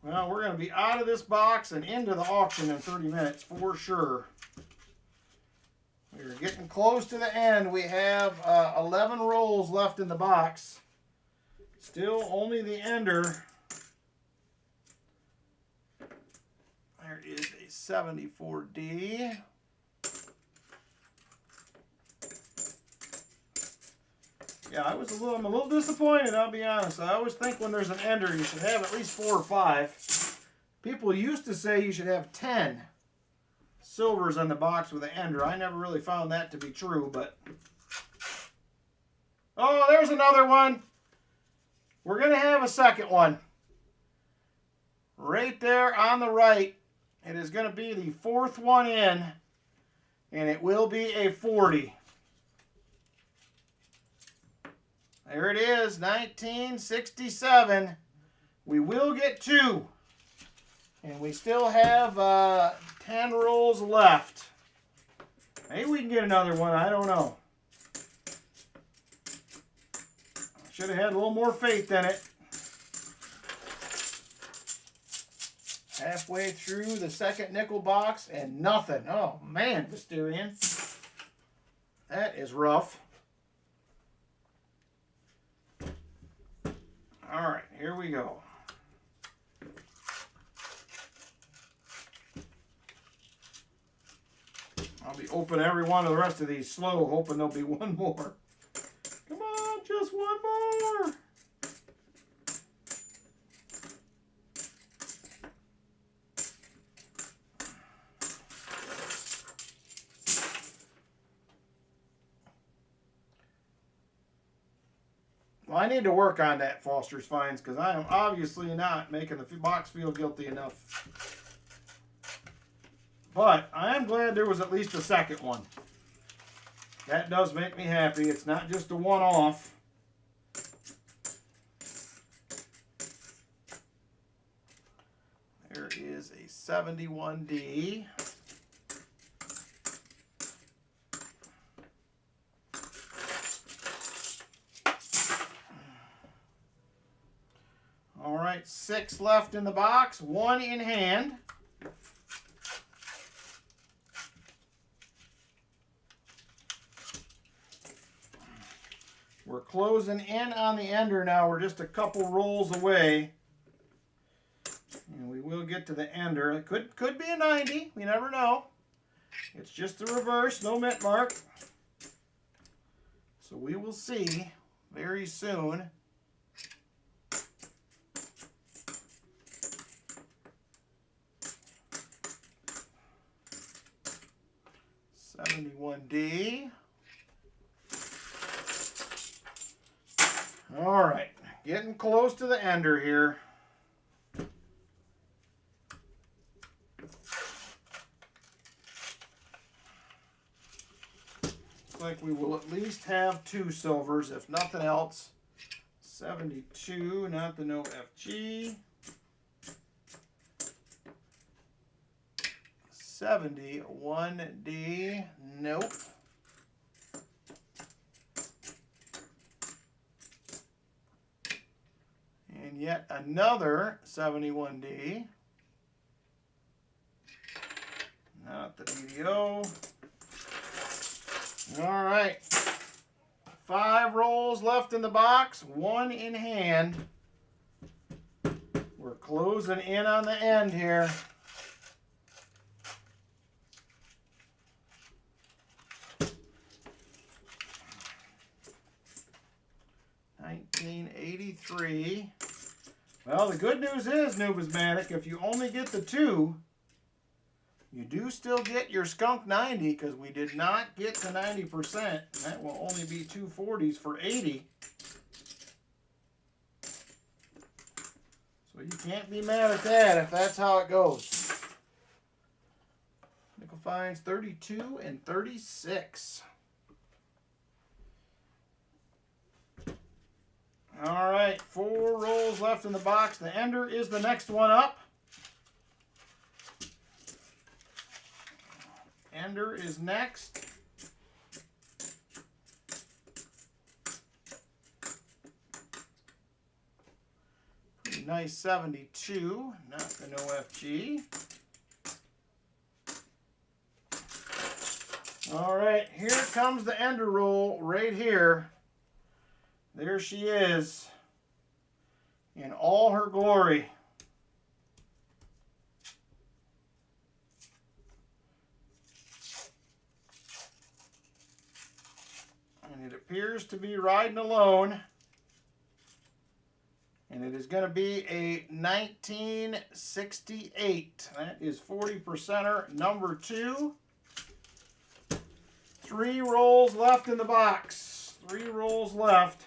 Well, we're going to be out of this box and into the auction in 30 minutes for sure. We're getting close to the end. We have 11 rolls left in the box. Still only the ender. There is a 74D. Yeah, I'm a little disappointed, I'll be honest. I always think when there's an ender, you should have at least 4 or 5. People used to say you should have 10 silvers on the box with an ender. I never really found that to be true, but... Oh, there's another one. We're going to have a second one. Right there on the right. It is going to be the 4th one in, and it will be a 40. There it is, 1967. We will get 2. And we still have 10 rolls left. Maybe we can get another one, I don't know. Should have had a little more faith in it. Halfway through the second nickel box and nothing. Oh man, Visterian. That is rough. All right, here we go. I'll be opening every one of the rest of these slow, hoping there'll be one more. Come on, just one more. Well, I need to work on that, Foster's Finds, because I am obviously not making the box feel guilty enough. But I am glad there was at least a second one. That does make me happy. It's not just a one-off. There is a 71D. All right, 6 left in the box, 1 in hand. We're closing in on the ender now. We're just a couple rolls away. And we will get to the ender. It could be a 90. We never know. It's just the reverse, no mint mark. So we will see very soon. 71D. All right, getting close to the ender here. Looks like we will at least have 2 silvers, if nothing else. 72, not the no FG. 71D, nope. And yet another 71D. Not the DDO. All right. 5 rolls left in the box, 1 in hand. We're closing in on the end here. $19.83. Well, the good news is, Numismatic, if you only get the 2, you do still get your skunk 90 because we did not get to 90%. That will only be 2 40s for 80. So you can't be mad at that if that's how it goes. Nickel finds 32 and 36. All right, 4 rolls left in the box. The ender is the next one up. Ender is next. Pretty nice 72, not the no FG. All right, here comes the ender roll right here. There she is in all her glory. And it appears to be riding alone. And it is going to be a 1968. That is 40%er number 2. 3 rolls left in the box. 3 rolls left.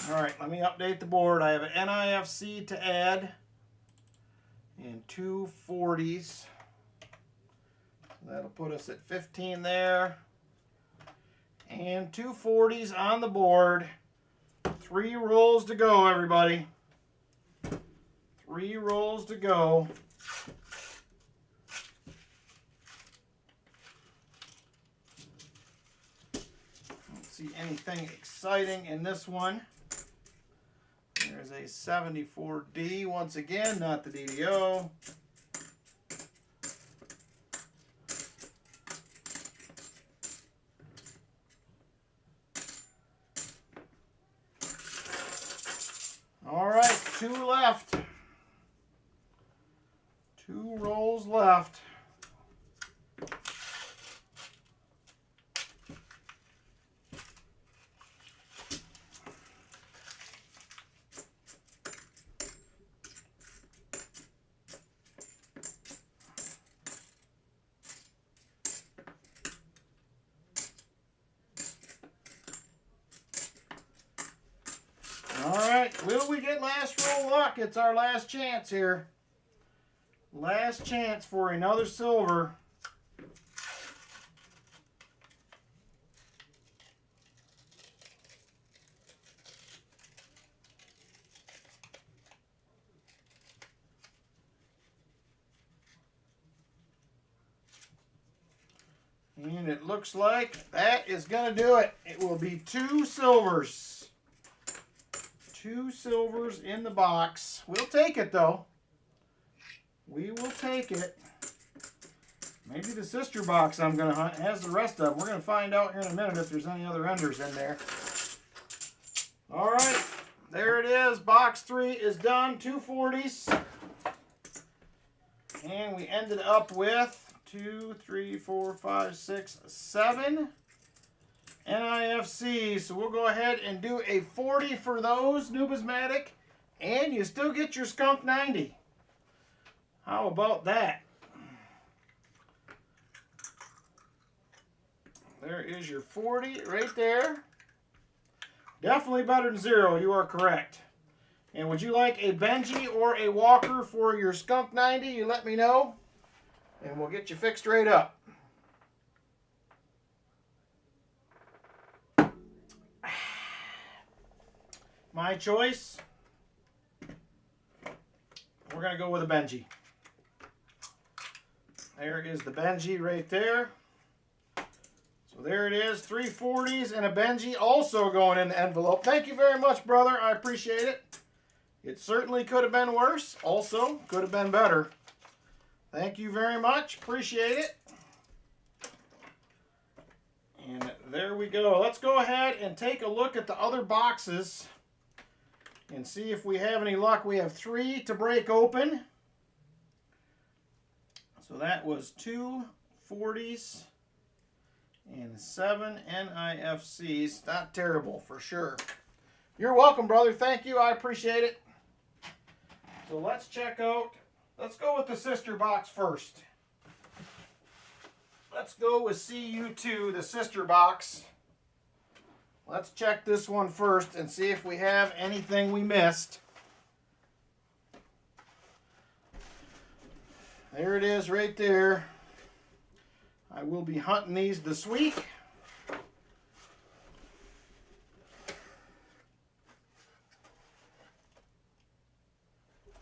All right, let me update the board. I have an NIFC to add and 2 40s. That'll put us at 15 there. And 2 40s on the board. 3 rolls to go, everybody. 3 rolls to go. Don't see anything exciting in this one. There's a 74D once again, not the DDO. All right, 2 left. 2 rolls left. Alright, will we get last roll luck? It's our last chance here. Last chance for another silver. And it looks like that is going to do it. It will be 2 silvers. 2 silvers in the box. We'll take it though. We will take it. Maybe the sister box I'm going to hunt has the rest of them. We're going to find out here in a minute if there's any other enders in there. All right, there it is. Box 3 is done. 2 40s. And we ended up with 2, 3, 4, 5, 6, 7. NIFC. So we'll go ahead and do a 40 for those, numismatic, and you still get your skunk 90. How about that? There is your 40 right there. Definitely better than 0, you are correct. And would you like a Benji or a Walker for your skunk 90? You let me know, and we'll get you fixed right up. My choice, we're going to go with a Benji. There is the Benji right there. So there it is, 3 40s and a Benji also going in the envelope. Thank you very much, brother. I appreciate it. It certainly could have been worse. Also, could have been better. Thank you very much. Appreciate it. And there we go. Let's go ahead and take a look at the other boxes and see if we have any luck. We have 3 to break open. So that was 2 40s and 7 NIFCs. Not terrible for sure. You're welcome, brother. Thank you. I appreciate it. So let's check out. Let's go with the sister box first. Let's go with CU2, the sister box. Let's check this one first and see if we have anything we missed. There it is right there. I will be hunting these this week.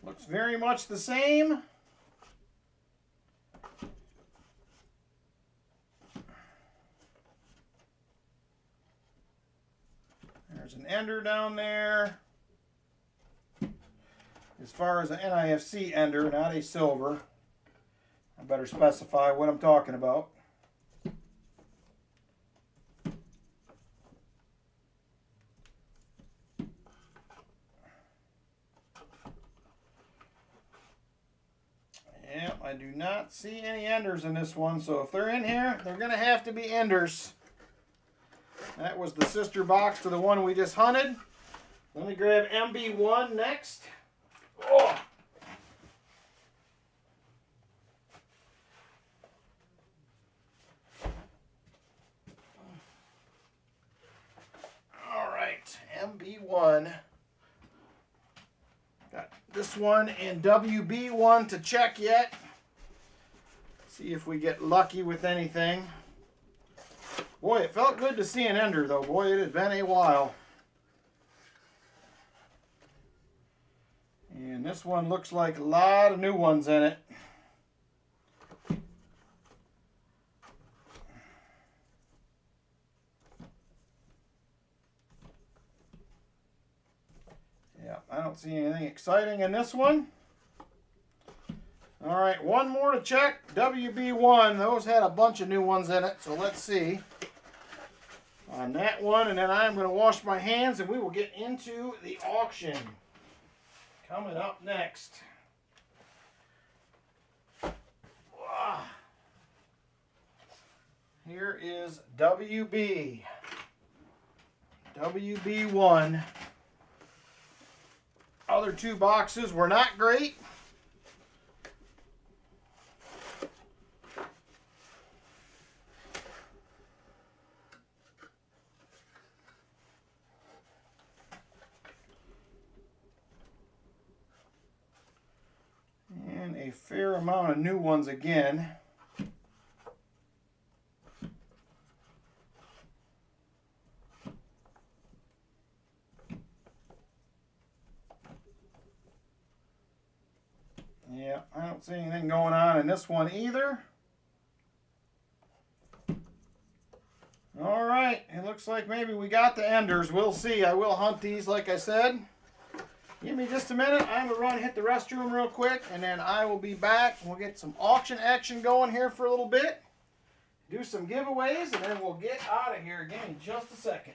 Looks very much the same. There's an ender down there. As far as an NIFC ender, not a silver. I better specify what I'm talking about. Yeah, I do not see any enders in this one, so if they're in here, they're going to have to be enders. That was the sister box to the one we just hunted. Let me grab MB1 next. Oh. All right, MB1. Got this one and WB1 to check yet. See if we get lucky with anything. Boy, it felt good to see an ender, though. Boy, it had been a while. And this one looks like a lot of new ones in it. Yeah, I don't see anything exciting in this one. All right, one more to check. WB1, those had a bunch of new ones in it, so let's see on that one, and then I'm going to wash my hands and we will get into the auction. Coming up next. Here is WB. WB1. Other 2 boxes were not great. And a fair amount of new ones again. Yeah, I don't see anything going on in this one either. All right, it looks like maybe we got the enders. We'll see. I will hunt these like I said. Give me just a minute. I'm going to run hit the restroom real quick, and then I will be back. We'll get some auction action going here for a little bit. Do some giveaways, and then we'll get out of here. Give me just a second.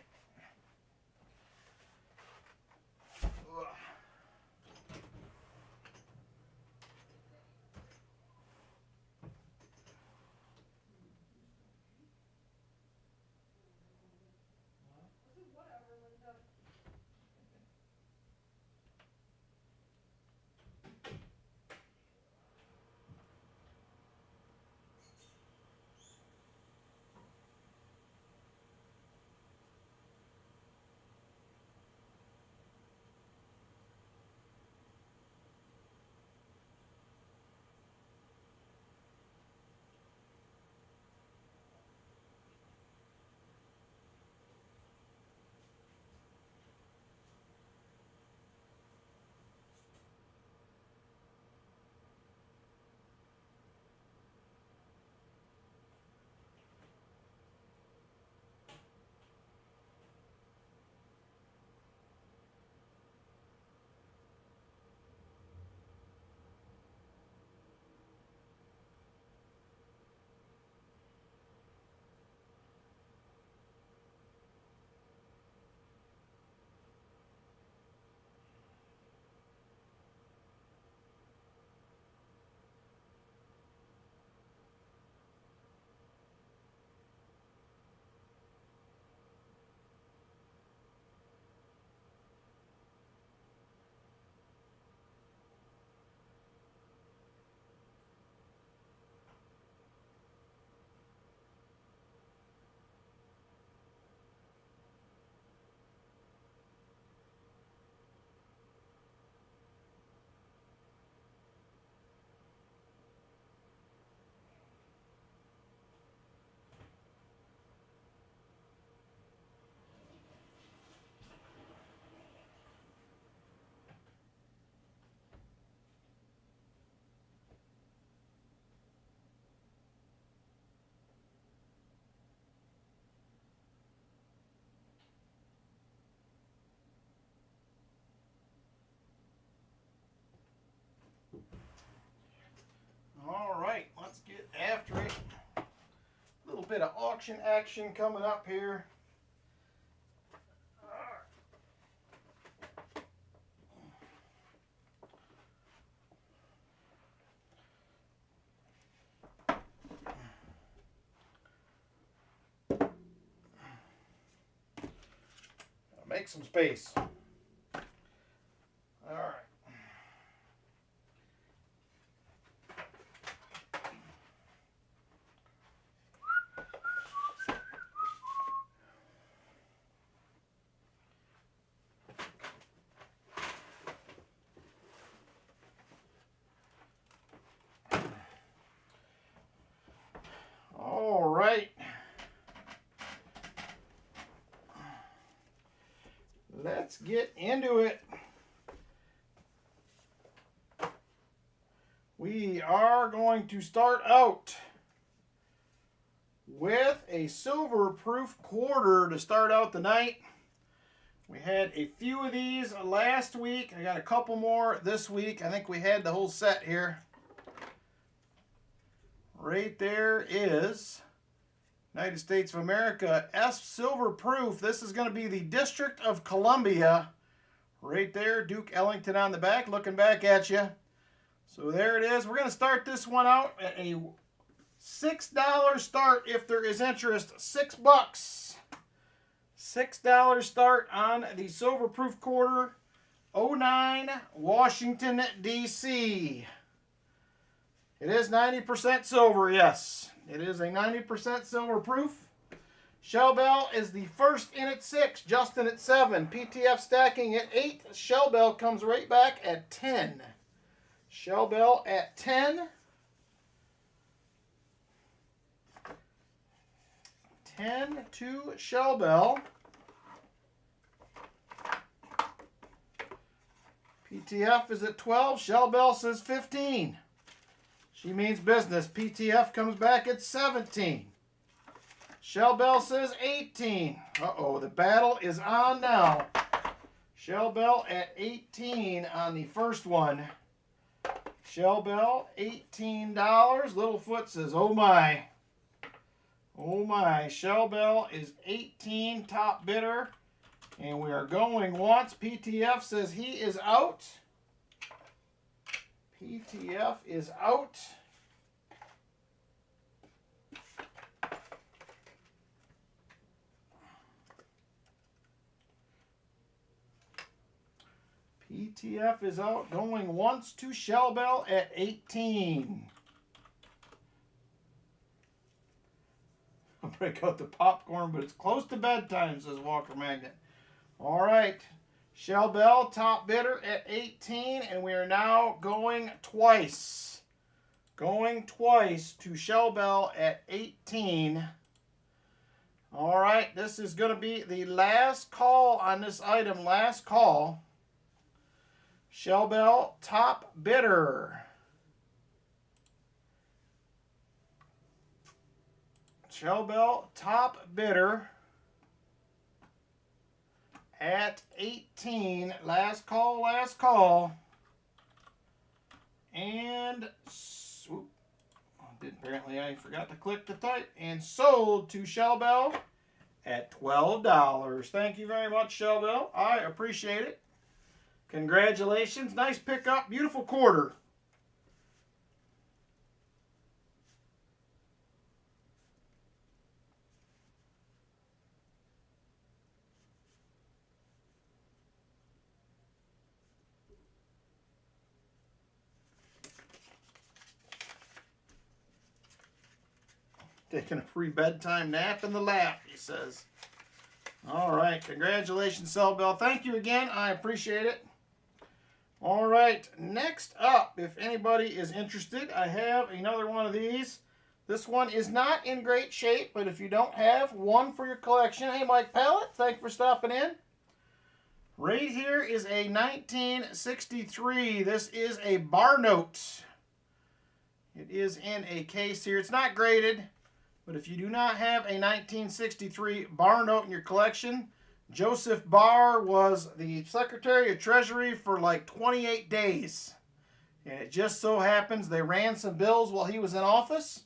bit of auction action coming up here. Make some space. All right. All right. Let's get into it. We are going to start out with a silver proof quarter to start out the night. We had a few of these last week. I got a couple more this week. I think we had the whole set here. Right there is United States of America S silver proof. This is going to be the District of Columbia. Right there, Duke Ellington on the back, looking back at you. So there it is. We're going to start this one out at a $6 start if there is interest. $6. $6 start on the silver proof quarter. 09 Washington, D.C. It is 90% silver, yes. It is a 90% silver proof. Shell bell is the first in at 6, Justin at 7, PTF stacking at 8. Shell bell comes right back at 10. Shell bell at 10. 10 to shell bell. PTF is at 12. Shell bell says 15. She means business. PTF comes back at 17. Shell bell says 18. Uh-oh, the battle is on now. Shell bell at 18 on the first one. Shell bell, $18. Littlefoot says, oh my. Oh my. Shell bell is 18, top bidder. And we are going once. PTF says he is out. PTF is out. PTF is out, going once to shell bell at 18. I'll break out the popcorn, but it's close to bedtime, says Walker Magnet. All right. Shell bell, top bidder at 18, and we are now going twice. Going twice to shell bell at 18. All right, this is going to be the last call on this item, last call. Shell bell, top bidder. Shell bell, top bidder at 18. Last call, last call. And apparently I forgot to click the type. And sold to Shell bell at $12. Thank you very much, Shell bell. I appreciate it. Congratulations. Nice pickup. Beautiful quarter. Taking a free bedtime nap in the lap, he says. All right. Congratulations, Shell bell. Thank you again. I appreciate it. All right, next up, if anybody is interested, I have another one of these. This one is not in great shape, but if you don't have one for your collection, hey, Mike Pallett, thank you for stopping in. Right here is a 1963. This is a bar note. It is in a case here. It's not graded, but if you do not have a 1963 bar note in your collection, Joseph Barr was the Secretary of Treasury for like 28 days. And it just so happens they ran some bills while he was in office.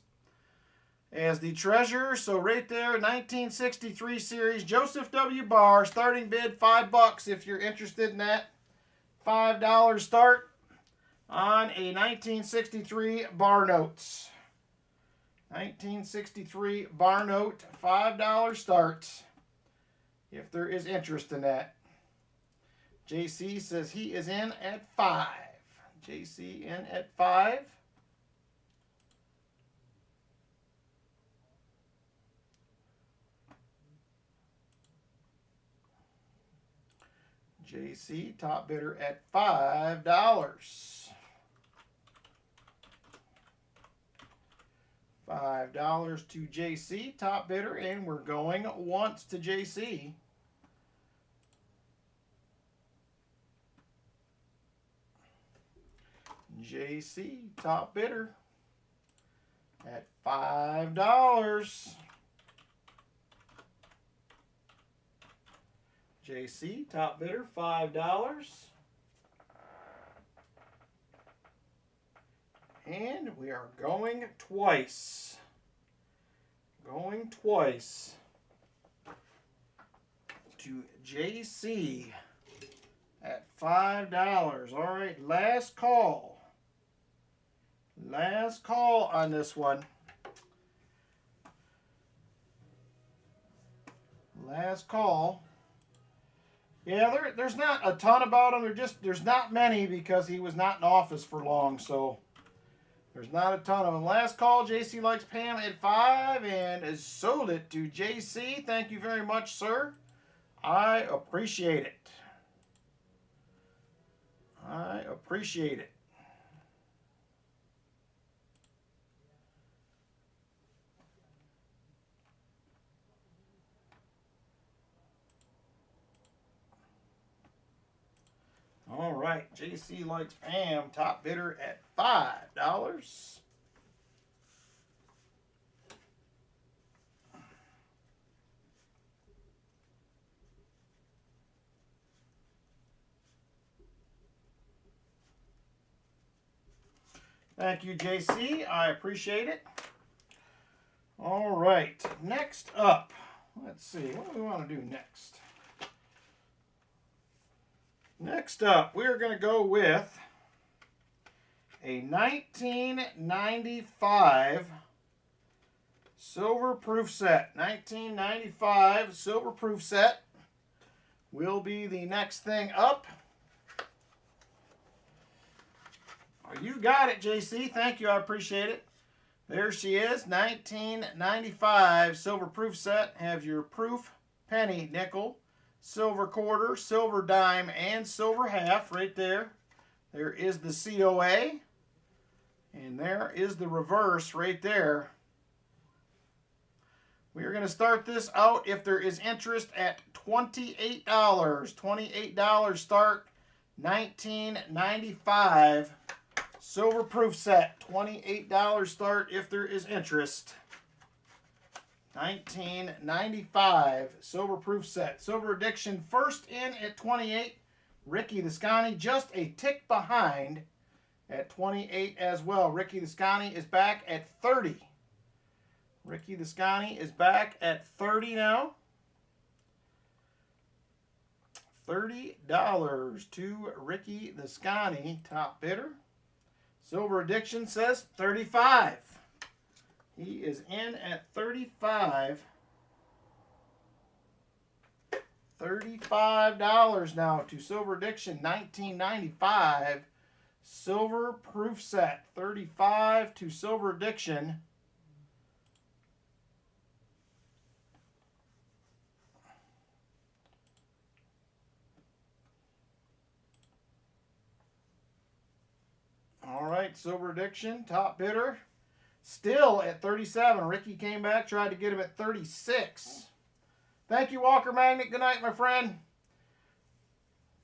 as the treasurer. So right there, 1963 series, Joseph W. Barr, starting bid $5 if you're interested in that. $5 start on a 1963 Barr notes. 1963 Barr note, $5 start if there is interest in that. JC says he is in at 5. JC in at 5. JC, top bidder at $5. $5 to JC, top bidder, and we're going once to JC. JC, top bidder at $5. JC, top bidder, $5. And we are going twice. Going twice to JC at $5. All right, last call. Last call on this one. Last call. Yeah, there's not a ton about him. There's not many because he was not in office for long, so there's not a ton of them. Last call, JC likes Pam at 5 and has sold it to JC. Thank you very much, sir. I appreciate it. I appreciate it. All right, JC likes Pam, top bidder at $5. Thank you, JC. I appreciate it. All right, next up, let's see, what do we want to do next? Next up, we're going to go with a 1995 silver proof set. 1995 silver proof set will be the next thing up. Oh, you got it, JC. Thank you. I appreciate it. There she is. 1995 silver proof set. Have your proof penny, nickel, silver quarter, silver dime, and silver half right there. There is the COA. And there is the reverse right there. We are going to start this out, if there is interest, at $28. $28 start. 1995 silver proof set. $28 start if there is interest. 1995 silver proof set. Silver Addiction first in at 28. Ricky the Scotty just a tick behind at 28 as well. Ricky the Scotty is back at 30. Ricky the Scotty is back at 30 now. $30 to Ricky the Scotty, top bidder. Silver Addiction says 35. He is in at 35. $35 now to Silver Addiction. 1995 silver proof set. 35 to Silver Addiction. All right, Silver Addiction, top bidder. Still at 37. Ricky came back, tried to get him at 36. Thank you, Walker Magnet. Good night, my friend.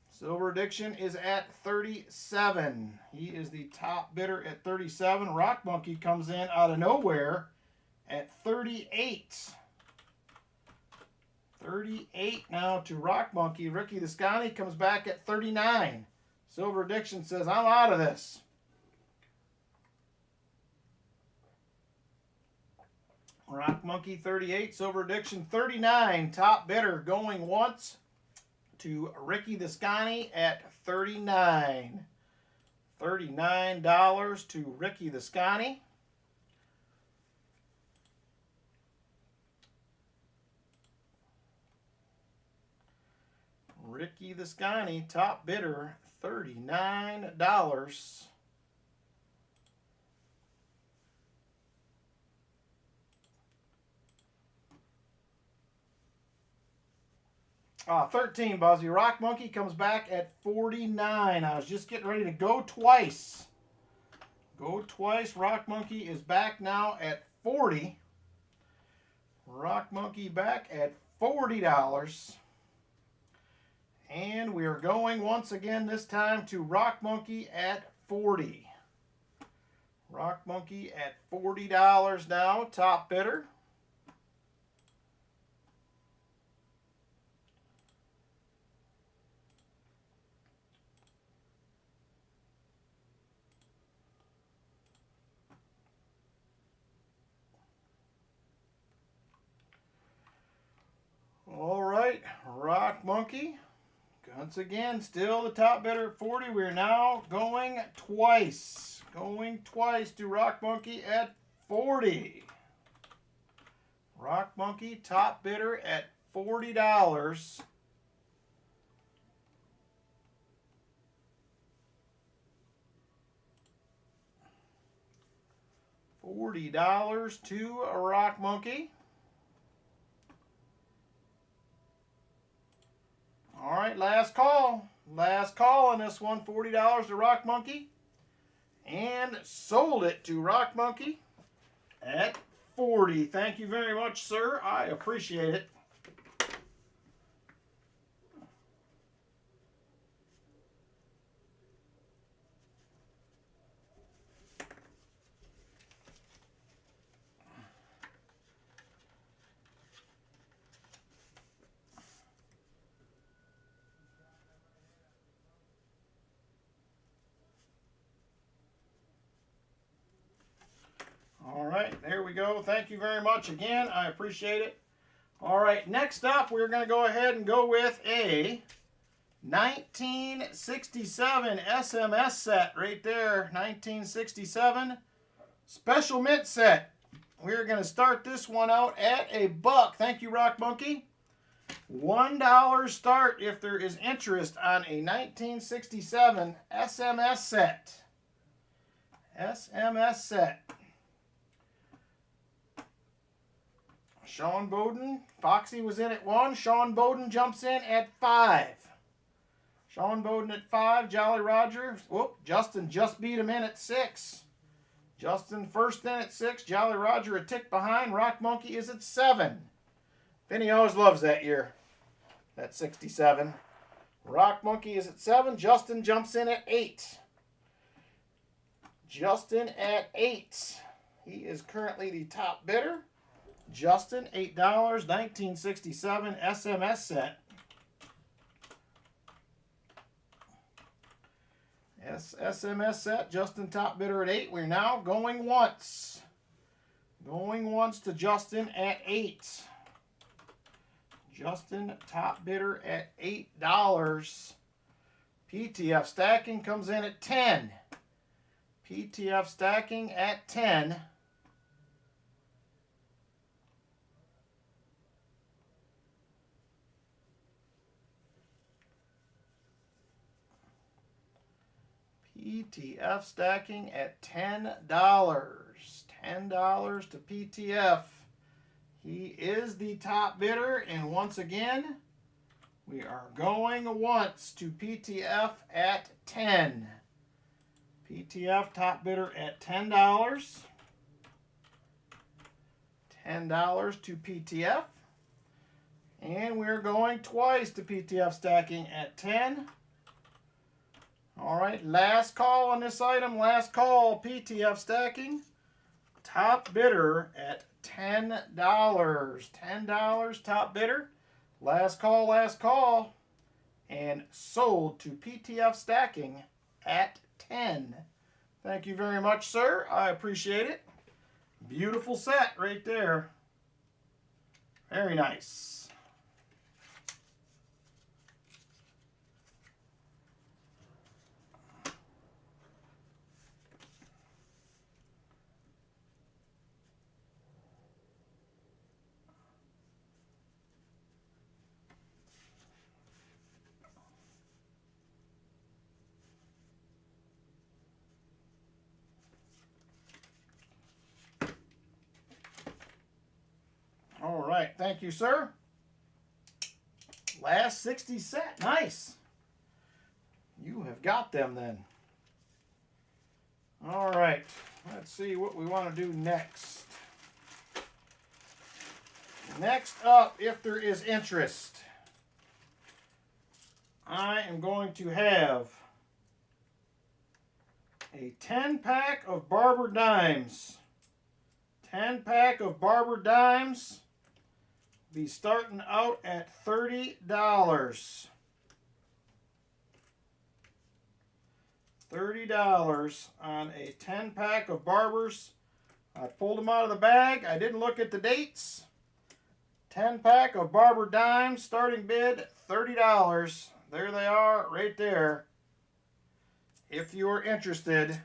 Silver Addiction is at 37. He is the top bidder at 37. Rock Monkey comes in out of nowhere at 38. 38 now to Rock Monkey. Ricky the Scotty comes back at 39. Silver Addiction says, I'm out of this. Rock Monkey 38, Silver Addiction 39. Top bidder going once to Ricky the Scotty at 39. $39 to Ricky the Scotty. Ricky the Scotty, top bidder, $39. 13, Buzzy. Rock Monkey comes back at 49. I was just getting ready to go twice. Go twice. Rock Monkey is back now at 40. Rock Monkey back at $40. And we are going once again this time to Rock Monkey at 40. Rock Monkey at $40 now, top bidder. All right, Rock Monkey. Once again, still the top bidder at 40. We are now going twice. Going twice to Rock Monkey at 40. Rock Monkey, top bidder at $40. $40 to a Rock Monkey. All right, last call. Last call on this one, $40 to Rock Monkey. And sold it to Rock Monkey at 40. Thank you very much, sir. I appreciate it. All right, there we go. Thank you very much again. I appreciate it. All right, next up, we're going to go ahead and go with a 1967 SMS set right there. 1967 special mint set. We're going to start this one out at $1. Thank you, Rock Monkey. $1 start if there is interest on a 1967 SMS set. SMS set. Sean Bowden, Foxy was in at 1. Sean Bowden jumps in at 5. Sean Bowden at 5. Jolly Roger. Whoop, Justin just beat him in at 6. Justin first in at 6. Jolly Roger a tick behind. Rock Monkey is at 7. Vinny always loves that year. At 67. Rock Monkey is at 7. Justin jumps in at 8. Justin at 8. He is currently the top bidder. Justin, $8, 1967 SMS set. SMS set, Justin top bidder at 8. We're now going once. Going once to Justin at 8. Justin top bidder at $8. PTF stacking comes in at 10. PTF stacking at 10. PTF stacking at $10. $10 to PTF. He is the top bidder, and once again, we are going once to PTF at 10. PTF top bidder at $10. $10 to PTF. And we're going twice to PTF stacking at 10. All right, last call on this item. Last call, PTF stacking. Top bidder at $10. $10 top bidder. Last call. And sold to PTF stacking at 10. Thank you very much, sir. I appreciate it. Beautiful set right there. Very nice. All right, thank you, sir. Last 60 set. Nice. You have got them then. All right, let's see what we want to do next. Next up, if there is interest, I am going to have a 10-pack of Barber Dimes. 10-pack of Barber Dimes. Be starting out at $30. $30 on a 10-pack of Barbers. I pulled them out of the bag. I didn't look at the dates. 10-pack of Barber Dimes, starting bid $30. There they are, right there. If you're interested,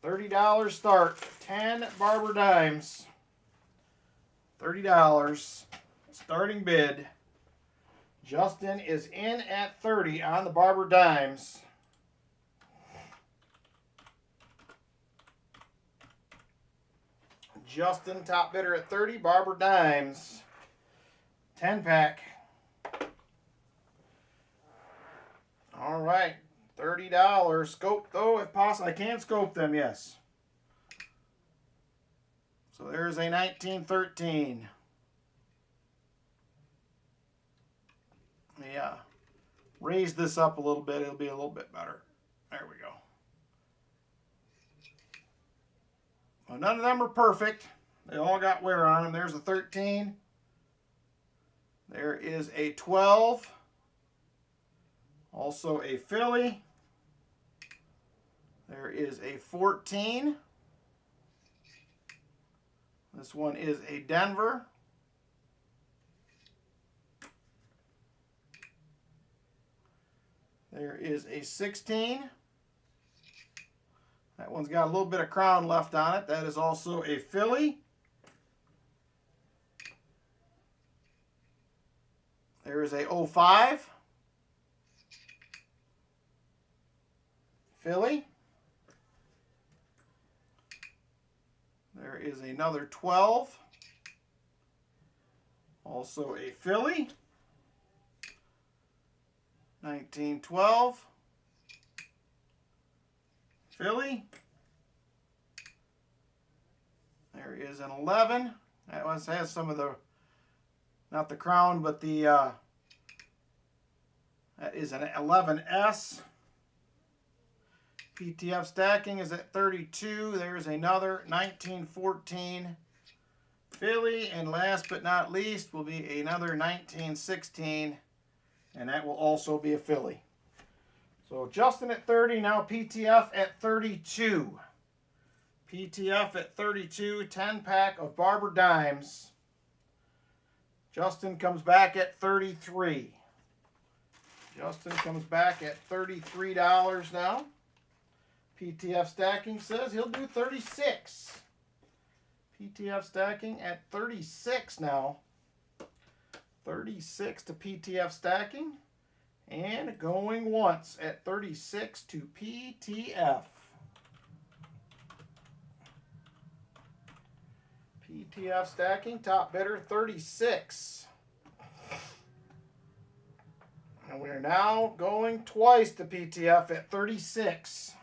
$30 start. 10 Barber Dimes. $30. Starting bid. Justin is in at 30 on the Barber Dimes. Justin, top bidder at 30, Barber Dimes. 10-pack. All right, $30. Scope though, if possible. I can scope them, yes. So there's a 1913. Yeah, raise this up a little bit. It'll be a little bit better. There we go. Well, none of them are perfect. They all got wear on them. There's a 13. There is a 12. Also a Philly. There is a 14. This one is a Denver. There is a 16. That one's got a little bit of crown left on it. That is also a Philly. There is a 05. Philly. There is another 12. Also a Philly. 1912. Philly. There is an 11. That one has some of the, not the crown, but the, that is an 11S. PTF stacking is at 32. There's another 1914 Philly. And last but not least will be another 1916. And that will also be a Philly. So Justin at 30, now PTF at 32. PTF at 32, 10-pack of Barber Dimes. Justin comes back at 33. Justin comes back at $33 now. PTF stacking says he'll do 36. PTF stacking at 36 now. 36 to PTF stacking. And going once at 36 to PTF. PTF stacking, top bidder 36. And we're now going twice to PTF at 36.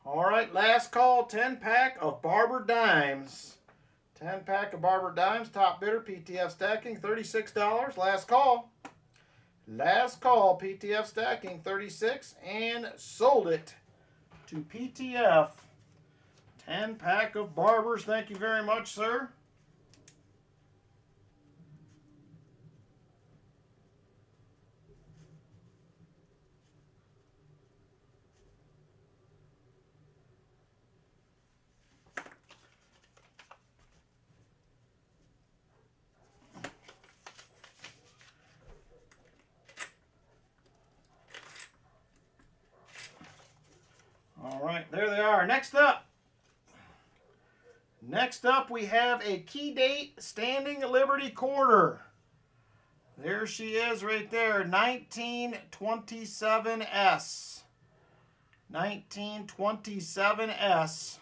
All right, last call, 10-pack of Barber Dimes. 10-pack of Barber Dimes, top bidder, PTF stacking, $36. Last call. Last call, PTF stacking, 36, and sold it to PTF. 10-pack of Barbers. Thank you very much, sir. are. Next up we have a key date standing Liberty quarter. There she is right there, 1927S. 1927S.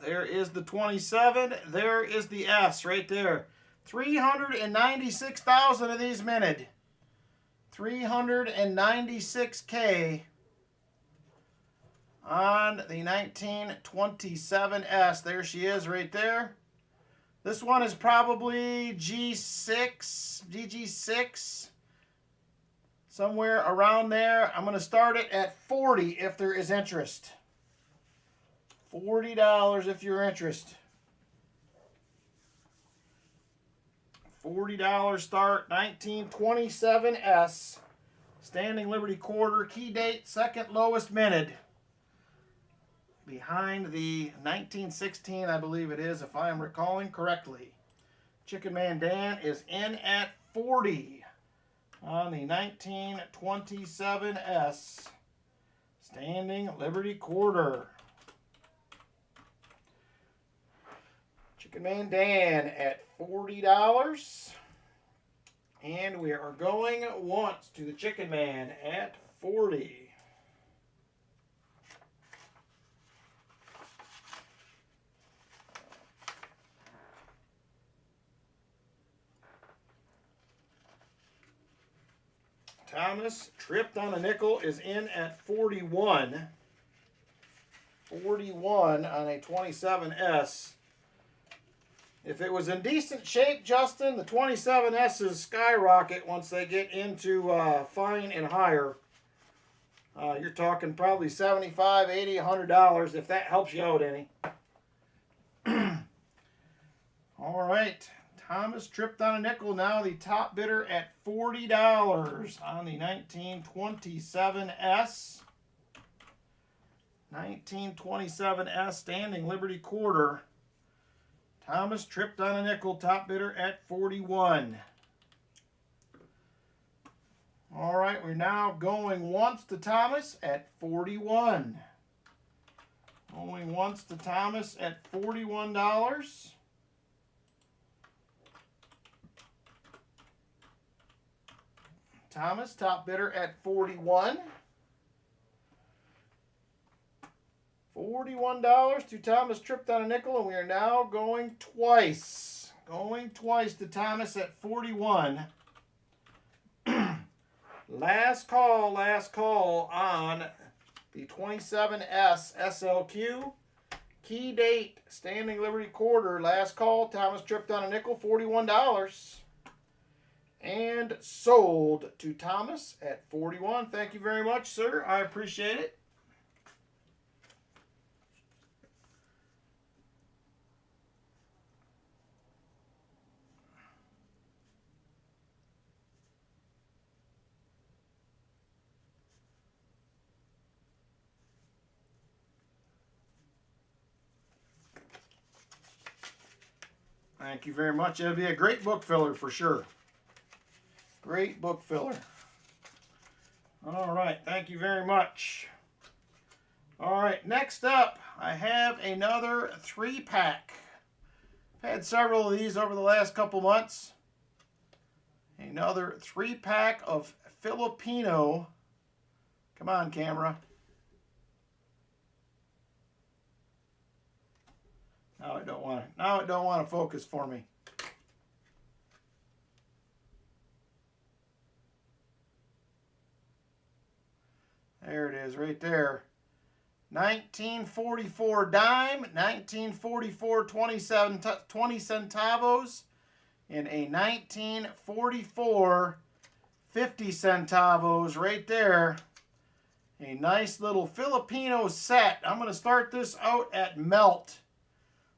There is the 27. There is the S right there. 396,000 of these minted. 396K on the 1927S. There she is right there. This one is probably GG6, somewhere around there. I'm going to start it at 40 if there is interest. $40 if you're interested. $40 start, 1927S. Standing Liberty quarter, key date, second lowest minted. Behind the 1916, I believe it is, if I am recalling correctly. Chicken Man Dan is in at 40 on the 1927S. Standing Liberty quarter. Chicken Man Dan at $40. And we are going once to the Chicken Man at 40. Thomas tripped on a nickel is in at 41. 41 on a 27S. If it was in decent shape, Justin, the 27S's skyrocket once they get into fine and higher. You're talking probably $75, $80, $100 if that helps you out any. All right. Thomas tripped on a nickel. Now the top bidder at $40 on the 1927S. 1927S standing Liberty quarter. Thomas tripped on a nickel. Top bidder at 41. All right, we're now going once to Thomas at 41. Going once to Thomas at $41. Thomas, top bidder at 41. $41 to Thomas tripped on a nickel, and we are now going twice. Going twice to Thomas at 41. Last call on the 27S SLQ. Key date, standing Liberty quarter. Last call, Thomas tripped on a nickel, $41. And sold to Thomas at 41. Thank you very much, sir. I appreciate it. Thank you very much. It'll be a great book filler for sure. Great book filler. All right, thank you very much. All right, next up, I have another 3-pack. I've had several of these over the last couple months. Another 3-pack of Filipino. Come on, camera. Now it don't want to focus for me. There it is, right there. 1944 dime, 1944 20 centavos, and a 1944 50 centavos right there. A nice little Filipino set. I'm going to start this out at melt,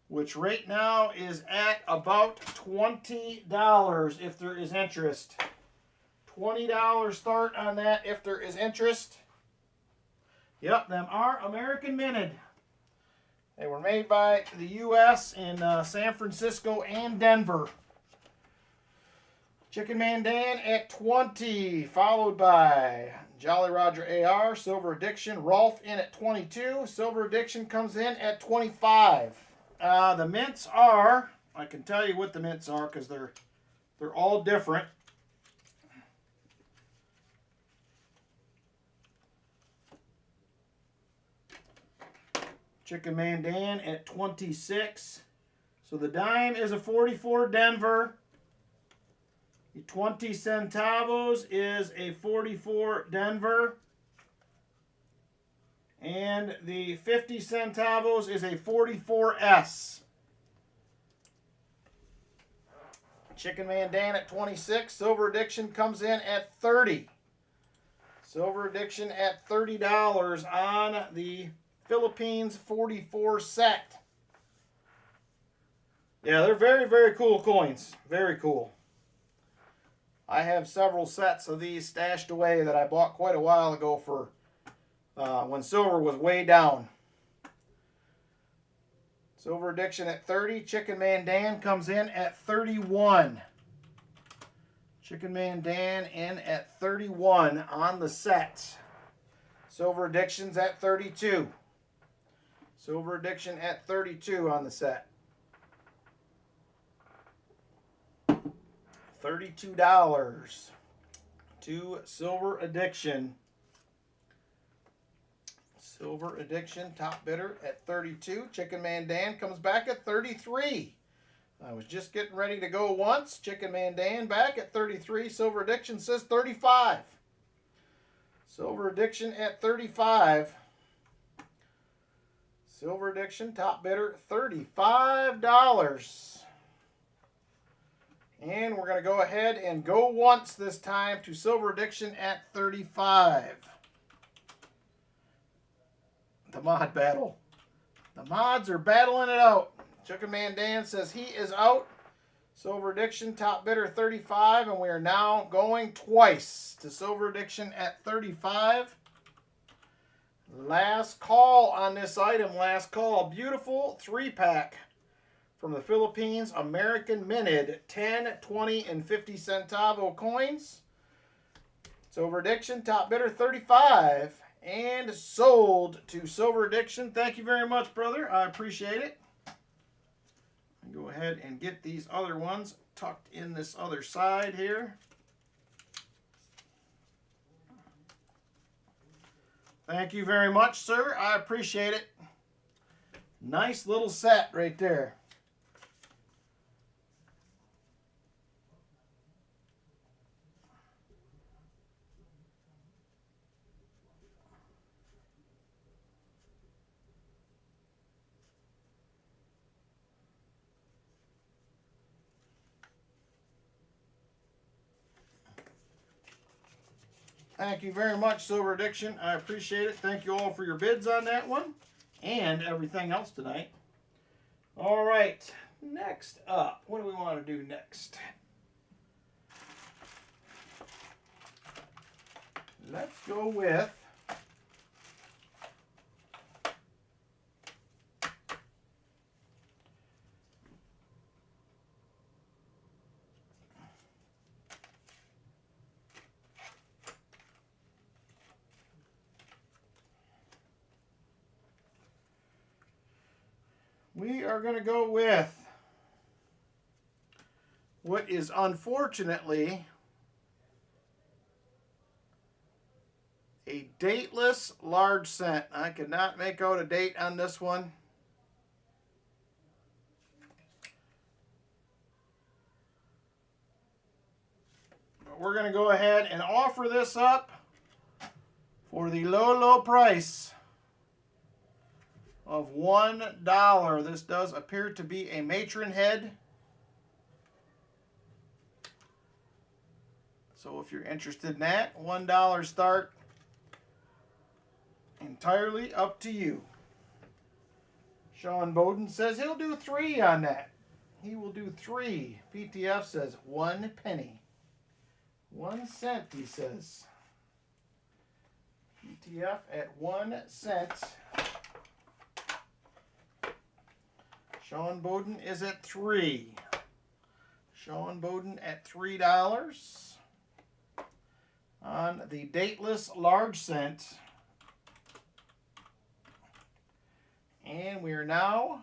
which right now is at about $20 if there is interest. $20 start on that if there is interest. Yep, them are American minted. They were made by the U.S. in San Francisco and Denver. Chicken Man Dan at 20, followed by Jolly Roger AR, Silver Addiction, Rolf in at 22. Silver Addiction comes in at 25. The mints are, I can tell you what the mints are because they're all different. Chicken Man Dan at 26. So the dime is a 44 Denver. The 20 centavos is a 44 Denver. And the 50 centavos is a 44S. Chicken Man Dan at 26. Silver Addiction comes in at 30. Silver Addiction at $30 on the Philippines 44 set. Yeah, they're very, very cool coins. Very cool. I have several sets of these stashed away that I bought quite a while ago for when silver was way down. Silver Addiction at 30. Chicken Man Dan comes in at 31. Chicken Man Dan in at 31 on the set. Silver Addiction's at 32. Silver Addiction at 32 on the set. $32 to Silver Addiction. Silver Addiction, top bidder at 32. Chicken Man Dan comes back at 33. I was just getting ready to go once. Chicken Man Dan back at 33. Silver Addiction says 35. Silver Addiction at 35. Silver Addiction, top bidder, $35. And we're going to go ahead and go once this time to Silver Addiction at 35. The mod battle. The mods are battling it out. Chicken Man Dan says he is out. Silver Addiction, top bidder, 35. And we are now going twice to Silver Addiction at 35. Last call on this item. Last call. Beautiful 3-pack. From the Philippines, American minted 10, 20, and 50 centavo coins. Silver Addiction, top bidder 35, and sold to Silver Addiction. Thank you very much, brother. I appreciate it. Go ahead and get these other ones tucked in this other side here. Thank you very much, sir. I appreciate it. Nice little set right there. Thank you very much, Silver Addiction. I appreciate it. Thank you all for your bids on that one and everything else tonight. All right, next up, what do we want to do next? Let's go with what is unfortunately a dateless large cent. I could not make out a date on this one. But we're going to go ahead and offer this up for the low, low price of $1. This does appear to be a matron head. So if you're interested in that, $1 start. Entirely up to you. Sean Bowden says he'll do 3 on that. He will do 3. PTF says 1 penny. 1 cent, he says. PTF at 1 cent. Sean Bowden is at 3. Sean Bowden at $3. on the dateless large cent. And we are now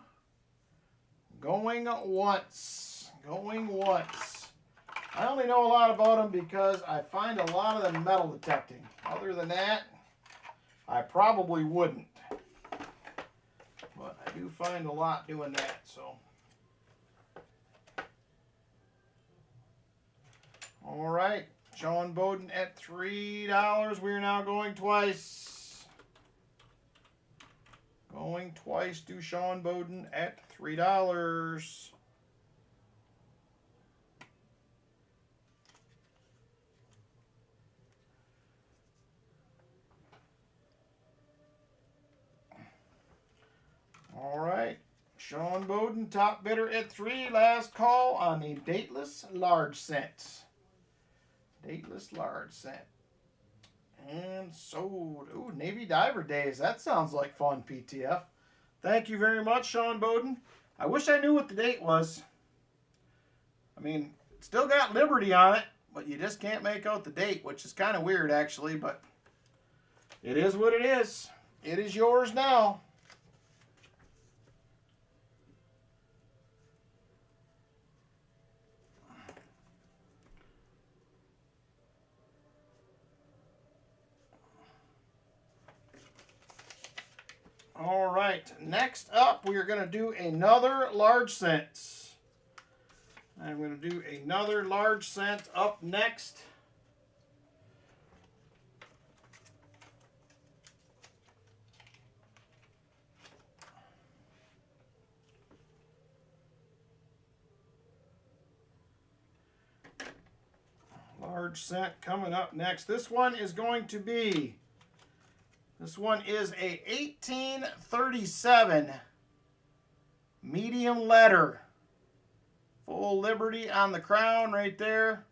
going once. Going once. I only know a lot about them because I find a lot of them metal detecting. Other than that, I probably wouldn't. But I do find a lot doing that, so. All right, Sean Bowden at $3. We're now going twice. Going twice to Sean Bowden at $3. All right, Sean Bowden, top bidder at $3. Last call on the dateless large cent. Dateless large cent. And sold. Ooh, Navy Diver Days. That sounds like fun, PTF. Thank you very much, Sean Bowden. I wish I knew what the date was. I mean, still got Liberty on it, but you just can't make out the date, which is kind of weird, actually, but it is what it is. It is yours now. All right, next up, we are going to do another large cent. I'm going to do another large cent up next. Large cent coming up next. This one is going to be, this one is a 1837 medium letter. Full Liberty on the crown right there.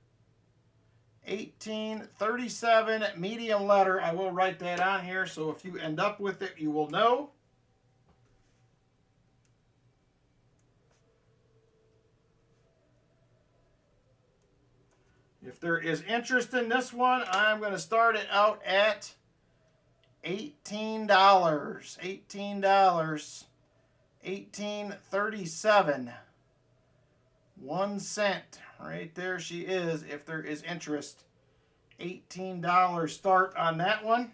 1837 medium letter. I will write that on here, so if you end up with it, you will know. If there is interest in this one, I'm going to start it out at $18. $18. 1837. 1 cent. Right there she is, if there is interest. $18 start on that one.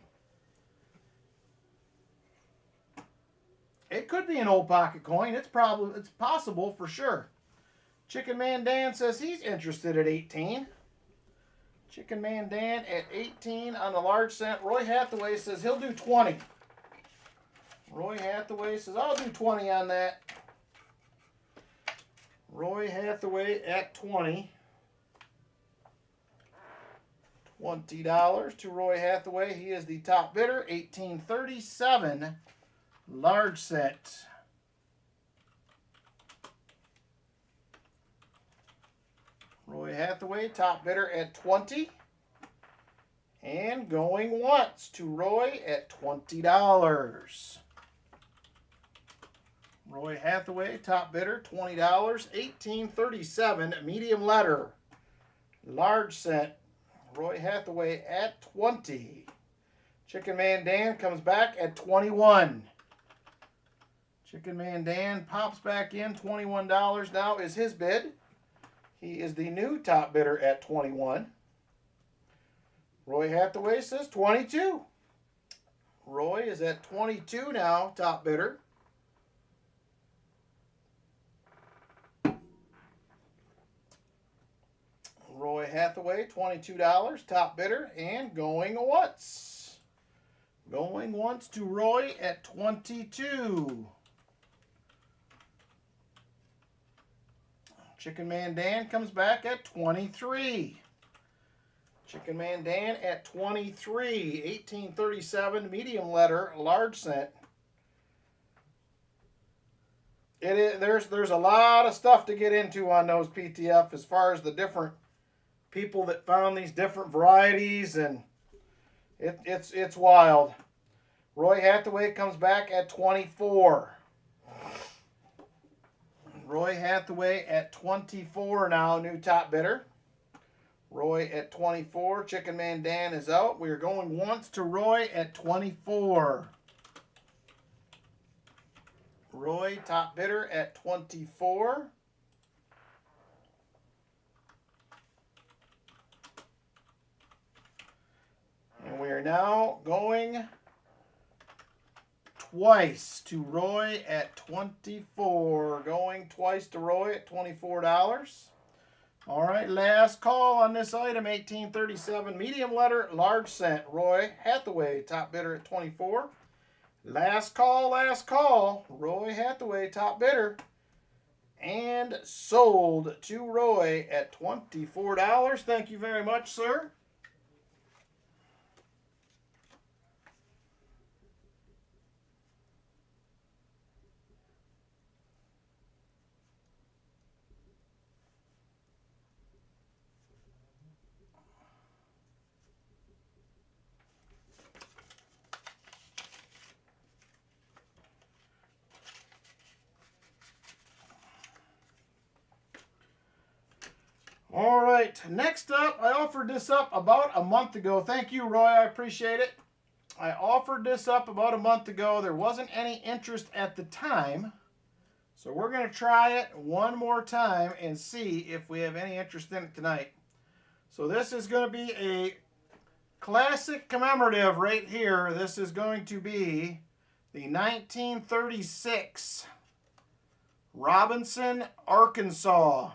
It could be an old pocket coin. It's possible for sure. Chicken Man Dan says he's interested at 18. Chicken Man Dan at 18 on the large cent. Roy Hathaway says he'll do 20. Roy Hathaway says I'll do 20 on that. Roy Hathaway at 20. $20 to Roy Hathaway. He is the top bidder. 1837 large set. Roy Hathaway, top bidder at 20. And going once to Roy at $20. Roy Hathaway, top bidder, $20. 1837 medium letter. Large cent. Roy Hathaway at 20. Chicken Man Dan comes back at 21. Chicken Man Dan pops back in. $21 now is his bid. He is the new top bidder at 21. Roy Hathaway says 22. Roy is at 22 now, top bidder. Roy Hathaway, $22, top bidder, and going once. Going once to Roy at 22. Chicken Man Dan comes back at 23. Chicken Man Dan at 23. 1837 medium letter, large cent. There's a lot of stuff to get into on those PTF as far as the different people that found these different varieties, and it's wild. Roy Hathaway comes back at 24. Roy Hathaway at 24 now, new top bidder. Roy at 24. Chicken Man Dan is out. We are going once to Roy at 24. Roy, top bidder at 24. And we are now going twice to Roy at 24. Going twice to Roy at $24. All right, last call on this item, 1837, medium letter, large cent. Roy Hathaway, top bidder at 24. Last call. Roy Hathaway, top bidder. And sold to Roy at $24. Thank you very much, sir. All right, next up, I offered this up about a month ago. Thank you, Roy. I appreciate it. I offered this up about a month ago. There wasn't any interest at the time. So we're going to try it one more time and see if we have any interest in it tonight. So this is going to be a classic commemorative right here. This is going to be the 1936 Robinson, Arkansas.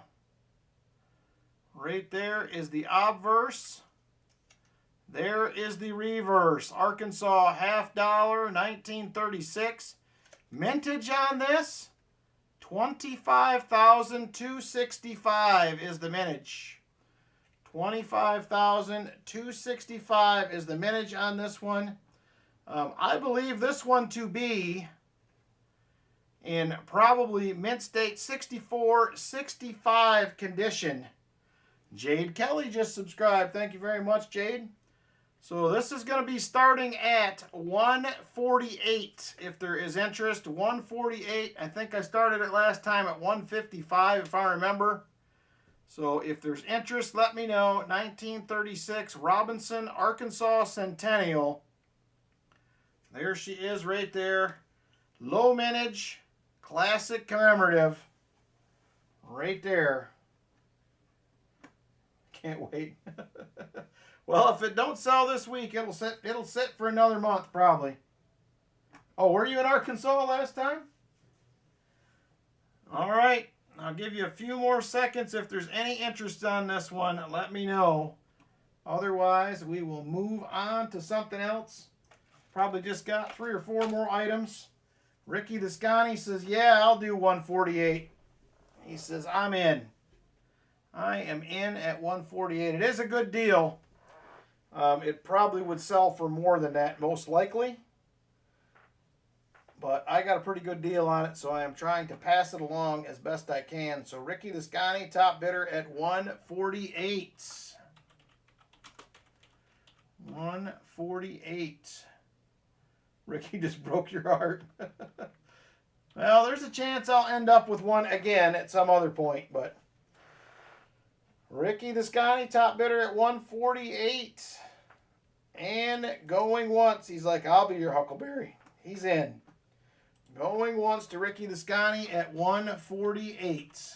Right there is the obverse. There is the reverse. Arkansas, $50, 1936. Mintage on this, 25,265 is the mintage. 25,265 is the mintage on this one. I believe this one to be in probably mint state 64, 65 condition. Jade Kelly just subscribed. Thank you very much, Jade. So this is going to be starting at 148 if there is interest. 148. I think I started it last time at 155 if I remember. So if there's interest, let me know. 1936 Robinson, Arkansas Centennial. There she is right there. Low mintage, classic commemorative. Right there. Can't wait. Well, if it don't sell this week, it'll sit for another month probably. Oh, were you in Arkansas last time? All right. I'll give you a few more seconds. If there's any interest on this one, let me know. Otherwise, we will move on to something else. Probably just got 3 or 4 more items. Ricky Descani says, yeah, I'll do 148. He says, I'm in. I am in at 148. It is a good deal. It probably would sell for more than that, most likely. But I got a pretty good deal on it, so I am trying to pass it along as best I can. So Ricky Descani, top bidder at 148. 148. Ricky just broke your heart. Well, there's a chance I'll end up with one again at some other point, but Ricky Descani, top bidder at 148. And going once. He's like, I'll be your Huckleberry. He's in. Going once to Ricky Descani at 148.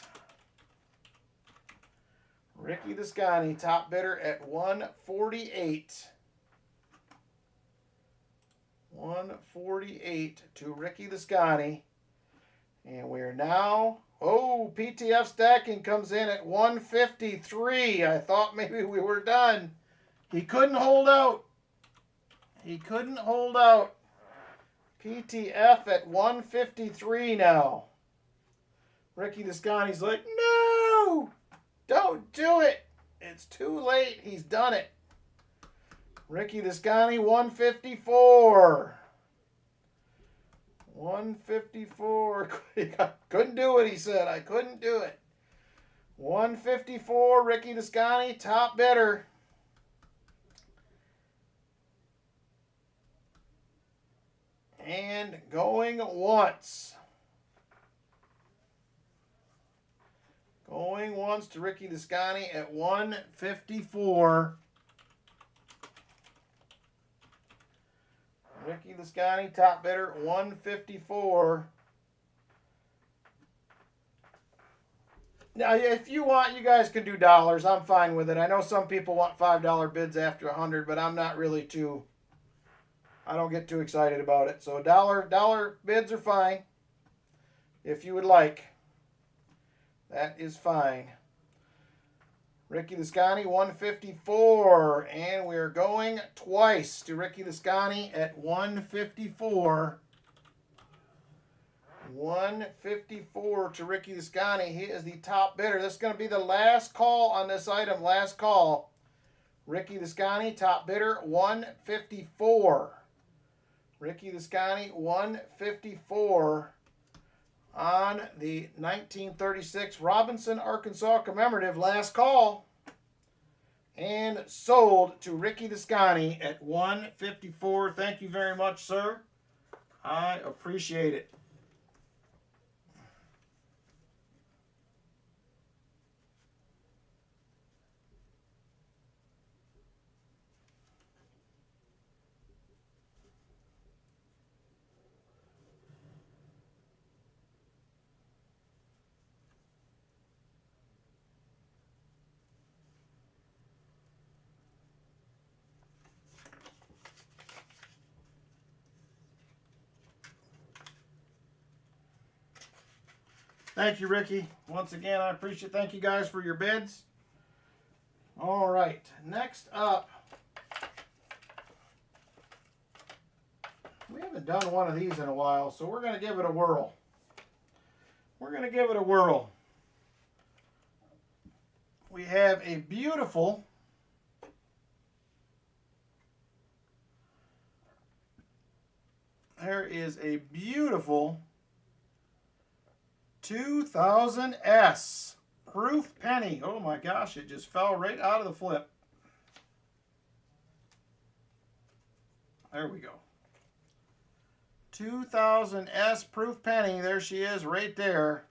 Ricky Descani, top bidder at 148. 148 to Ricky Descani. And we're now, oh, PTF stacking comes in at 153. I thought maybe we were done. He couldn't hold out. He couldn't hold out. PTF at 153 now. Ricky Descani's like, no, don't do it. It's too late. He's done it. Ricky Descani, 154. 154. Couldn't do it, he said. I couldn't do it. 154, Ricky Descani, top bidder. And going once. Going once to Ricky Descani at 154. Ricky Descani, top bidder, 154. Now, if you want, you guys can do dollars. I'm fine with it. I know some people want $5 bids after 100, but I'm not really too. I don't get too excited about it. So dollar bids are fine. If you would like, that is fine. Ricky Descani, 154, and we're going twice to Ricky Descani at 154. 154 to Ricky Descani. He is the top bidder. This is going to be the last call on this item. Last call. Ricky Descani, top bidder, 154. Ricky Descani, 154 on the 1936 Robinson, Arkansas commemorative. Last call. And sold to Ricky Descani at 154. Thank you very much, sir. I appreciate it. Thank you, Ricky. Once again, I appreciate it. Thank you guys for your bids. All right, next up. We haven't done one of these in a while, so we're going to give it a whirl. We're going to give it a whirl. We have a beautiful there is a beautiful 2000S proof penny. Oh my gosh, it just fell right out of the flip. There we go. 2000S proof penny. There she is right there.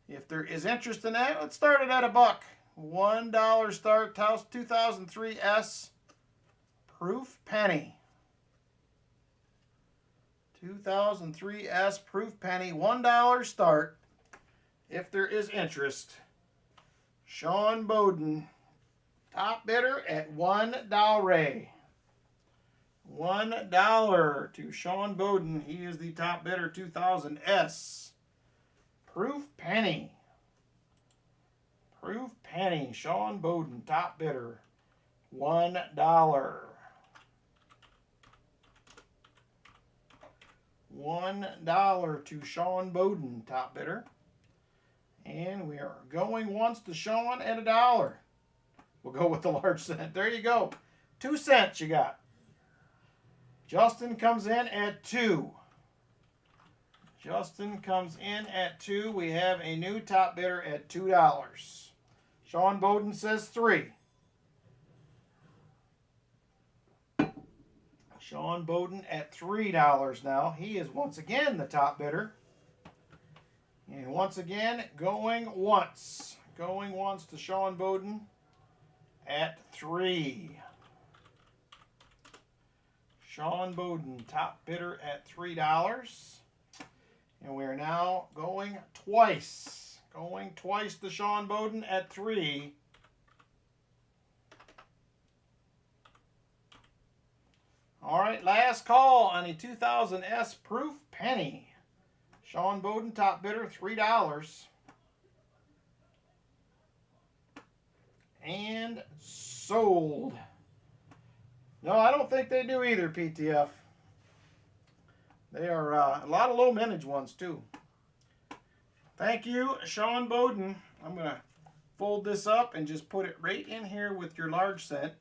If there is interest in that, let's start it at $1. $1 start. 2003S proof penny. 2003S proof penny. $1 start. If there is interest. Sean Bowden, top bidder at $1. $1 to Sean Bowden. He is the top bidder. 2000S proof penny. Proof penny. Sean Bowden, top bidder. $1. $1 to Sean Bowden, top bidder. And we are going once to Sean at $1. We'll go with the large cent. There you go. 2 cents you got. Justin comes in at 2. Justin comes in at 2. We have a new top bidder at $2. Sean Bowden says 3. Sean Bowden at $3 now. He is once again the top bidder. And once again, going once. Going once to Sean Bowden at 3. Sean Bowden, top bidder at $3. And we are now going twice. Going twice to Sean Bowden at 3. All right, last call on a 2000S proof penny. Sean Bowden, top bidder, $3. And sold. No, I don't think they do either, PTF. They are a lot of low mintage ones, too. Thank you, Sean Bowden. I'm going to fold this up and just put it right in here with your large cent.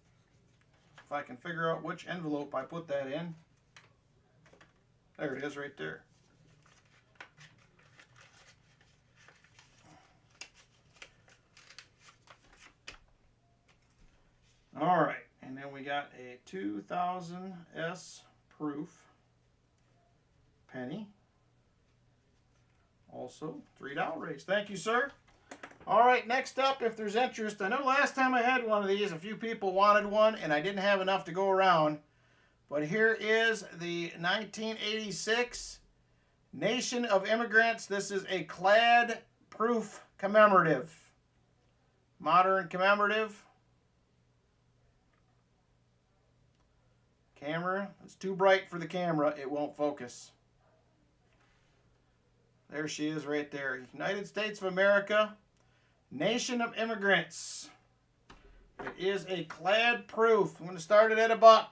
If I can figure out which envelope I put that in. There it is right there. All right, and then we got a 2000S proof penny. Also, $3 raise. Thank you, sir. All right, next up, if there's interest, I know last time I had one of these, a few people wanted one, and I didn't have enough to go around. But here is the 1986 Nation of Immigrants. This is a clad-proof commemorative. Modern commemorative. Camera, it's too bright for the camera. It won't focus. There she is right there. United States of America. Nation of Immigrants. It is a clad proof. I'm going to start it at $1.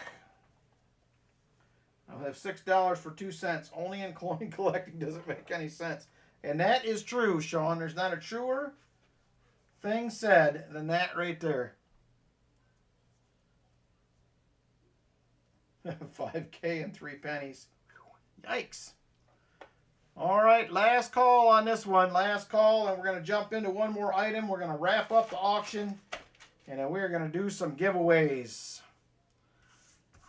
I'll have $6 for 2 cents. Only in coin collecting doesn't make any sense. And that is true, Sean. There's not a truer thing said than that right there. 5K and 3 pennies. Yikes. All right, last call on this one. Last call, and we're going to jump into one more item. We're going to wrap up the auction, and then we're going to do some giveaways.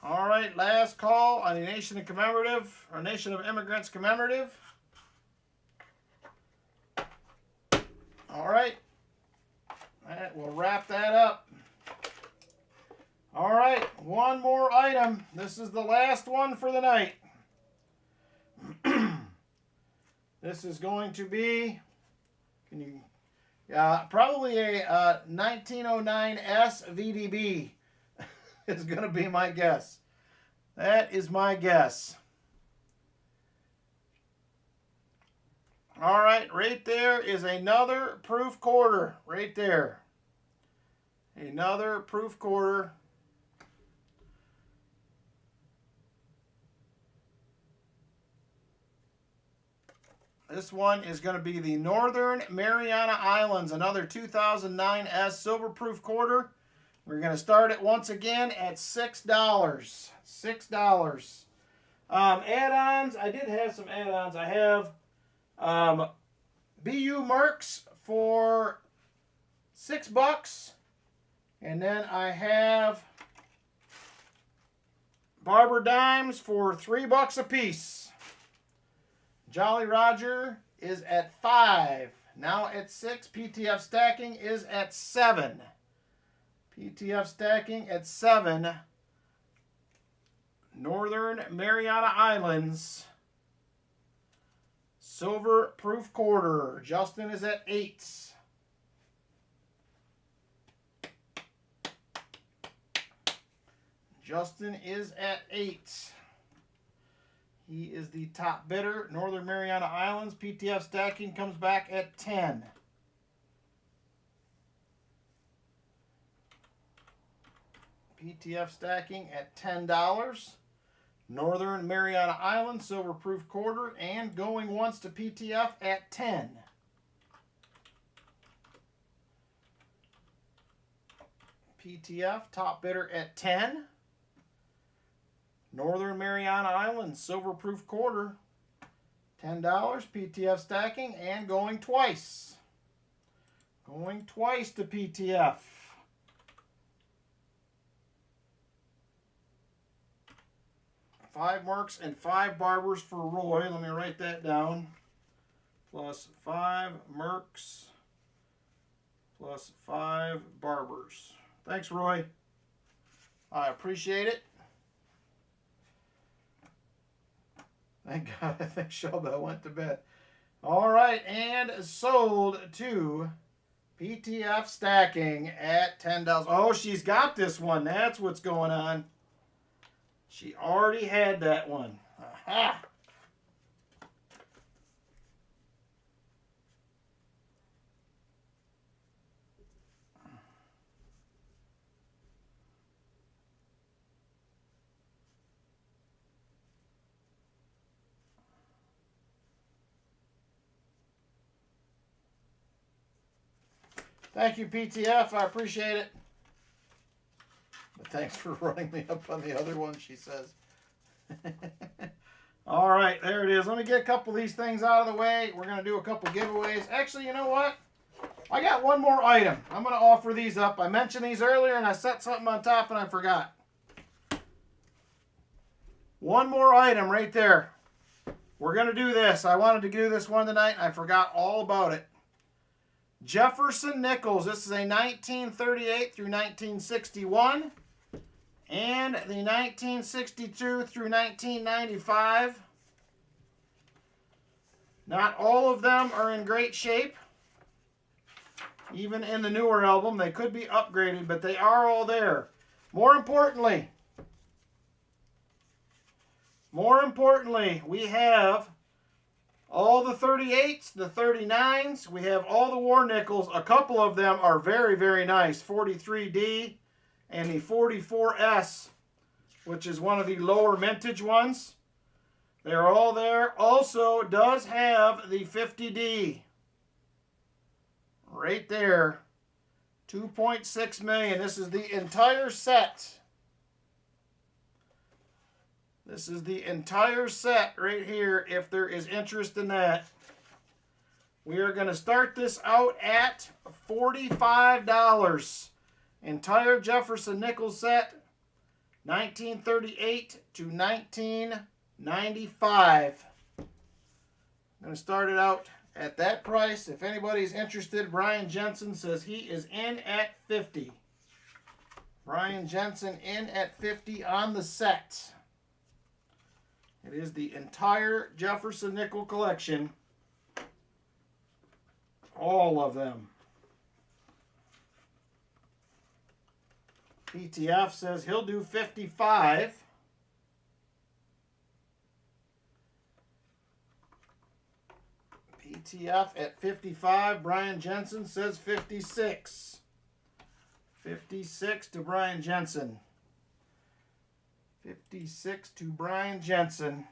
All right, last call on the Nation of Commemorative, or Nation of Immigrants Commemorative. All right, we'll wrap that up. All right, one more item. This is the last one for the night. This is going to be, probably a 1909 S VDB is going to be my guess. That is my guess. All right, right there is another proof quarter. Right there. Another proof quarter. This one is going to be the Northern Mariana Islands, another 2009 S silver proof quarter. We're going to start it once again at $6. $6. Add-ons, I did have some add-ons. I have BU Mercs for $6. And then I have Barber Dimes for $3 a piece. Jolly Roger is at 5. Now at 6. PTF stacking is at 7. PTF stacking at 7. Northern Mariana Islands. Silver proof quarter. Justin is at 8. Justin is at 8. He is the top bidder. Northern Mariana Islands. PTF stacking comes back at 10. PTF stacking at $10. Northern Mariana Islands, silver proof quarter, and going once to PTF at 10. PTF, top bidder at 10. Northern Mariana Islands, silver proof quarter, $10. PTF stacking and going twice. Going twice to PTF. 5 marks and 5 barbers for Roy. Let me write that down. Plus 5 mercs plus 5 barbers. Thanks, Roy. I appreciate it. Thank God, I think Shelba went to bed. All right, and sold to PTF stacking at $10. Oh, she's got this one. That's what's going on. She already had that one. Aha! Thank you, PTF. I appreciate it. But thanks for running me up on the other one, she says. All right, there it is. Let me get a couple of these things out of the way. We're going to do a couple giveaways. Actually, you know what? I got one more item. I'm going to offer these up. I mentioned these earlier, and I set something on top, and I forgot. One more item right there. We're going to do this. I wanted to do this one tonight, and I forgot all about it. Jefferson nickels. This is a 1938 through 1961. And the 1962 through 1995. Not all of them are in great shape. Even in the newer album, they could be upgraded, but they are all there. More importantly, we have all the 38s, the 39s. We have all the war nickels. A couple of them are very, very nice. 43D and the 44S, which is one of the lower mintage ones. They're all there. Also does have the 50D. Right there. 2.6 million. This is the entire set. This is the entire set right here, if there is interest in that. We are going to start this out at $45. Entire Jefferson nickel set, 1938 to 1995. I'm going to start it out at that price. If anybody's interested, Brian Jensen says he is in at 50. Brian Jensen in at 50 on the set. It is the entire Jefferson nickel collection. All of them. PTF says he'll do 55. PTF at 55. Brian Jensen says 56. 56 to Brian Jensen. 56 to Brian Jensen.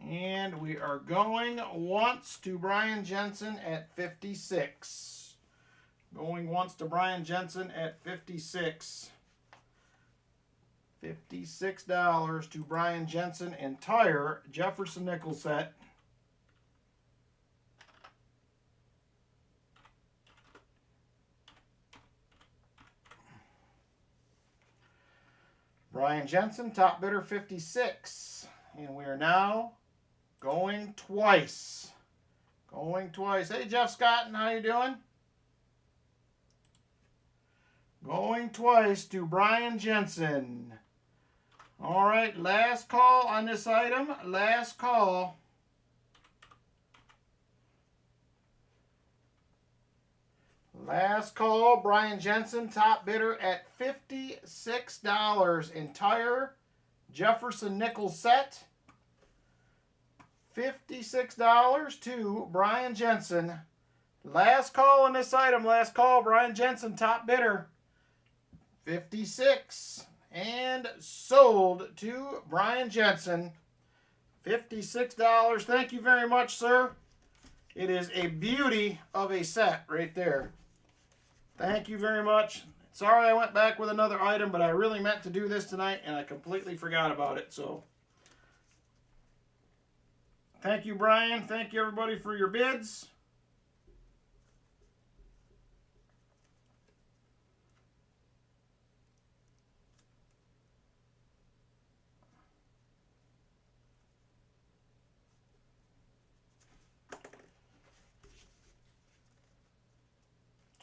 And we are going once to Brian Jensen at 56. Going once to Brian Jensen at 56. $56 to Brian Jensen, entire Jefferson nickel set. Brian Jensen, top bidder 56. And we are now going twice. Going twice. Hey, Jeff Scott, how you doing? Going twice to Brian Jensen. All right, last call on this item. Last call. Last call, Brian Jensen, top bidder at $56. Entire Jefferson nickel set. $56 to Brian Jensen. Last call on this item. Last call, Brian Jensen, top bidder. 56. And sold to Brian Jensen. $56. Thank you very much, sir. It is a beauty of a set right there. Thank you very much. Sorry I went back with another item, but I really meant to do this tonight, and I completely forgot about it. So, thank you, Brian. Thank you, everybody, for your bids.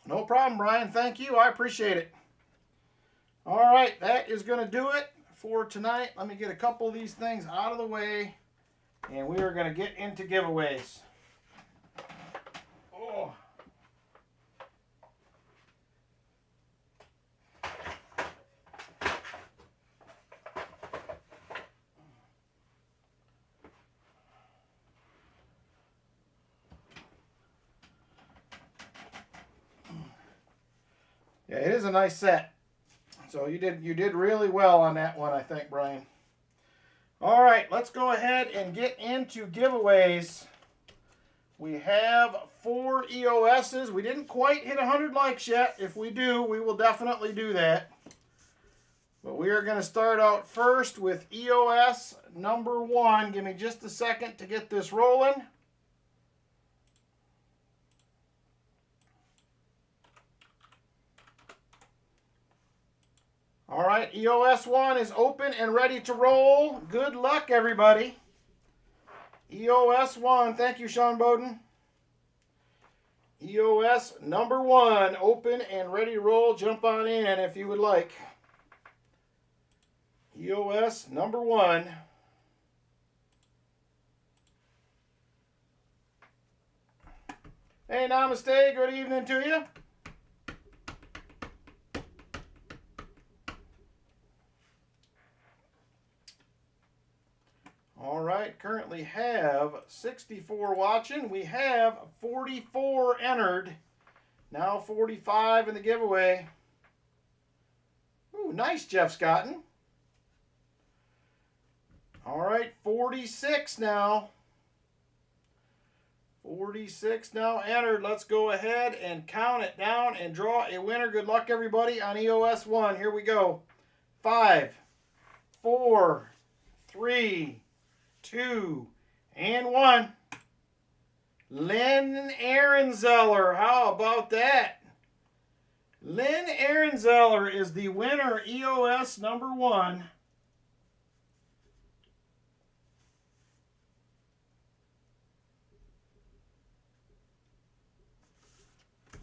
No problem, Brian. Thank you. I appreciate it. All right, that is going to do it for tonight. Let me get a couple of these things out of the way, and we are going to get into giveaways. Oh. Yeah, it is a nice set. So you did really well on that one, I think, Brian. All right, let's go ahead and get into giveaways. We have 4 EOSs. We didn't quite hit 100 likes yet. If we do, we will definitely do that. But we are going to start out first with EOS number 1. Give me just a second to get this rolling. All right, EOS 1 is open and ready to roll. Good luck, everybody. EOS 1. Thank you, Sean Bowden. EOS number 1. Open and ready to roll. Jump on in if you would like. EOS number 1. Hey, namaste. Good evening to you. All right, currently have 64 watching. We have 44 entered. Now 45 in the giveaway. Ooh, nice, Jeff Scotton. All right, 46 now. 46 now entered. Let's go ahead and count it down and draw a winner. Good luck, everybody, on EOS 1. Here we go. 5, 4, 3, 2, and 1. Lynn Ehrenzeller. How about that? Lynn Ehrenzeller is the winner, EOS number 1.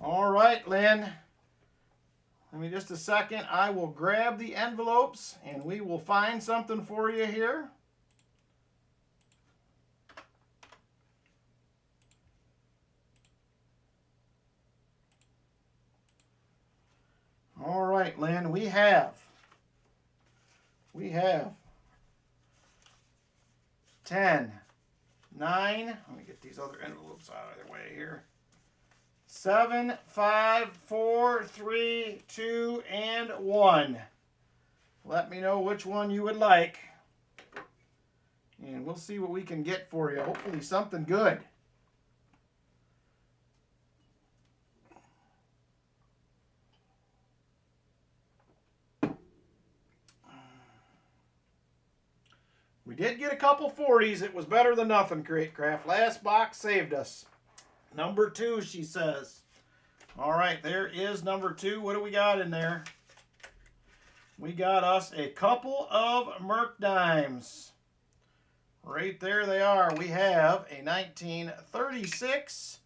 All right, Lynn. Give me just a second. I will grab the envelopes and we will find something for you here. All right, Lynn, we have 10, 9, let me get these other envelopes out of the way here. 7, 5, 4, 3, 2, and 1. Let me know which one you would like. And we'll see what we can get for you. Hopefully something good. We did get a couple 40s. It was better than nothing, Crate Craft. Last box saved us. Number 2, she says. All right, there is number 2. What do we got in there? We got us a couple of Merc dimes. Right there they are. We have a 1936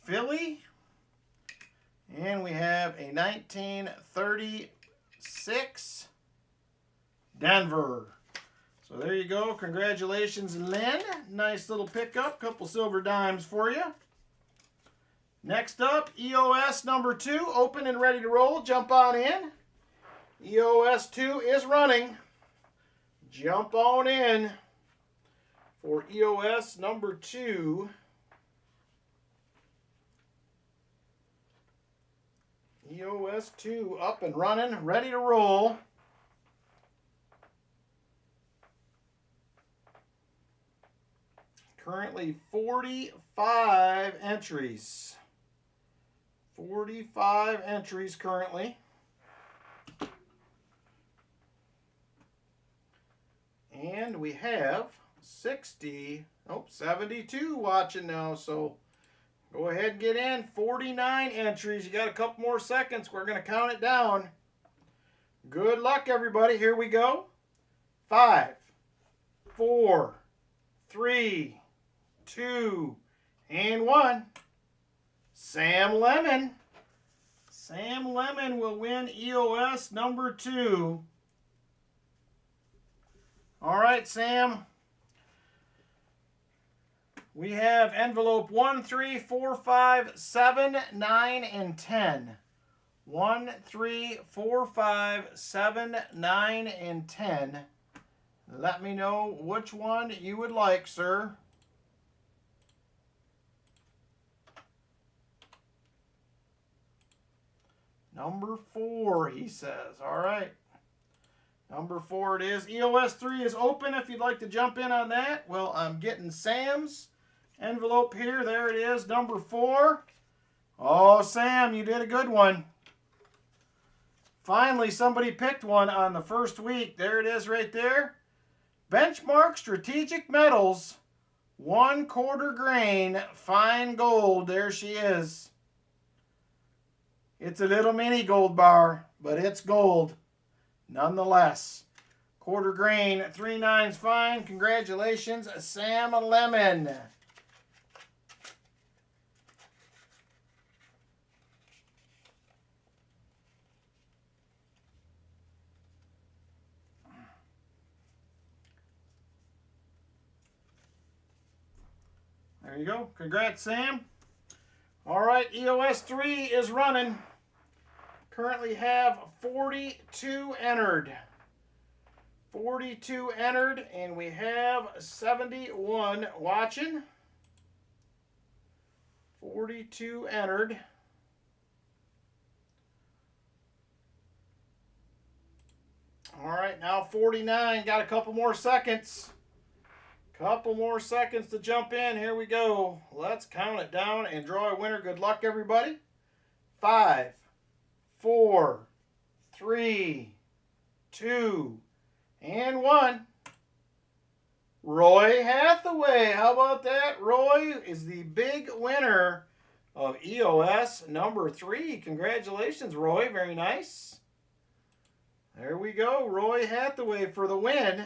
Philly. And we have a 1936 Denver. So there you go. Congratulations, Lynn. Nice little pickup. Couple silver dimes for you. Next up, EOS number 2. Open and ready to roll. Jump on in. EOS 2 is running. Jump on in for EOS number 2. EOS 2 up and running. Ready to roll. Currently 45 entries. 45 entries currently. And we have 72 watching now. So go ahead and get in. 49 entries. You got a couple more seconds. We're going to count it down. Good luck, everybody. Here we go. 5, 4, 3, 2, and 1. Sam Lemon. Sam Lemon will win EOS number 2. All right, Sam. We have envelope 1, 3, 4, 5, 7, 9, and 10. 1, 3, 4, 5, 7, 9, and 10. Let me know which one you would like, sir. Number 4, he says. All right. Number 4 it is. EOS 3 is open if you'd like to jump in on that. Well, I'm getting Sam's envelope here. There it is, number 4. Oh, Sam, you did a good one. Finally, somebody picked one on the first week. There it is right there. Benchmark Strategic Metals, 1/4 grain, fine gold. There she is. It's a little mini gold bar, but it's gold nonetheless. Quarter grain, 3 9s fine. Congratulations, Sam Lemon. There you go. Congrats, Sam. All right, EOS 3 is running. Currently have 42 entered. 42 entered, and we have 71 watching. 42 entered. All right, now 49. Got a couple more seconds. Couple more seconds to jump in. Here we go. Let's count it down and draw a winner. Good luck, everybody. 5, 4, 3, 2, and 1. Roy Hathaway. How about that? Roy is the big winner of EOS number 3. Congratulations, Roy. Very nice. There we go. Roy Hathaway for the win.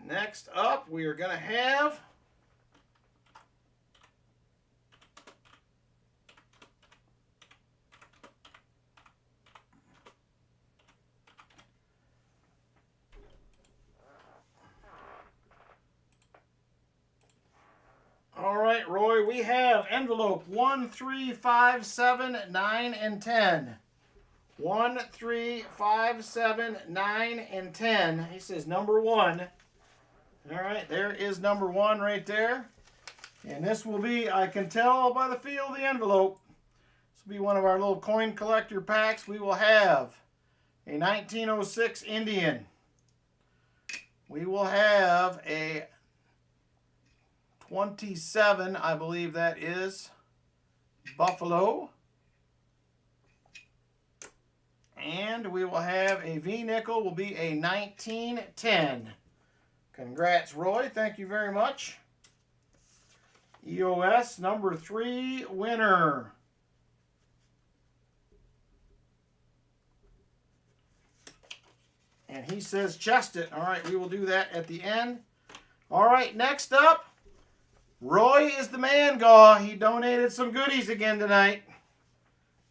Next up, we are going to have all right, Roy, we have envelope 1, 3, 5, 7, 9, and 10. 1, 3, 5, 7, 9, and 10. He says number 1. All right, there is number 1 right there. And this will be, I can tell by the feel of the envelope, this will be one of our little coin collector packs. We will have a 1906 Indian. We will have a 27, I believe that is, Buffalo. And we will have a V-nickel, will be a 1910. Congrats, Roy. Thank you very much. EOS number 3 winner. And he says chest it. All right, we will do that at the end. All right, next up, Roy is the man, Gaw. He donated some goodies again tonight.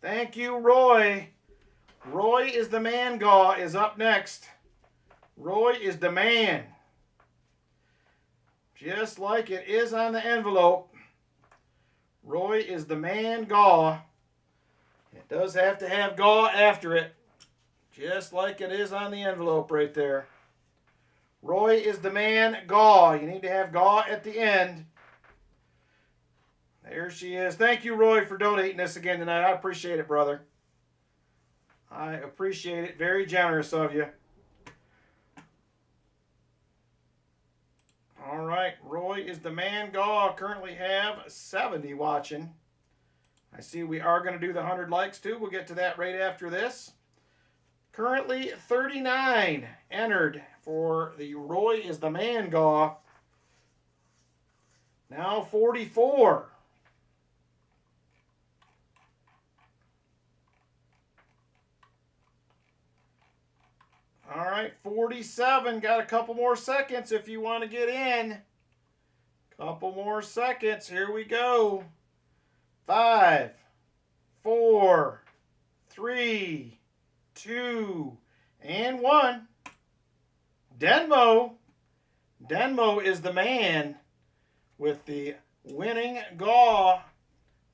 Thank you, Roy. Roy is the man, Gaw, is up next. Roy is the man. Just like it is on the envelope. Roy is the man, Gaw. It does have to have Gaw after it. Just like it is on the envelope right there. Roy is the man, Gaw. You need to have Gaw at the end. There she is. Thank you, Roy, for donating this again tonight. I appreciate it, brother. I appreciate it. Very generous of you. All right, Roy is the man, Gaw. Currently have 70 watching. I see we are going to do the 100 likes too. We'll get to that right after this. Currently 39 entered for the Roy is the man, Gaw. Now 44. All right, 47. Got a couple more seconds if you want to get in. Couple more seconds. Here we go. 5, 4, 3, 2, and 1. Denmo. Denmo is the man with the winning Gaw.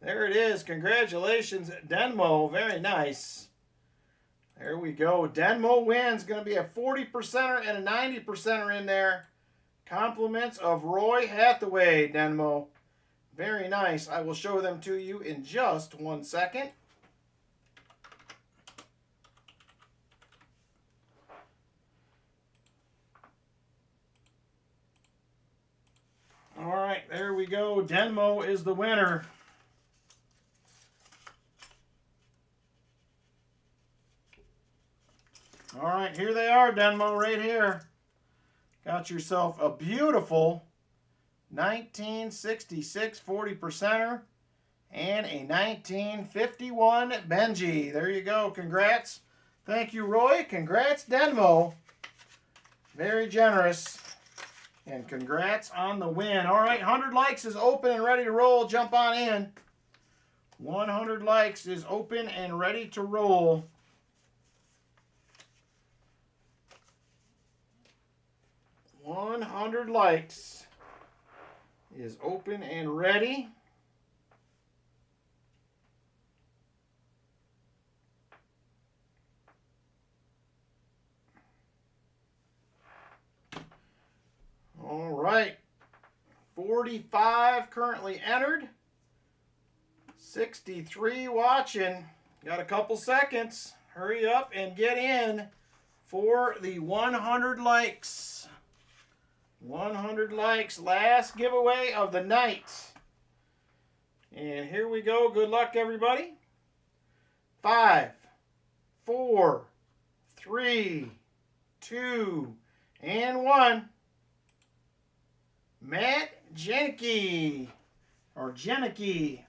There it is. Congratulations, Denmo. Very nice. There we go. Denmo wins. Going to be a 40%er and a 90%er in there. Compliments of Roy Hathaway, Denmo. Very nice. I will show them to you in just 1 second. All right, there we go. Denmo is the winner. All right, here they are, Denmo, right here. Got yourself a beautiful 1966 40%er and a 1951 Benji. There you go. Congrats. Thank you, Roy. Congrats, Denmo. Very generous. And congrats on the win. All right, 100 likes is open and ready to roll. Jump on in. 100 likes is open and ready to roll. $100 likes is open and ready. All right. 45 currently entered. 63 watching. Got a couple seconds. Hurry up and get in for the 100 likes. 100 likes. Last giveaway of the night. And here we go. Good luck, everybody. 5, 4, 3, 2, and 1. Matt Janicki. Or Janicki.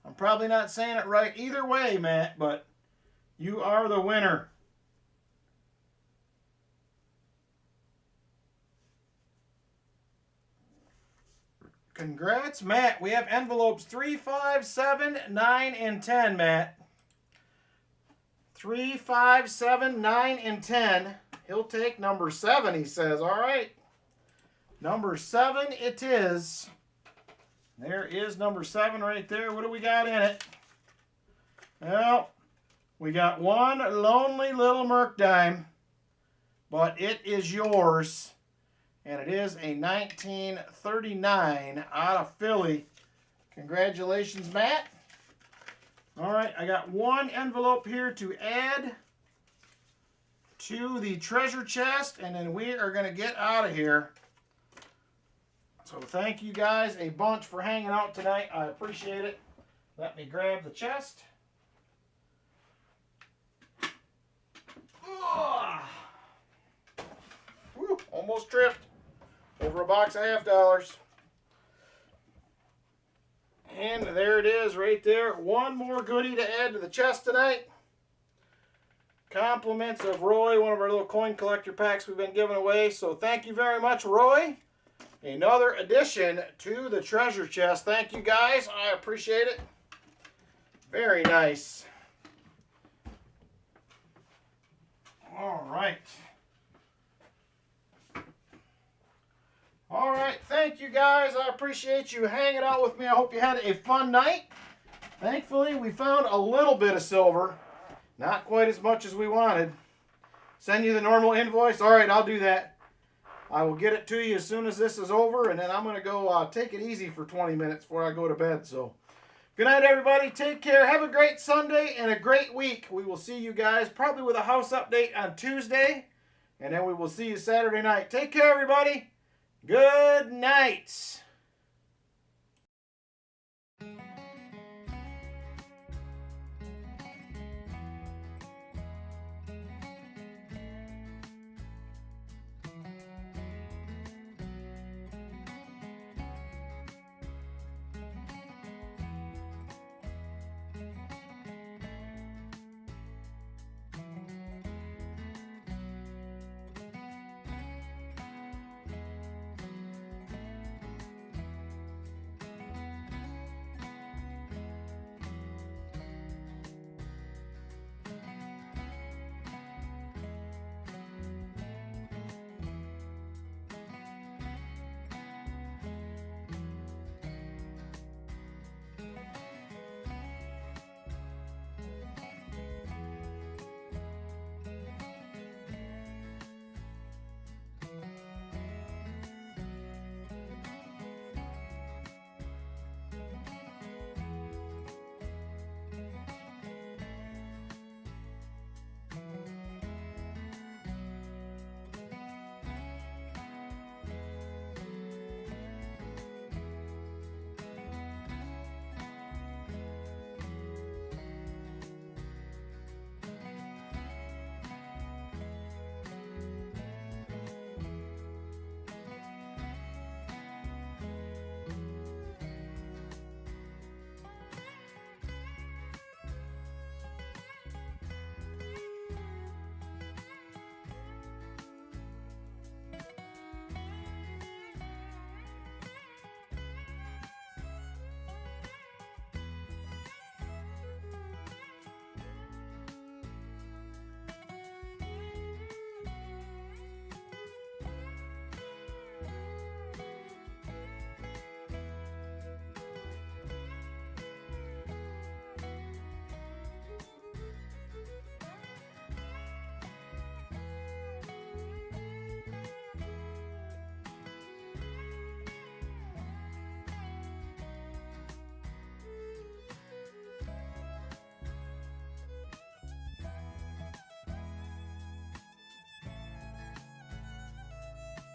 I'm probably not saying it right either way, Matt, but you are the winner. Congrats, Matt. We have envelopes 3, 5, 7, 9, and 10, Matt. 3, 5, 7, 9, and 10. He'll take number 7, he says. All right. Number 7 it is. There is number 7 right there. What do we got in it? Well, we got one lonely little Merc dime, but it is yours. And it is a 1939 out of Philly. Congratulations, Matt. All right, I got one envelope here to add to the treasure chest, and then we are going to get out of here. So thank you guys a bunch for hanging out tonight. I appreciate it. Let me grab the chest. Whew, almost tripped. Over a box of $50. And there it is right there. One more goodie to add to the chest tonight. Compliments of Roy, one of our little coin collector packs we've been giving away. So thank you very much, Roy. Another addition to the treasure chest. Thank you guys. I appreciate it. Very nice. All right. All right. Thank you guys. I appreciate you hanging out with me. I hope you had a fun night. Thankfully, we found a little bit of silver. Not quite as much as we wanted. Send you the normal invoice. All right, I'll do that. I will get it to you as soon as this is over, and then I'm going to go take it easy for 20 minutes before I go to bed. So, good night, everybody. Take care. Have a great Sunday and a great week. We will see you guys probably with a house update on Tuesday, and then we will see you Saturday night. Take care, everybody. Good night.